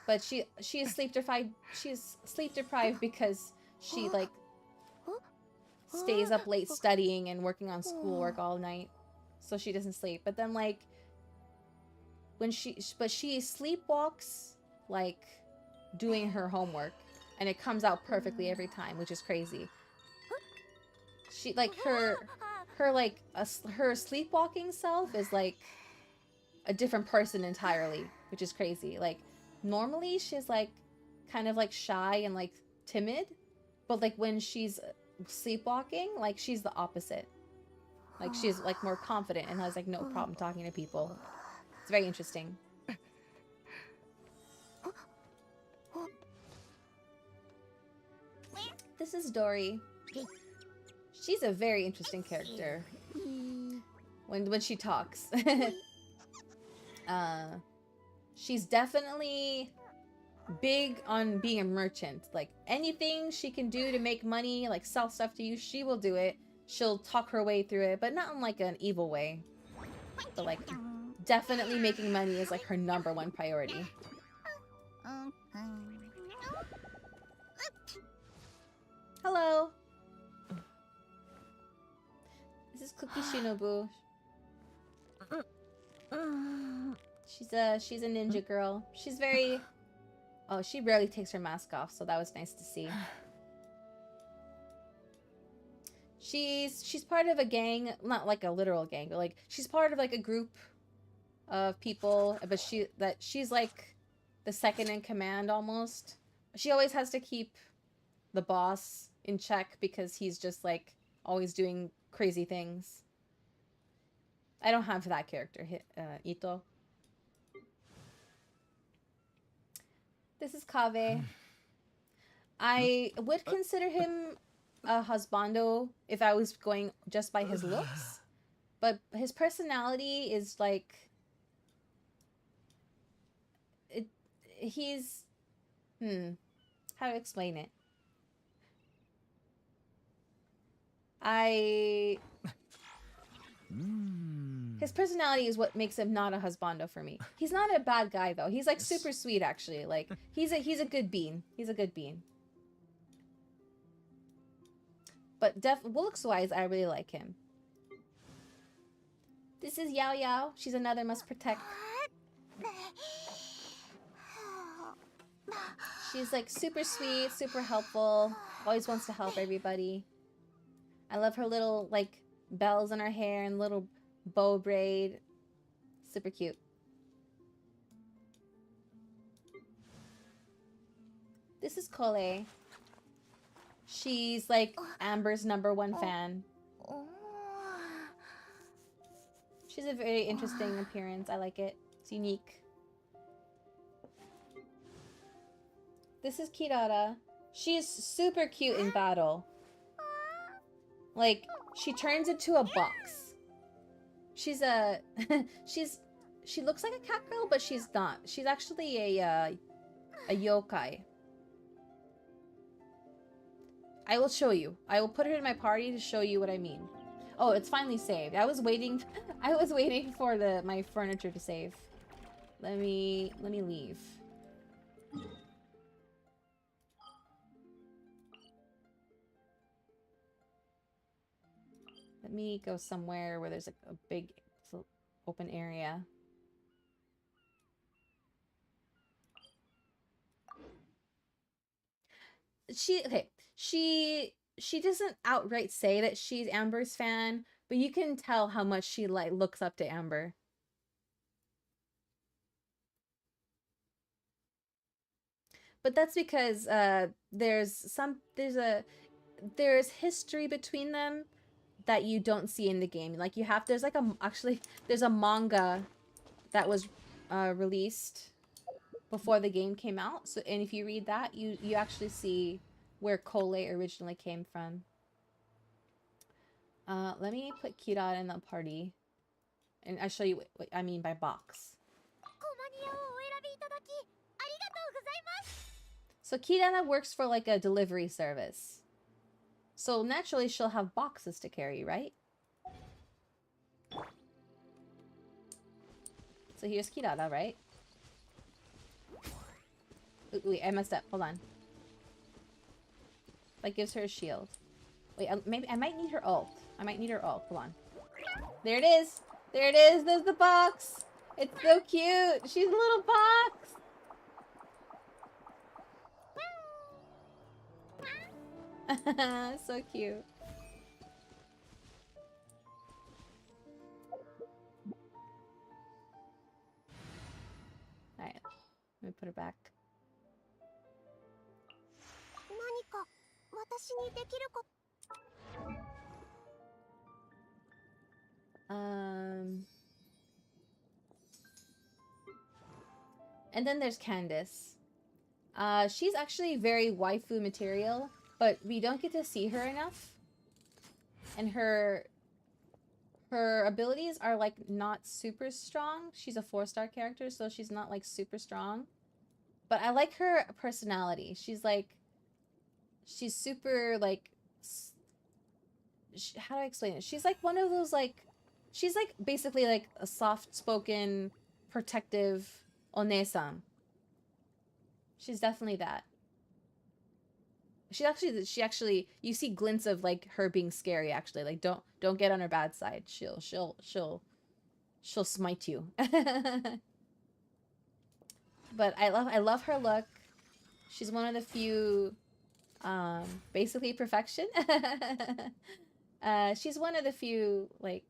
but she is sleep deprived. She's sleep deprived because she like stays up late studying and working on schoolwork all night, so she doesn't sleep. But then like when she sleepwalks like doing her homework, and it comes out perfectly every time, which is crazy. She like her sleepwalking self is like a different person entirely, which is crazy. Like, normally she's like kind of like shy and like timid, but like when she's sleepwalking, like she's the opposite. Like she's like more confident and has like no problem talking to people. It's very interesting. This is Dory. She's a very interesting character when she talks. She's definitely big on being a merchant. Like anything she can do to make money, like sell stuff to you, she will do it. She'll talk her way through it, but not in like an evil way. But like definitely making money is like her #1 priority. Hello. This is Cookie Shinobu. She's a ninja girl. She's very... Oh, she rarely takes her mask off, so that was nice to see. She's part of a gang, not like a literal gang, but like she's part of like a group of people, but she's like the second in command almost. She always has to keep the boss in check because he's just like always doing crazy things. I don't have that character, Ito. This is Kave. I would consider him a husbando if I was going just by his looks, but his personality is like he's how to explain it? His personality is what makes him not a husbando for me. He's not a bad guy though. He's like super sweet actually. Like he's a good bean. He's a good bean. But looks wise, I really like him. This is Yao Yao. She's another must protect. She's like super sweet, super helpful. Always wants to help everybody. I love her little like bells in her hair and little bow braid. Super cute. This is Kole. She's like Amber's #1 fan. She's a very interesting appearance. I like it. It's unique. This is Kirara. She's super cute in battle. Like, she turns into a box. She's a... she looks like a cat girl, but she's not. She's actually a yokai. I will show you. I will put her in my party to show you what I mean. Oh, it's finally saved. I was waiting for my furniture to save. Let me leave. Let me go somewhere where there's a big open area. She doesn't outright say that she's Amber's fan, but you can tell how much she like looks up to Amber. But that's because there's history between them that you don't see in the game. Like there's a manga that was released before the game came out. So, and if you read that, you actually see where Kole originally came from. Let me put Kira in the party, and I'll show you what I mean by box. So Kirana works for like a delivery service. So naturally she'll have boxes to carry, right? So here's Kirana, right? Ooh, wait, I messed up. Hold on. That gives her a shield. Wait, maybe I might need her ult. Hold on. There it is. There it is. There's the box. It's so cute. She's a little box. So cute. back. 何か私にできること。And then there's Candace. She's actually very waifu material, but we don't get to see her enough. And her abilities are like not super strong. She's a 4-star character, so she's not like super strong. But I like her personality. She's super like, how do I explain it? She's like one of those like, she's like basically like a soft-spoken, protective One-san. She's definitely that. She actually you see glints of like her being scary actually. Like don't get on her bad side. She'll smite you. But I love her look. She's one of the few basically perfection. She's one of the few like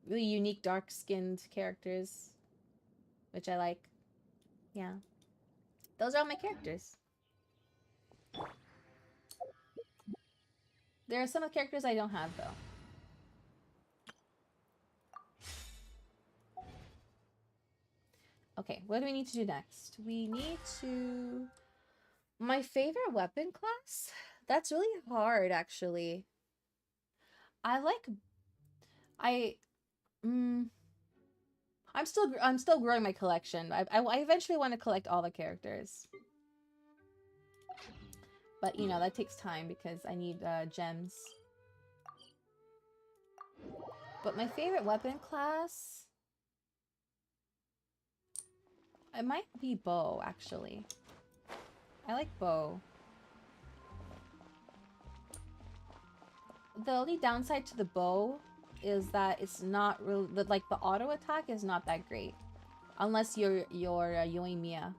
really unique dark-skinned characters, which I like. Yeah. Those are all my characters. There are some of the characters I don't have, though. Okay, what do we need to do next? We need to... My favorite weapon class? That's really hard, actually. I'm still growing my collection. I eventually want to collect all the characters. But, you know, that takes time because I need gems. But my favorite weapon class... It might be bow, actually. I like bow. The only downside to the bow is that it's not really... Like, the auto attack is not that great. Unless you're Yoimiya.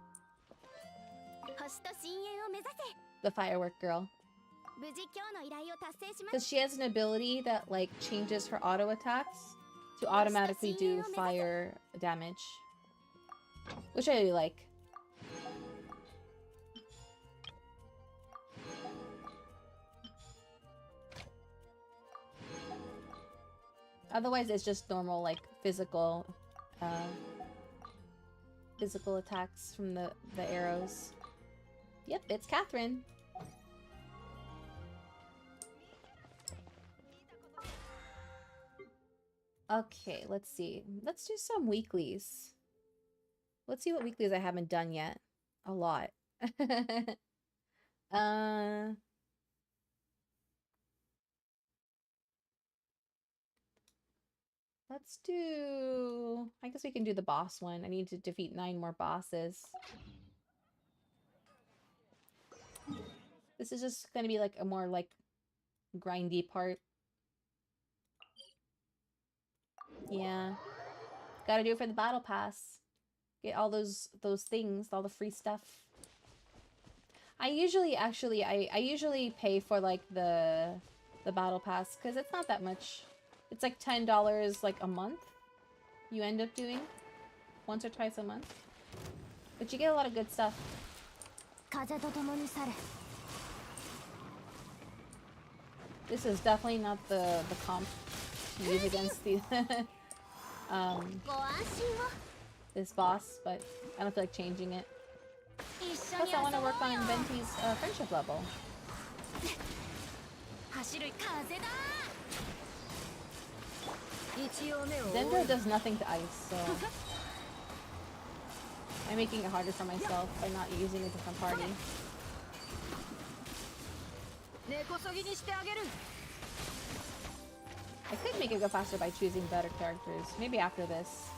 The firework girl. Because she has an ability that, like, changes her auto attacks to automatically do fire damage. Which I really like. Otherwise, it's just normal, like, physical attacks from the arrows. Yep, it's Catherine. Okay, let's see. Let's do some weeklies. Let's see what weeklies I haven't done yet. A lot. Let's do... I guess we can do the boss one. I need to defeat 9 more bosses. This is just gonna be like a more like grindy part. Yeah. Gotta do it for the battle pass. Get all those things, all the free stuff. I usually pay for like the battle pass because it's not that much. It's like $10 like a month. You end up doing once or twice a month, but you get a lot of good stuff. This is definitely not the comp to use against the this boss, but I don't feel like changing it. Plus, I want to work on Venti's friendship level. Dendro does nothing to ice, so I'm making it harder for myself by not using a different party. I could make it go faster by choosing better characters. Maybe after this.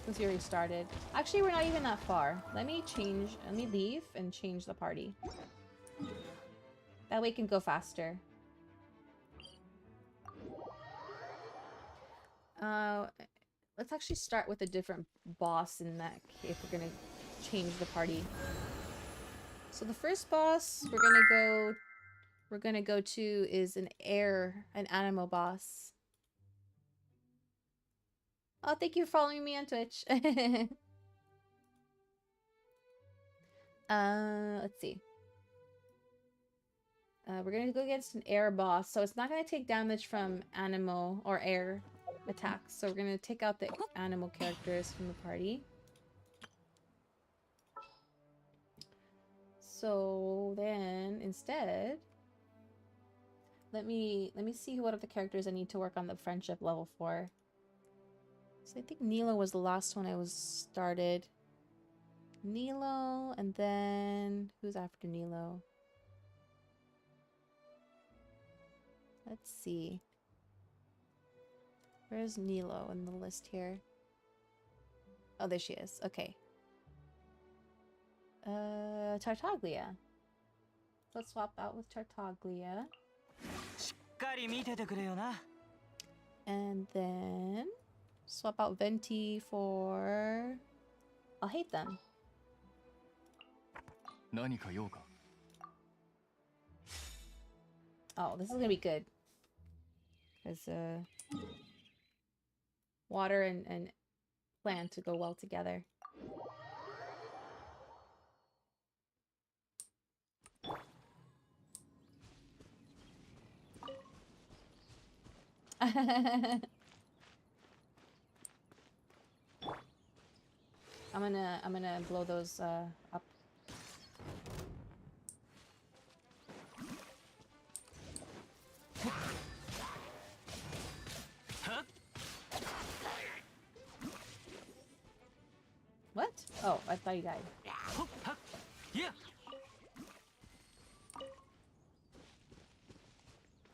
Since we already started. Actually, we're not even that far. Let me leave and change the party. That way it can go faster. Let's actually start with a different boss in that if we're gonna change the party. So the first boss we're gonna go to is an animo boss. Oh, thank you for following me on Twitch. Let's see. We're gonna go against an air boss, so it's not gonna take damage from animal or air attacks. So we're gonna take out the animal characters from the party. So then, instead, let me see what other characters I need to work on the friendship level for. So I think Nilo was the last one I was started. Nilo, and then who's after Nilo? Let's see. Where's Nilo in the list here? Oh, there she is. Okay. Tartaglia. Let's swap out with Tartaglia. And then swap out Venti for... I'll hate them. Oh, this is gonna be good. Because water and plant to go well together. I'm gonna blow those up. What? Oh, I thought you died.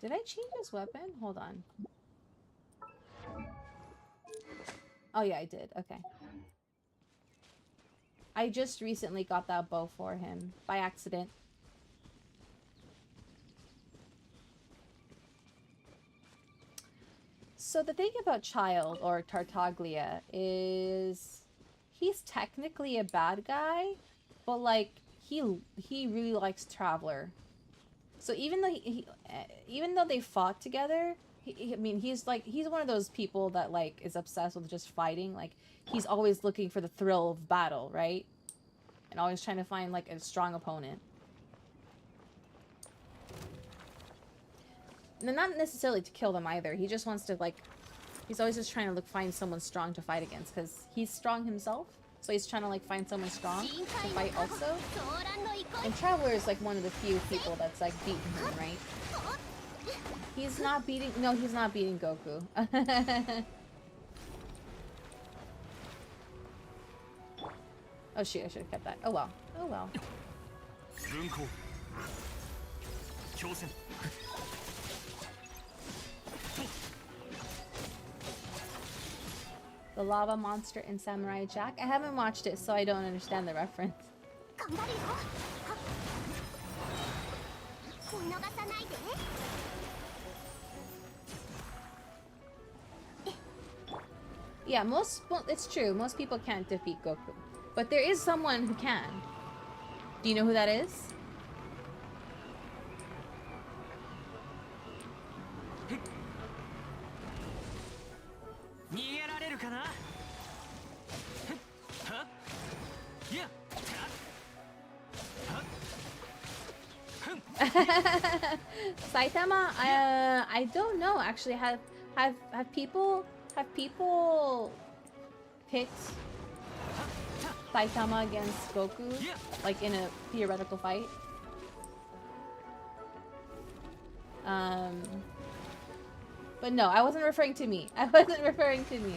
Did I change his weapon? Hold on. Oh yeah, I did. Okay. I just recently got that bow for him by accident. So the thing about Child or Tartaglia is he's technically a bad guy, but like he really likes Traveler. So even though they fought together, I mean he's one of those people that like is obsessed with just fighting. Like he's always looking for the thrill of battle, right? And always trying to find like a strong opponent. And not necessarily to kill them either. He just wants to like, he's always just trying to find someone strong to fight against because he's strong himself. So he's trying to like find someone strong to fight also. And Traveler is like one of the few people that's like beaten him, right? He's not beating, no, he's not beating Goku. Oh shoot, I should have kept that. Oh well. Oh well. The lava monster in Samurai Jack? I haven't watched it, so I don't understand the reference. Yeah, well, it's true. Most people can't defeat Goku. But there is someone who can. Do you know who that is? Saitama? I don't know. Actually, have people picked Saitama against Goku, like in a theoretical fight? But no, I wasn't referring to me. I wasn't referring to me.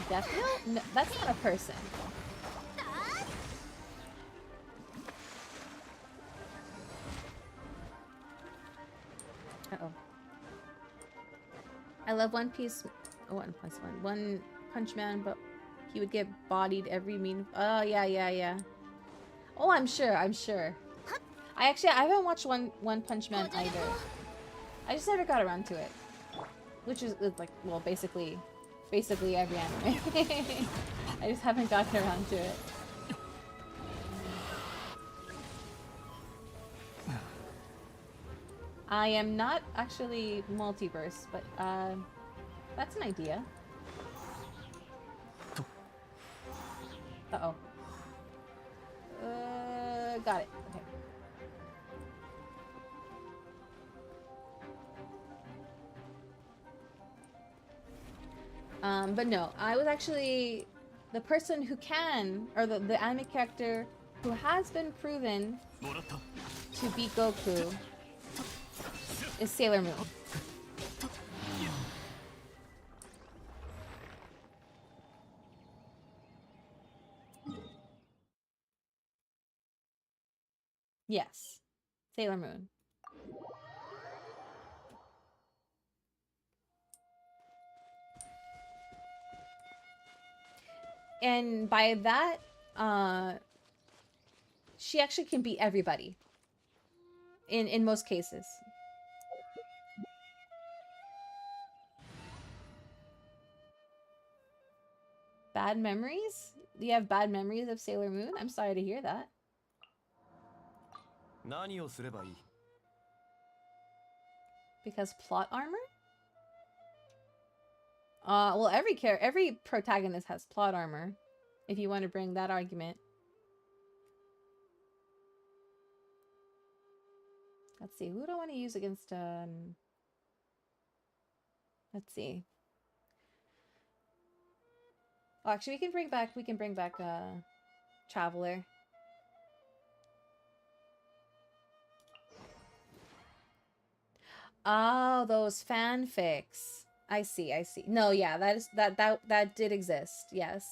Death Note? No, that's not a person. Uh-oh. I love One Piece. Oh, One Punch Man, but he would get bodied every mean. Oh, yeah. Oh, I'm sure. I haven't watched One Punch Man either. I just never got around to it. Which is like, well, basically every anime. I just haven't gotten around to it. I am not actually multiverse, but that's an idea. Uh-oh. Got it. Okay. But no, I was actually the person who can, or the anime character who has been proven to beat Goku is Sailor Moon. Yes, Sailor Moon. And by that, she actually can beat everybody. In most cases. Bad memories? You have bad memories of Sailor Moon? I'm sorry to hear that. Because plot armor? Well, every protagonist has plot armor, if you want to bring that argument. Let's see, who do I want to use against, let's see. Oh, actually, we can bring back, Traveler. Oh, those fanfics. I see. No, yeah, that did exist. Yes.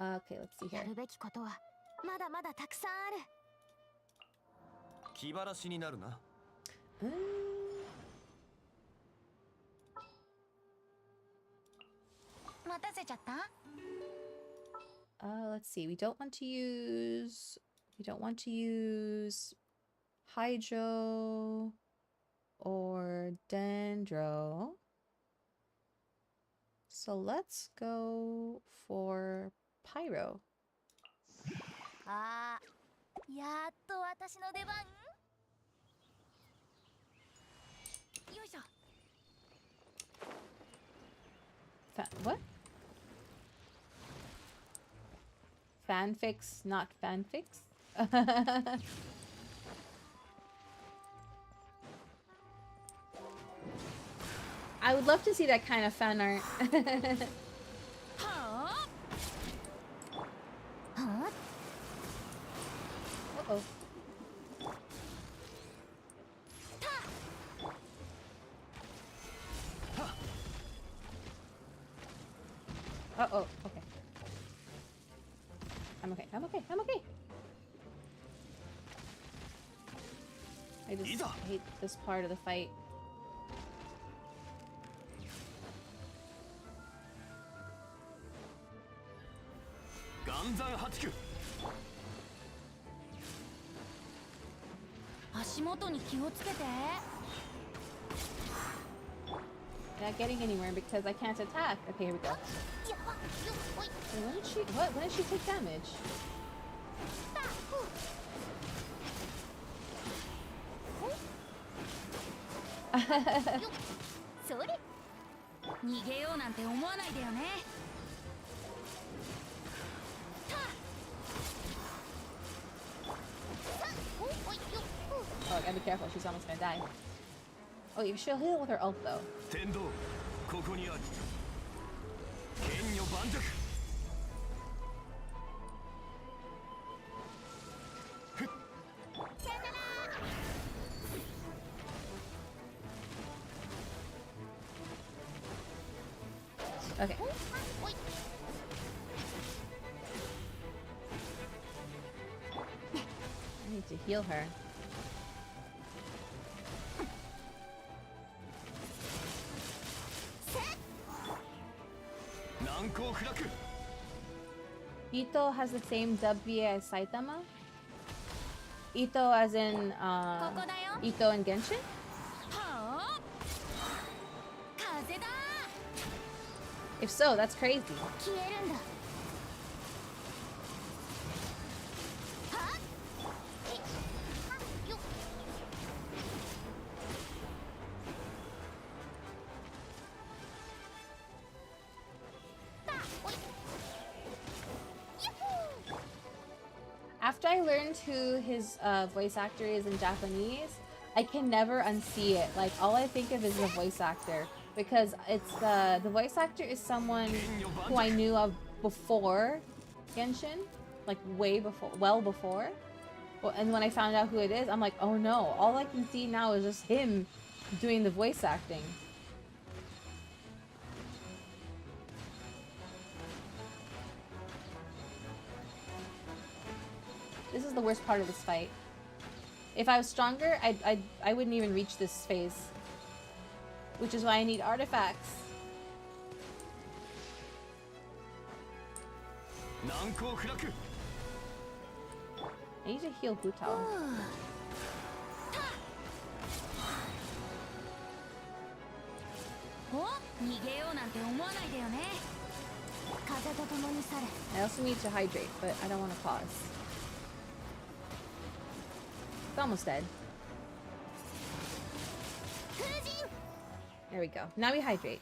Okay, let's see here. 気晴らしになるな。待たせちゃった？ Let's see. We don't want to use Hydro or Dendro. So let's go for Pyro. あー、やっと私の出番。よいしょ。What? Fanfics, not fanfics? I would love to see that kind of fan art. Uh-oh. Uh-oh, okay. I'm okay. I just hate this part of the fight. Not getting anywhere because I can't attack. Okay, here we go. When did she take damage? Oh, I gotta be careful, she's almost gonna die. Oh, she'll heal with her ult though. Okay. I need to heal her. Ito has the same W as Saitama? Ito as in, Ito in Genshin? If so, that's crazy. after I learned who his voice actor is in Japanese, I can never unsee it. Like, all I think of is the voice actor. Because it's the voice actor is someone who I knew of before Genshin. Like, way before, well before. Well, and when I found out who it is, I'm like, oh no. All I can see now is just him doing the voice acting. This is the worst part of this fight. If I was stronger, I wouldn't even reach this phase. Which is why I need artifacts. I need to heal Butao. 逃げようなんて思わないでよね。風と共に去れ。 I also need to hydrate, but I don't want to pause. It's almost dead. There we go. Now we hydrate.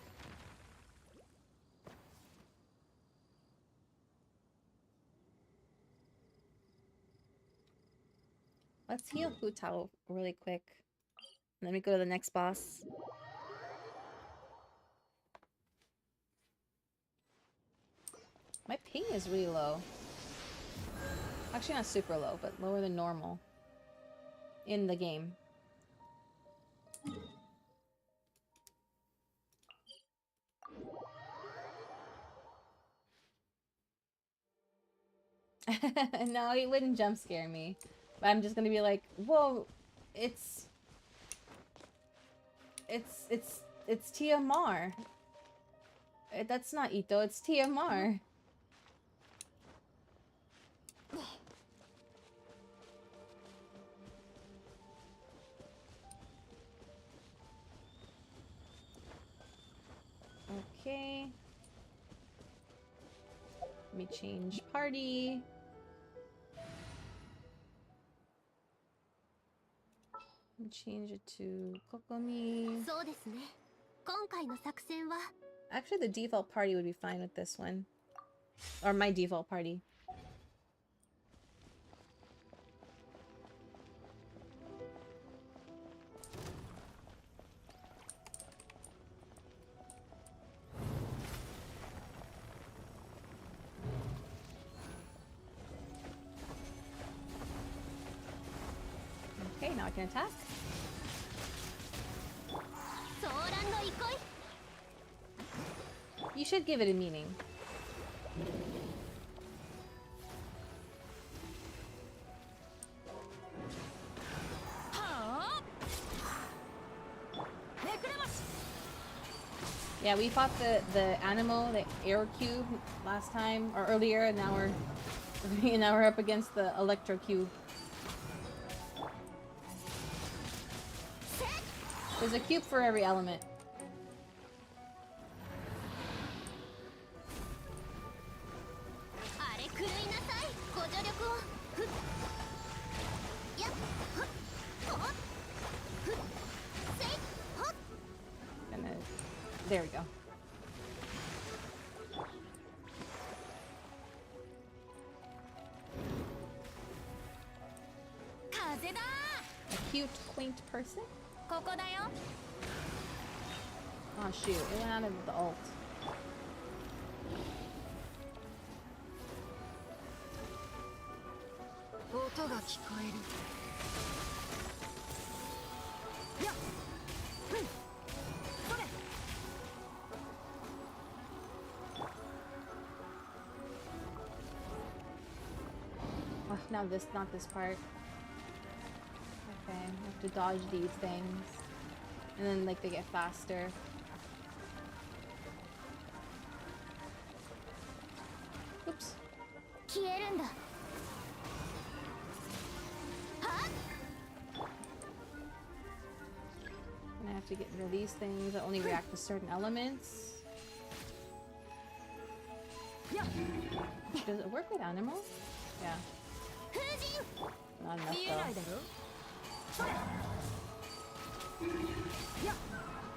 Let's heal Butao really quick. Let me go to the next boss. My ping is really low. Actually not super low, but lower than normal. In the game. No, he wouldn't jump scare me. But I'm just gonna be like, whoa, it's TMR. That's not Ito, it's TMR. Okay. Let me change party. Let me change it to Kokomi. そうですね。今回の作戦は Actually, the default party would be fine with this one. Or my default party. Okay, now I can attack. ソーランの憩い You should give it a meaning. Yeah, we fought the animal, the air cube last time or earlier, and now we're up against the electro cube. There's a cube for every element. And then, there we go. A cute, quaint person? ここだよ Oh shoot, it went out of the ult. Oh, now this, not this part. Okay, I have to dodge these things. And then, like, they get faster. Oops. 消えるんだ And I have to get rid of these things that only react to certain elements. Does it work with animals? Yeah. Not enough though.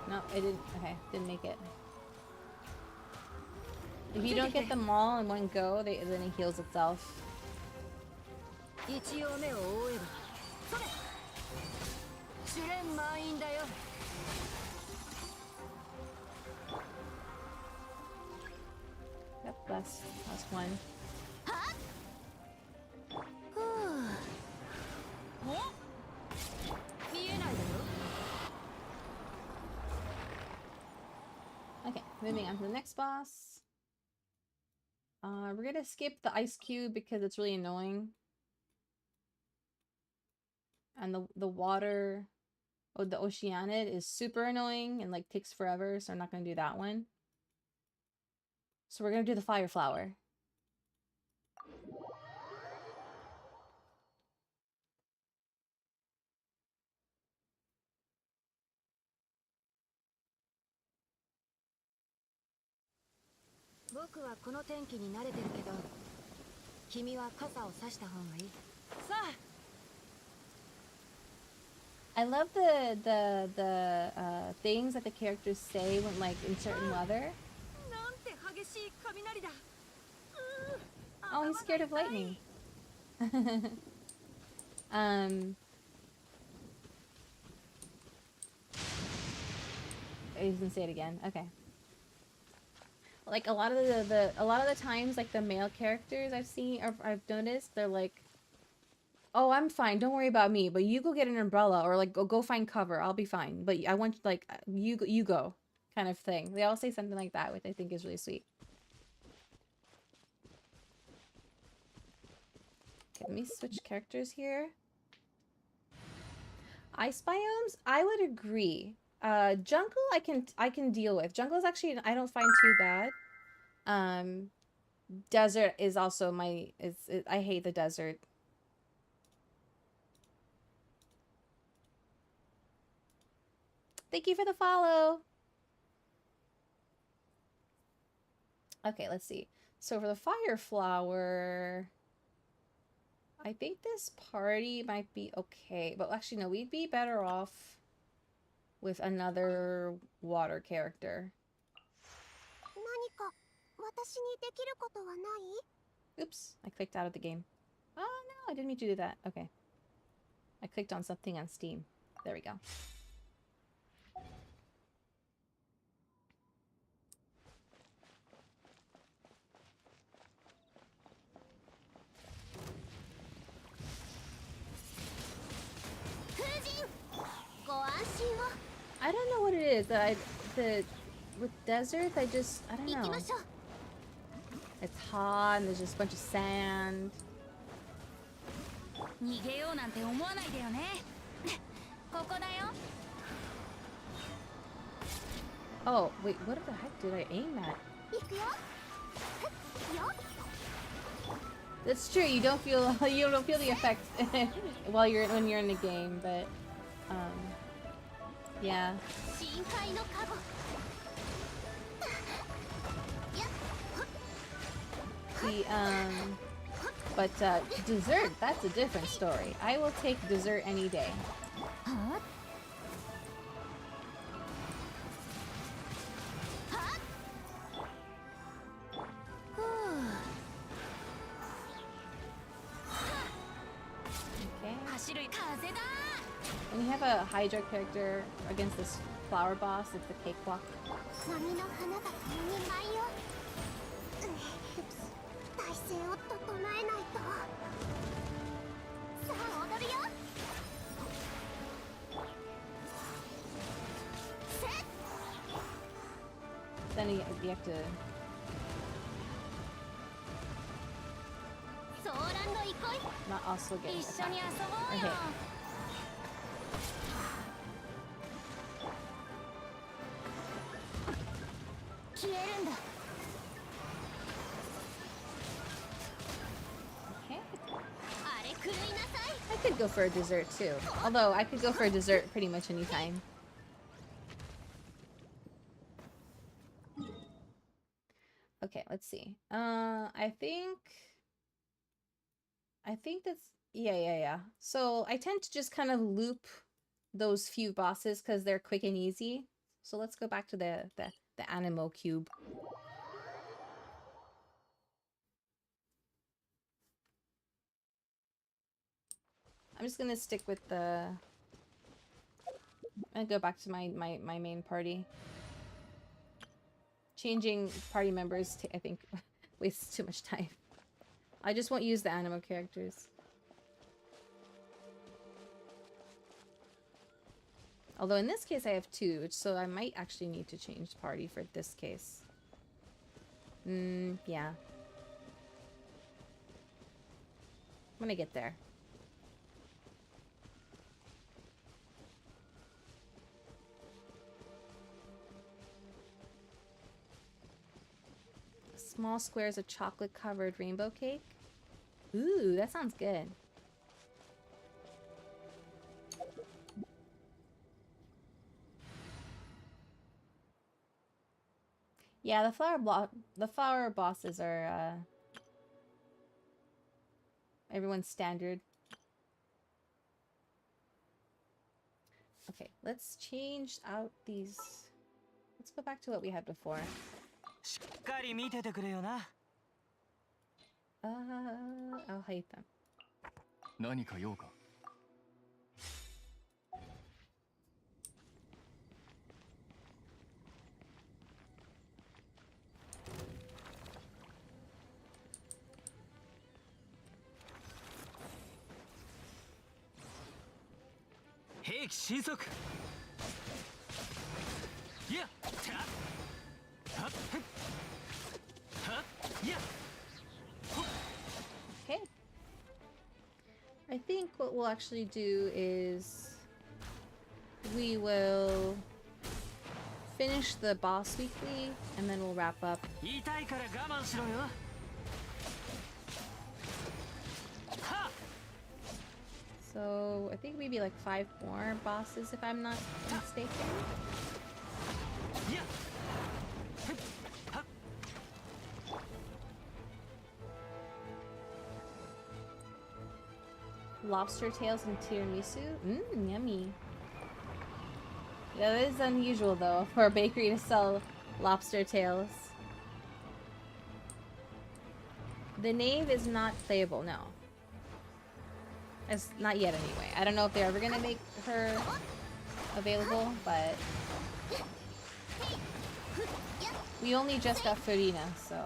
No, it didn't. Okay, didn't make it. If you don't get them all in one go, then it heals itself. 一応目を覆えばそれ試練満員だよ。Yep, that's one. 見えないだろ。 Okay, moving on to the next boss. We're gonna skip the ice cube because it's really annoying. And the water, oh, the Oceanid is super annoying and like takes forever, so I'm not gonna do that one. So we're gonna do the fire flower. I love the things that the characters say when like in certain weather. Oh, he's scared of lightning. He's gonna say it again. Okay. Like a lot of the times, like the male characters I've seen or I've noticed, they're like, "Oh, I'm fine. Don't worry about me. But you go get an umbrella or like go find cover. I'll be fine. But I want like you go," kind of thing. They all say something like that, which I think is really sweet. Okay, let me switch characters here. Ice biomes, I would agree. Jungle, I can deal with. Jungle is actually I don't find too bad. Desert is also I hate the desert. Thank you for the follow. Okay, let's see. So for the fire flower, I think this party might be okay, but actually no, we'd be better off with another water character. Oops, I clicked out of the game. Oh no, I didn't mean to do that. Okay. I clicked on something on Steam. There we go. I don't know what it is. With deserts, I don't know. It's hot and there's just a bunch of sand. Oh, wait, what the heck did I aim at? That's true, you don't feel the effects when you're in the game, but yeah. But dessert, that's a different story. I will take dessert any day. When you have a Hydra character against this flower boss, it's the cakewalk. Then you have to... Not also get attacked. Okay. Okay. I could go for a dessert too. Although I could go for a dessert pretty much anytime. Okay, let's see. I think that's yeah. So I tend to just kind of loop those few bosses because they're quick and easy. So let's go back to the Animo Cube. I'm just gonna stick with the... I'm gonna go back to my main party. Changing party members, I think, wastes too much time. I just won't use the animo characters. Although in this case I have 2, so I might actually need to change party for this case. Yeah. When I get there. Small squares of chocolate-covered rainbow cake. Ooh, that sounds good. Yeah, the flower bosses are everyone's standard. Okay, let's change out these. Let's go back to what we had before. I'll hide them. 何か用か兵器神速いやはっはっはっいや Okay. I think what we'll actually do is we will finish the boss weekly and then we'll wrap up. 痛いから我慢しろよは So I think maybe like 5 more bosses if I'm not mistaken. いや Lobster tails and tiramisu? Yummy. Yeah, that is unusual though for a bakery to sell lobster tails. The knave is not playable, no. It's not yet anyway. I don't know if they're ever gonna make her available, but we only just got Farina, so.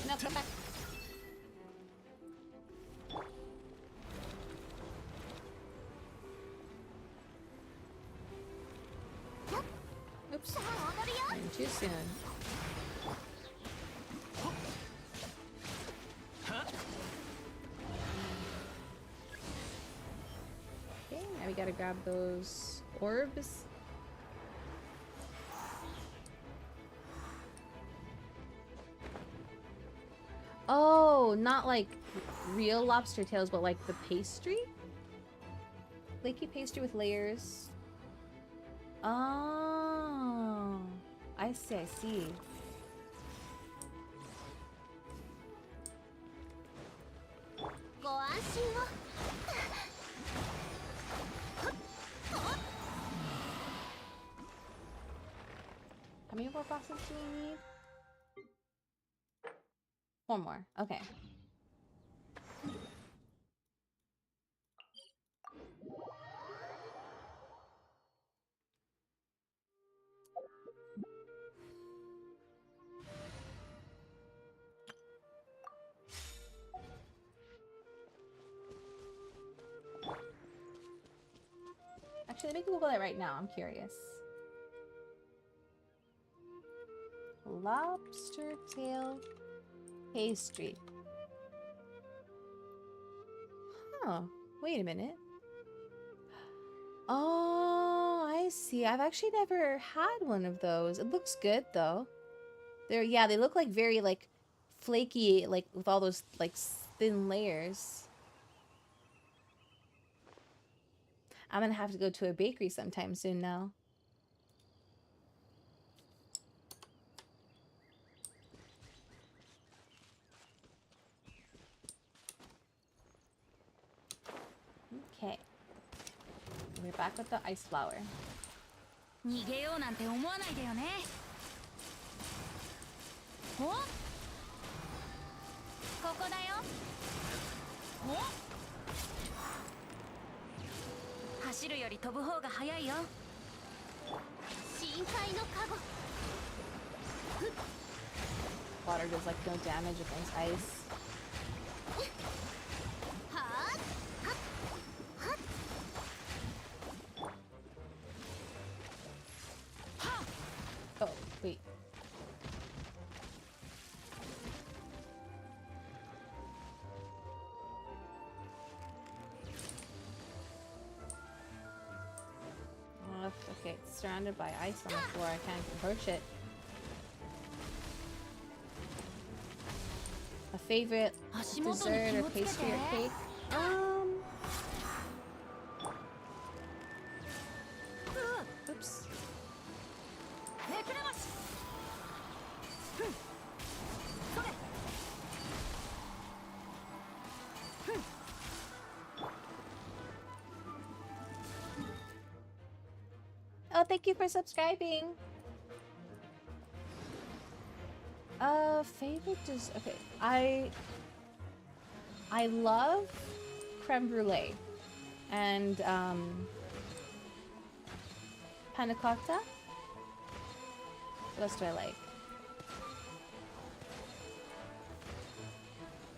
No, come back. Oops. Too soon. Okay, now we gotta grab those orbs. Oh, not like real lobster tails, but like the pastry? Flaky pastry with layers. Oh, I see, I see. How many more bosses do we need? 4 more. Okay. Actually, maybe we'll go there right now. I'm curious. Lobster tail pastry. Huh. Wait a minute. Oh, I see. I've actually never had one of those. It looks good though. Yeah, they look like very like flaky, like with all those like thin layers. I'm gonna have to go to a bakery sometime soon now. we're back with the ice flower. 逃げようなんて思わないでよね。お、ここだよ。お、走るより飛ぶ方が早いよ。深海のカゴ。 Water does like no damage against ice. Oh, wait. Oh, okay, it's surrounded by ice on the floor. I can't approach it. A favorite dessert or pastry or cake? Oops. Oh, thank you for subscribing. Favorite dessert. Okay, I love creme brulee and panna cotta. What else do I like?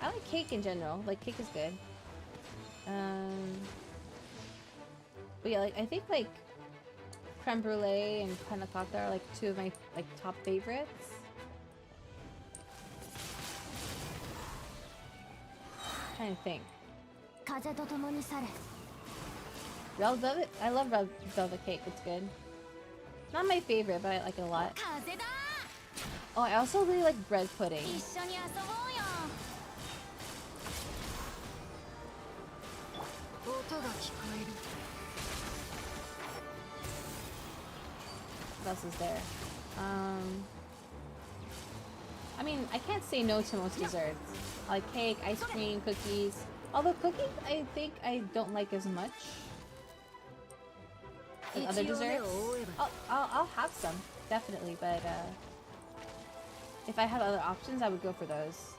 I like cake in general. Like cake is good. But yeah, like I think like creme brulee and panna cotta are like two of my like top favorites. Trying to think. Red velvet. I love red velvet cake. It's good. Not my favorite, but I like it a lot. Oh, I also really like bread pudding. What else is there? I mean, I can't say no to most desserts. I like cake, ice cream, cookies. Although cookies, I think I don't like as much as other desserts. I'll have some, definitely, but if I had other options, I would go for those.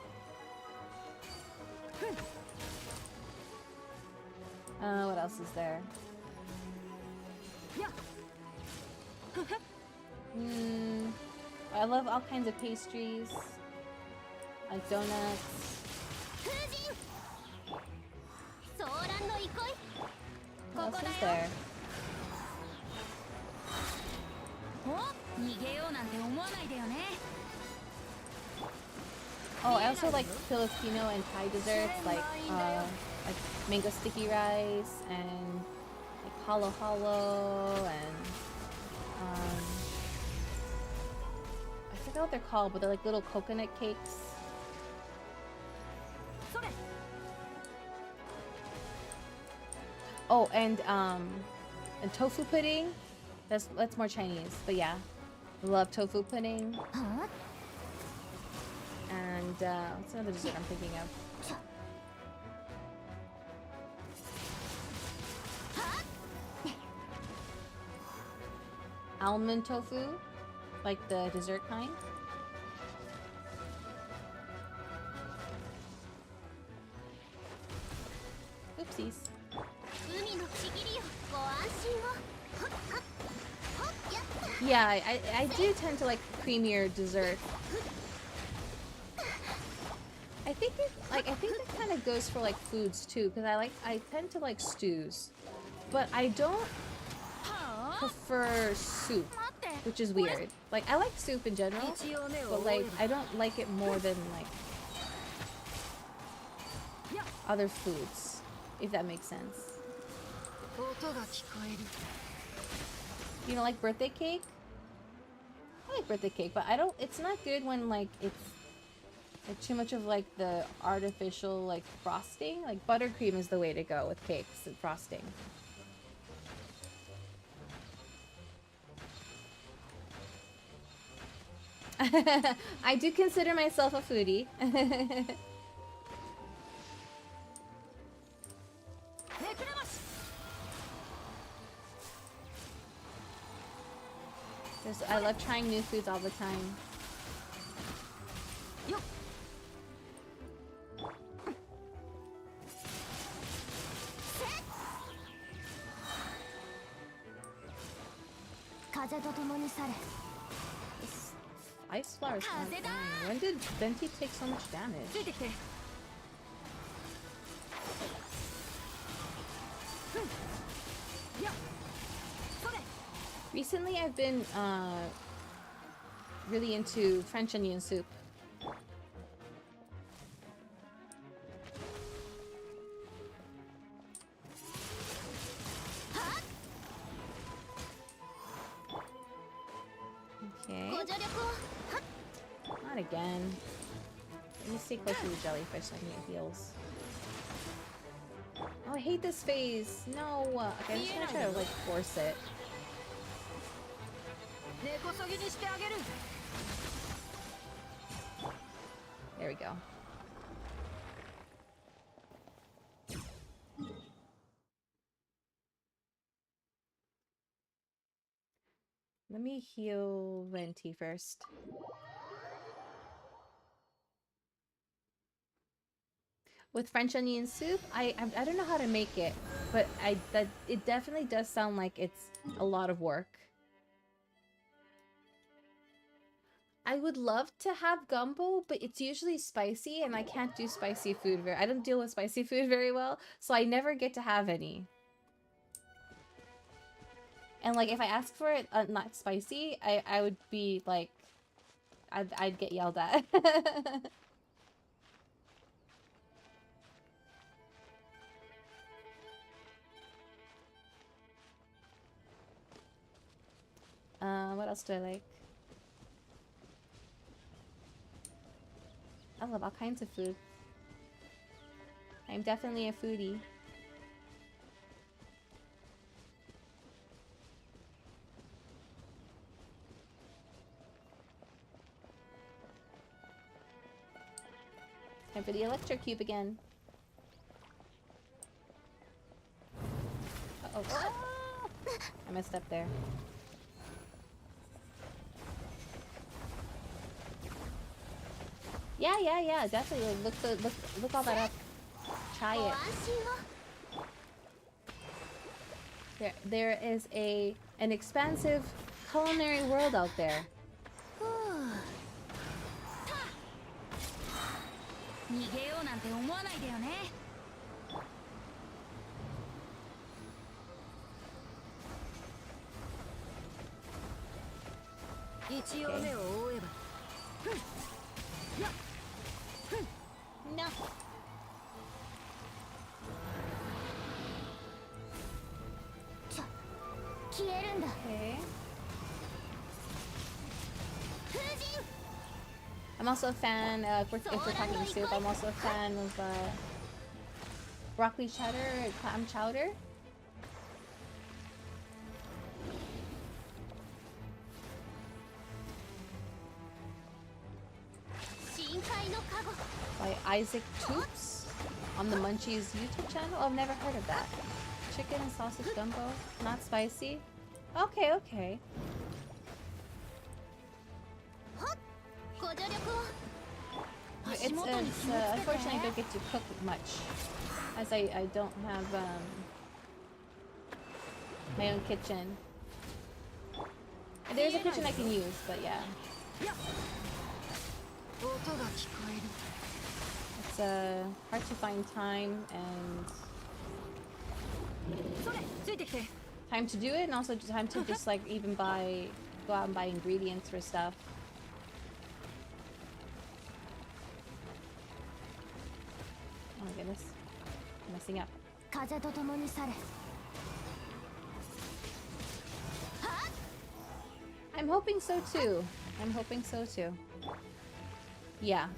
What else is there? I love all kinds of pastries. I like donuts. What else is there? Oh, I also like Filipino and Thai desserts like mango sticky rice and like halo halo and I forgot what they're called, but they're like little coconut cakes. Oh, and tofu pudding. That's more Chinese, but yeah, I love tofu pudding. And what's another dessert I'm thinking of? Almond tofu, like the dessert kind. Oopsies. Yeah, I do tend to like creamier dessert. I think that kind of goes for like foods too, because I tend to like stews, but I don't prefer soup, which is weird. Like I like soup in general, but like I don't like it more than like other foods, if that makes sense. You don't like birthday cake? I like birthday cake, but I don't. It's not good when like it's like too much of like the artificial like frosting. Like buttercream is the way to go with cakes and frosting. I do consider myself a foodie. I love trying new foods all the time. This ice flower is not dying. When did Venti take so much damage? Recently, I've been really into French onion soup. Okay. Not again. Let me stay close to the jellyfish so I can get heals. Oh, I hate this phase. No. Okay, I'm just gonna try to like force it. There we go. Let me heal Venti first. With French onion soup, I don't know how to make it, but it definitely does sound like it's a lot of work. I would love to have gumbo, but it's usually spicy, and I can't do spicy food I don't deal with spicy food very well, so I never get to have any. And like, if I ask for it not spicy, I would be like, I'd get yelled at. What else do I like? I love all kinds of food. I'm definitely a foodie. Time for the electric cube again. Uh-oh. Ah! I messed up there. Yeah, definitely. Look all that up. Try it. There is an expansive culinary world out there. No. Okay. I'm also a fan, if we're talking soup, I'm also a fan of broccoli chowder, clam chowder. By Isaac Toops on the Munchies YouTube channel. Oh, I've never heard of that. Chicken and sausage gumbo, not spicy. Okay. It's unfortunately I don't get to cook much, as I don't have my own kitchen. There's a kitchen I can use, but yeah. It's hard to find time and time to do it, and also time to just like even go out and buy ingredients for stuff. Oh my goodness, I'm messing up. I'm hoping so too. Yeah.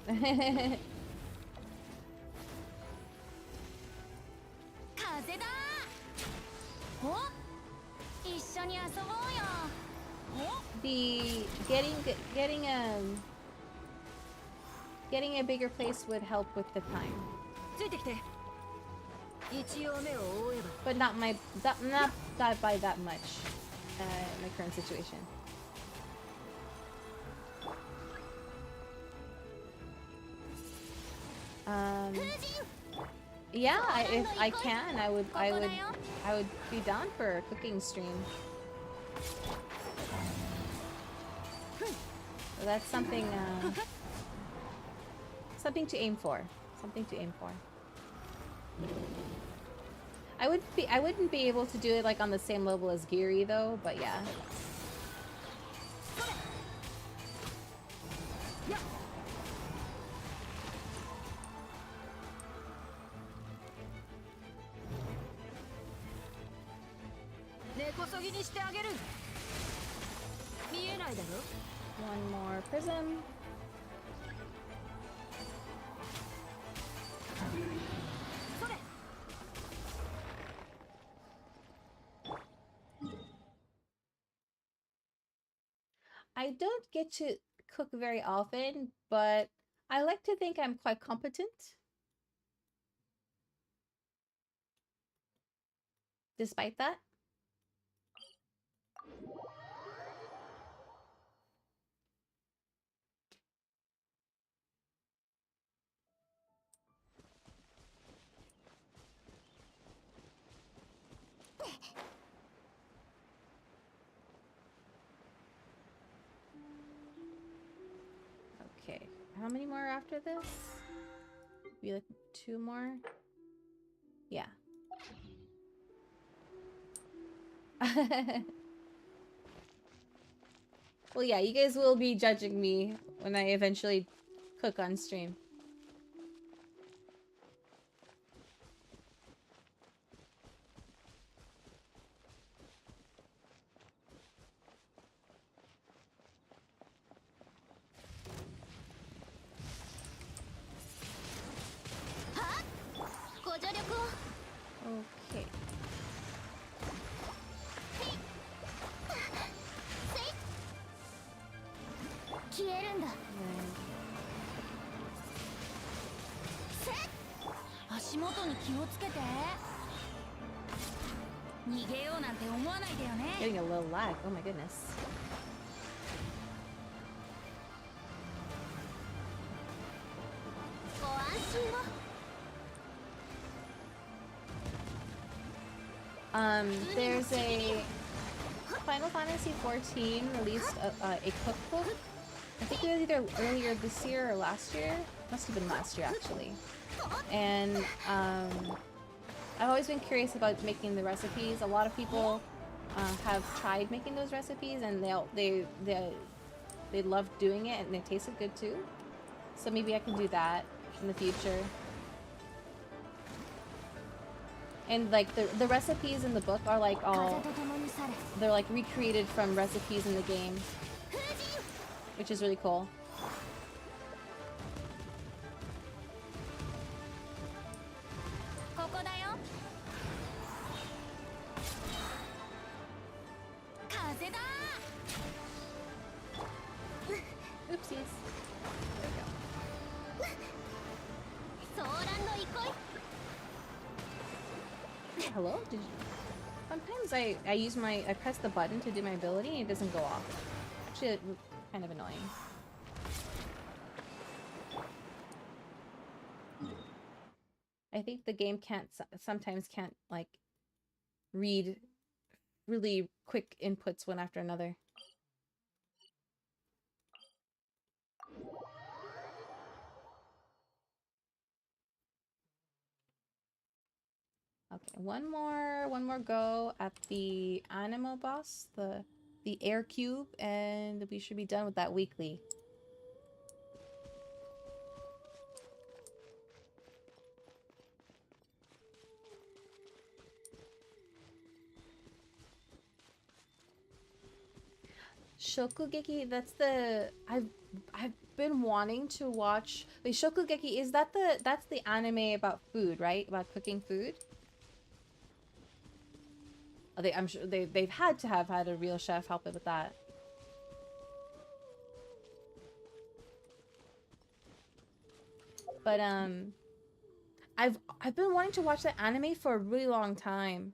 The getting a bigger place would help with the time. But not by that much. My current situation. Yeah, if I can, I would be down for a cooking stream. So that's something something to aim for. Something to aim for. I wouldn't be able to do it like on the same level as Geary though, but yeah. One more prism. I don't get to cook very often, but I like to think I'm quite competent. Despite that. Okay, how many more after this? Maybe like 2 more? Yeah. Well, yeah, you guys will be judging me when I eventually cook on stream. Okay. Getting a little lag. Oh my goodness. There's a Final Fantasy 14 released a cookbook. I think it was either earlier this year or last year. Must have been last year actually. And I've always been curious about making the recipes. A lot of people have tried making those recipes, and they love doing it, and it tasted good too. So maybe I can do that in the future. And like the recipes in the book are like they're like recreated from recipes in the game, which is really cool. Oopsies. There we go. Hello? Did you... Sometimes I press the button to do my ability and it doesn't go off. Actually, it's kind of annoying. I think the game sometimes can't like read really quick inputs one after another. Okay, one more go at the animal boss, the air cube, and we should be done with that weekly. Shokugeki, that's the I've been wanting to watch. Wait, Shokugeki, is that that's the anime about food, right? About cooking food? I'm sure they've had to have had a real chef help it with that. But I've been wanting to watch that anime for a really long time.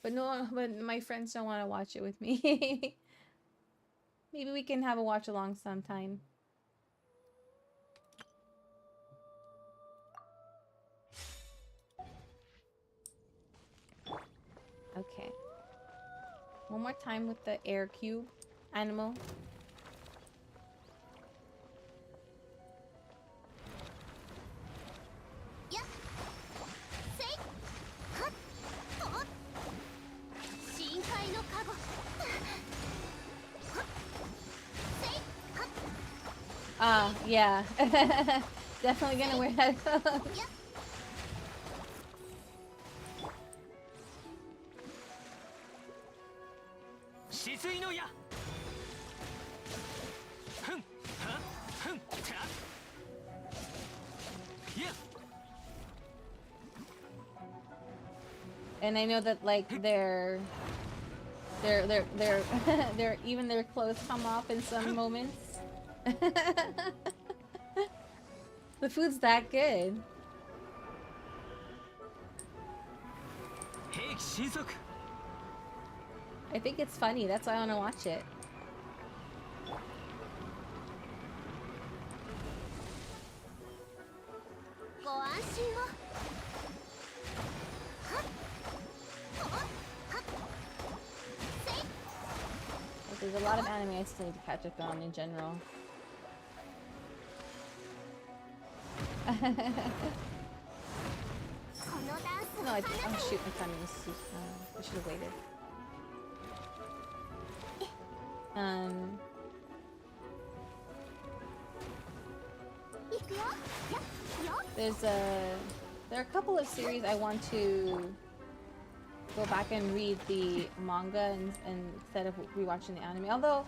But my friends don't want to watch it with me. Maybe we can have a watch along sometime. Okay. One more time with the air cube animal. Yeah. Definitely gonna wear headphones. And I know that like their even their clothes come off in some moments. The food's that good. I think it's funny, that's why I want to watch it. There's a lot of anime I still need to catch up on in general. No, oh shoot, my timing is I should have waited. There are a couple of series I want to go back and read the manga and instead of rewatching the anime. Although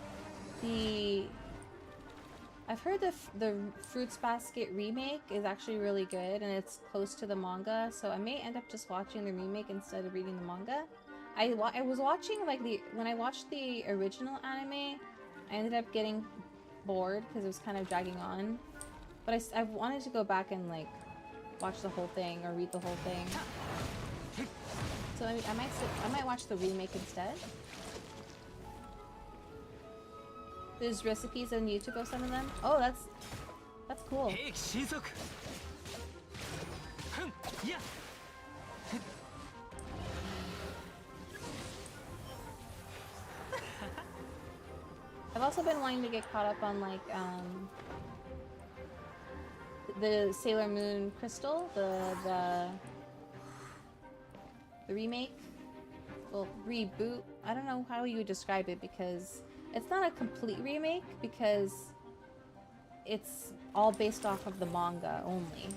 I've heard the Fruits Basket remake is actually really good and it's close to the manga, so I may end up just watching the remake instead of reading the manga. I was watching like when I watched the original anime, I ended up getting bored because it was kind of dragging on. But I wanted to go back and like watch the whole thing or read the whole thing. So I might watch the remake instead. There's recipes on YouTube of some of them. Oh, that's cool. I've also been wanting to get caught up on like the Sailor Moon Crystal, the remake, well, reboot. I don't know how you would describe it because it's not a complete remake because it's all based off of the manga only.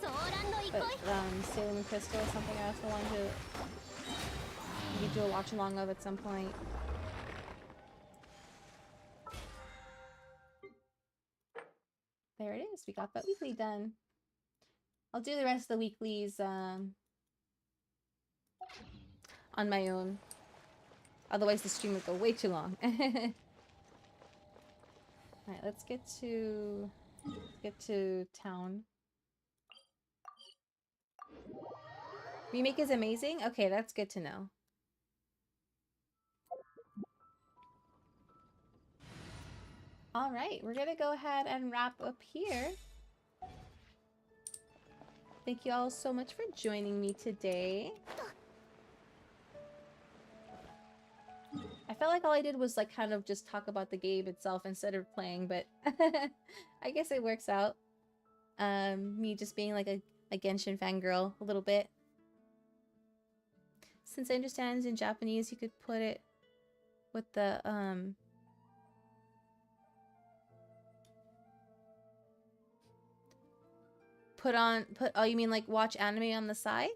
But Sailor Moon Crystal is something I also want to maybe do a watch along of at some point. There it is. We got that weekly done. I'll do the rest of the weeklies on my own. Otherwise the stream would go way too long. Alright, let's get to town. Remake is amazing? Okay, that's good to know. Alright, we're gonna go ahead and wrap up here. Thank you all so much for joining me today. I felt like all I did was like kind of just talk about the game itself instead of playing, but I guess it works out. Me just being like a Genshin fangirl a little bit. Since I understand it's in Japanese, you could put it with the oh, you mean like watch anime on the side?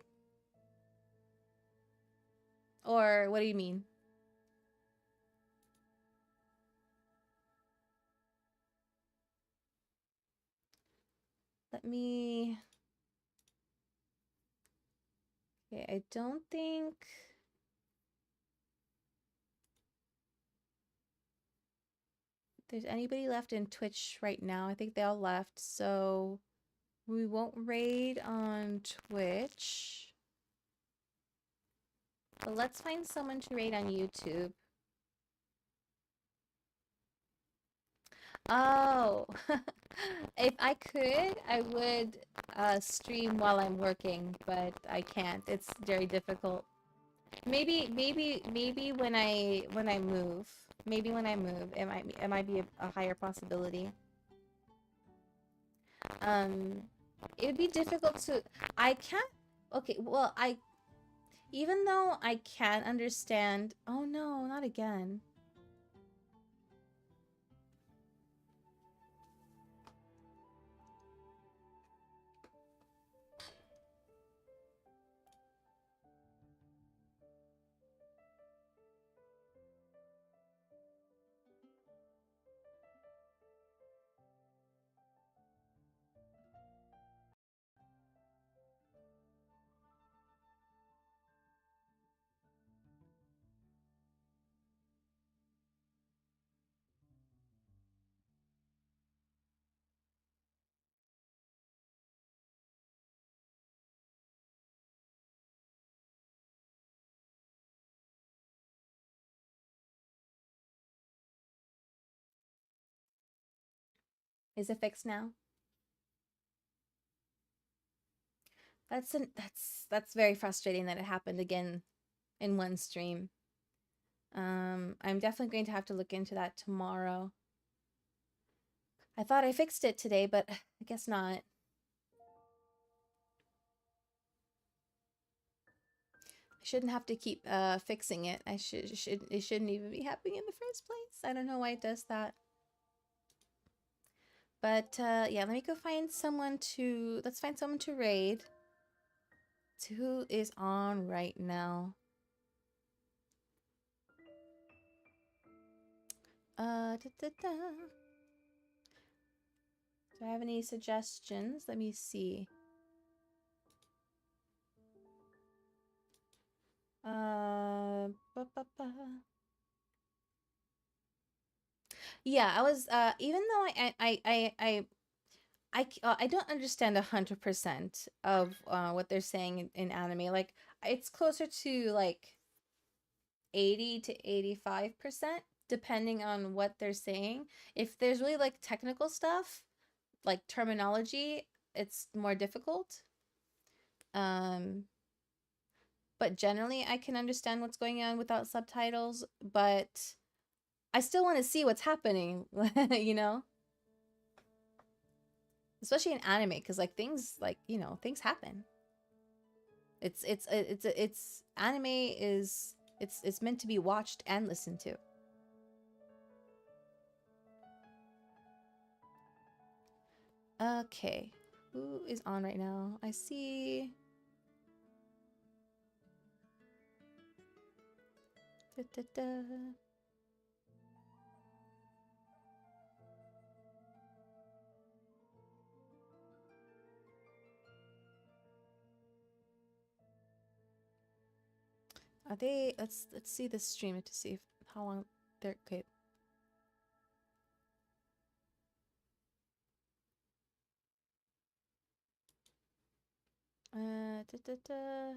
Or what do you mean? Let me... Okay, I don't think... there's anybody left in Twitch right now. I think they all left, so we won't raid on Twitch. But let's find someone to raid on YouTube. Oh, if I could, I would stream while I'm working, but I can't. It's very difficult. Maybe when I move. Maybe when I move, it might be a higher possibility. It would be difficult to. I can't. Okay, well, even though I can understand. Oh no, not again. Is it fixed now? That's very frustrating that it happened again in one stream. I'm definitely going to have to look into that tomorrow. I thought I fixed it today, but I guess not. I shouldn't have to keep fixing it. It shouldn't even be happening in the first place. I don't know why it does that. But yeah, let me go find someone to let's find someone to raid. Who is on right now? Da, da, da. Do I have any suggestions? Let me see. Ba, ba, ba. Yeah, I was even though I don't understand 100% of what they're saying in anime. Like it's closer to like 80 to 85%, depending on what they're saying. If there's really like technical stuff, like terminology, it's more difficult. But generally I can understand what's going on without subtitles, but I still want to see what's happening, you know? Especially in anime, because like things like, you know, things happen. It's anime is it's meant to be watched and listened to. Okay, who is on right now? I see. Da, da, da. Are they? Let's see the stream to see if how long they're okay. Da, da, da.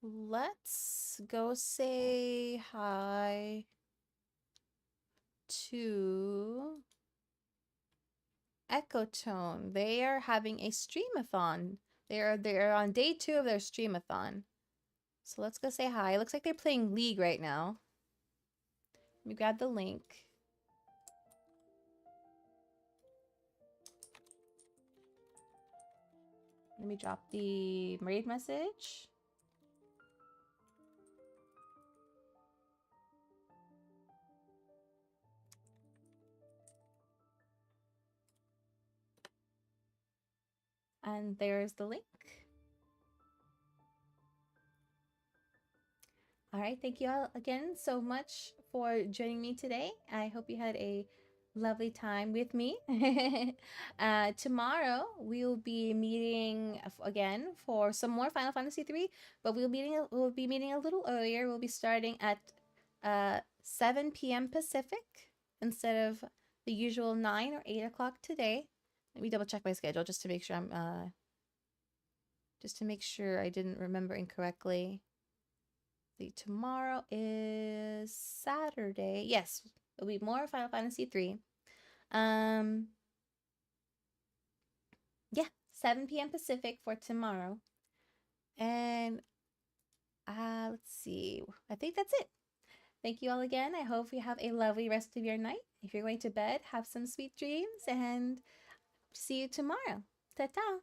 Let's go say hi to Ecotone. They are having a streamathon. They're on day 2 of their streamathon. So let's go say hi. It looks like they're playing League right now. Let me grab the link. Let me drop the raid message. And there's the link. All right, thank you all again so much for joining me today. I hope you had a lovely time with me. Tomorrow we'll be meeting again for some more Final Fantasy 3, but we'll be meeting a little earlier. We'll be starting at 7 p.m. Pacific instead of the usual 9 or 8 o'clock today. Let me double check my schedule just to make sure I didn't remember incorrectly. tomorrow is Saturday. Yes, it'll be more Final Fantasy 3. Yeah, 7 p.m. Pacific for tomorrow. And let's see. I think that's it. Thank you all again. I hope you have a lovely rest of your night. If you're going to bed, have some sweet dreams and see you tomorrow. Ta-ta!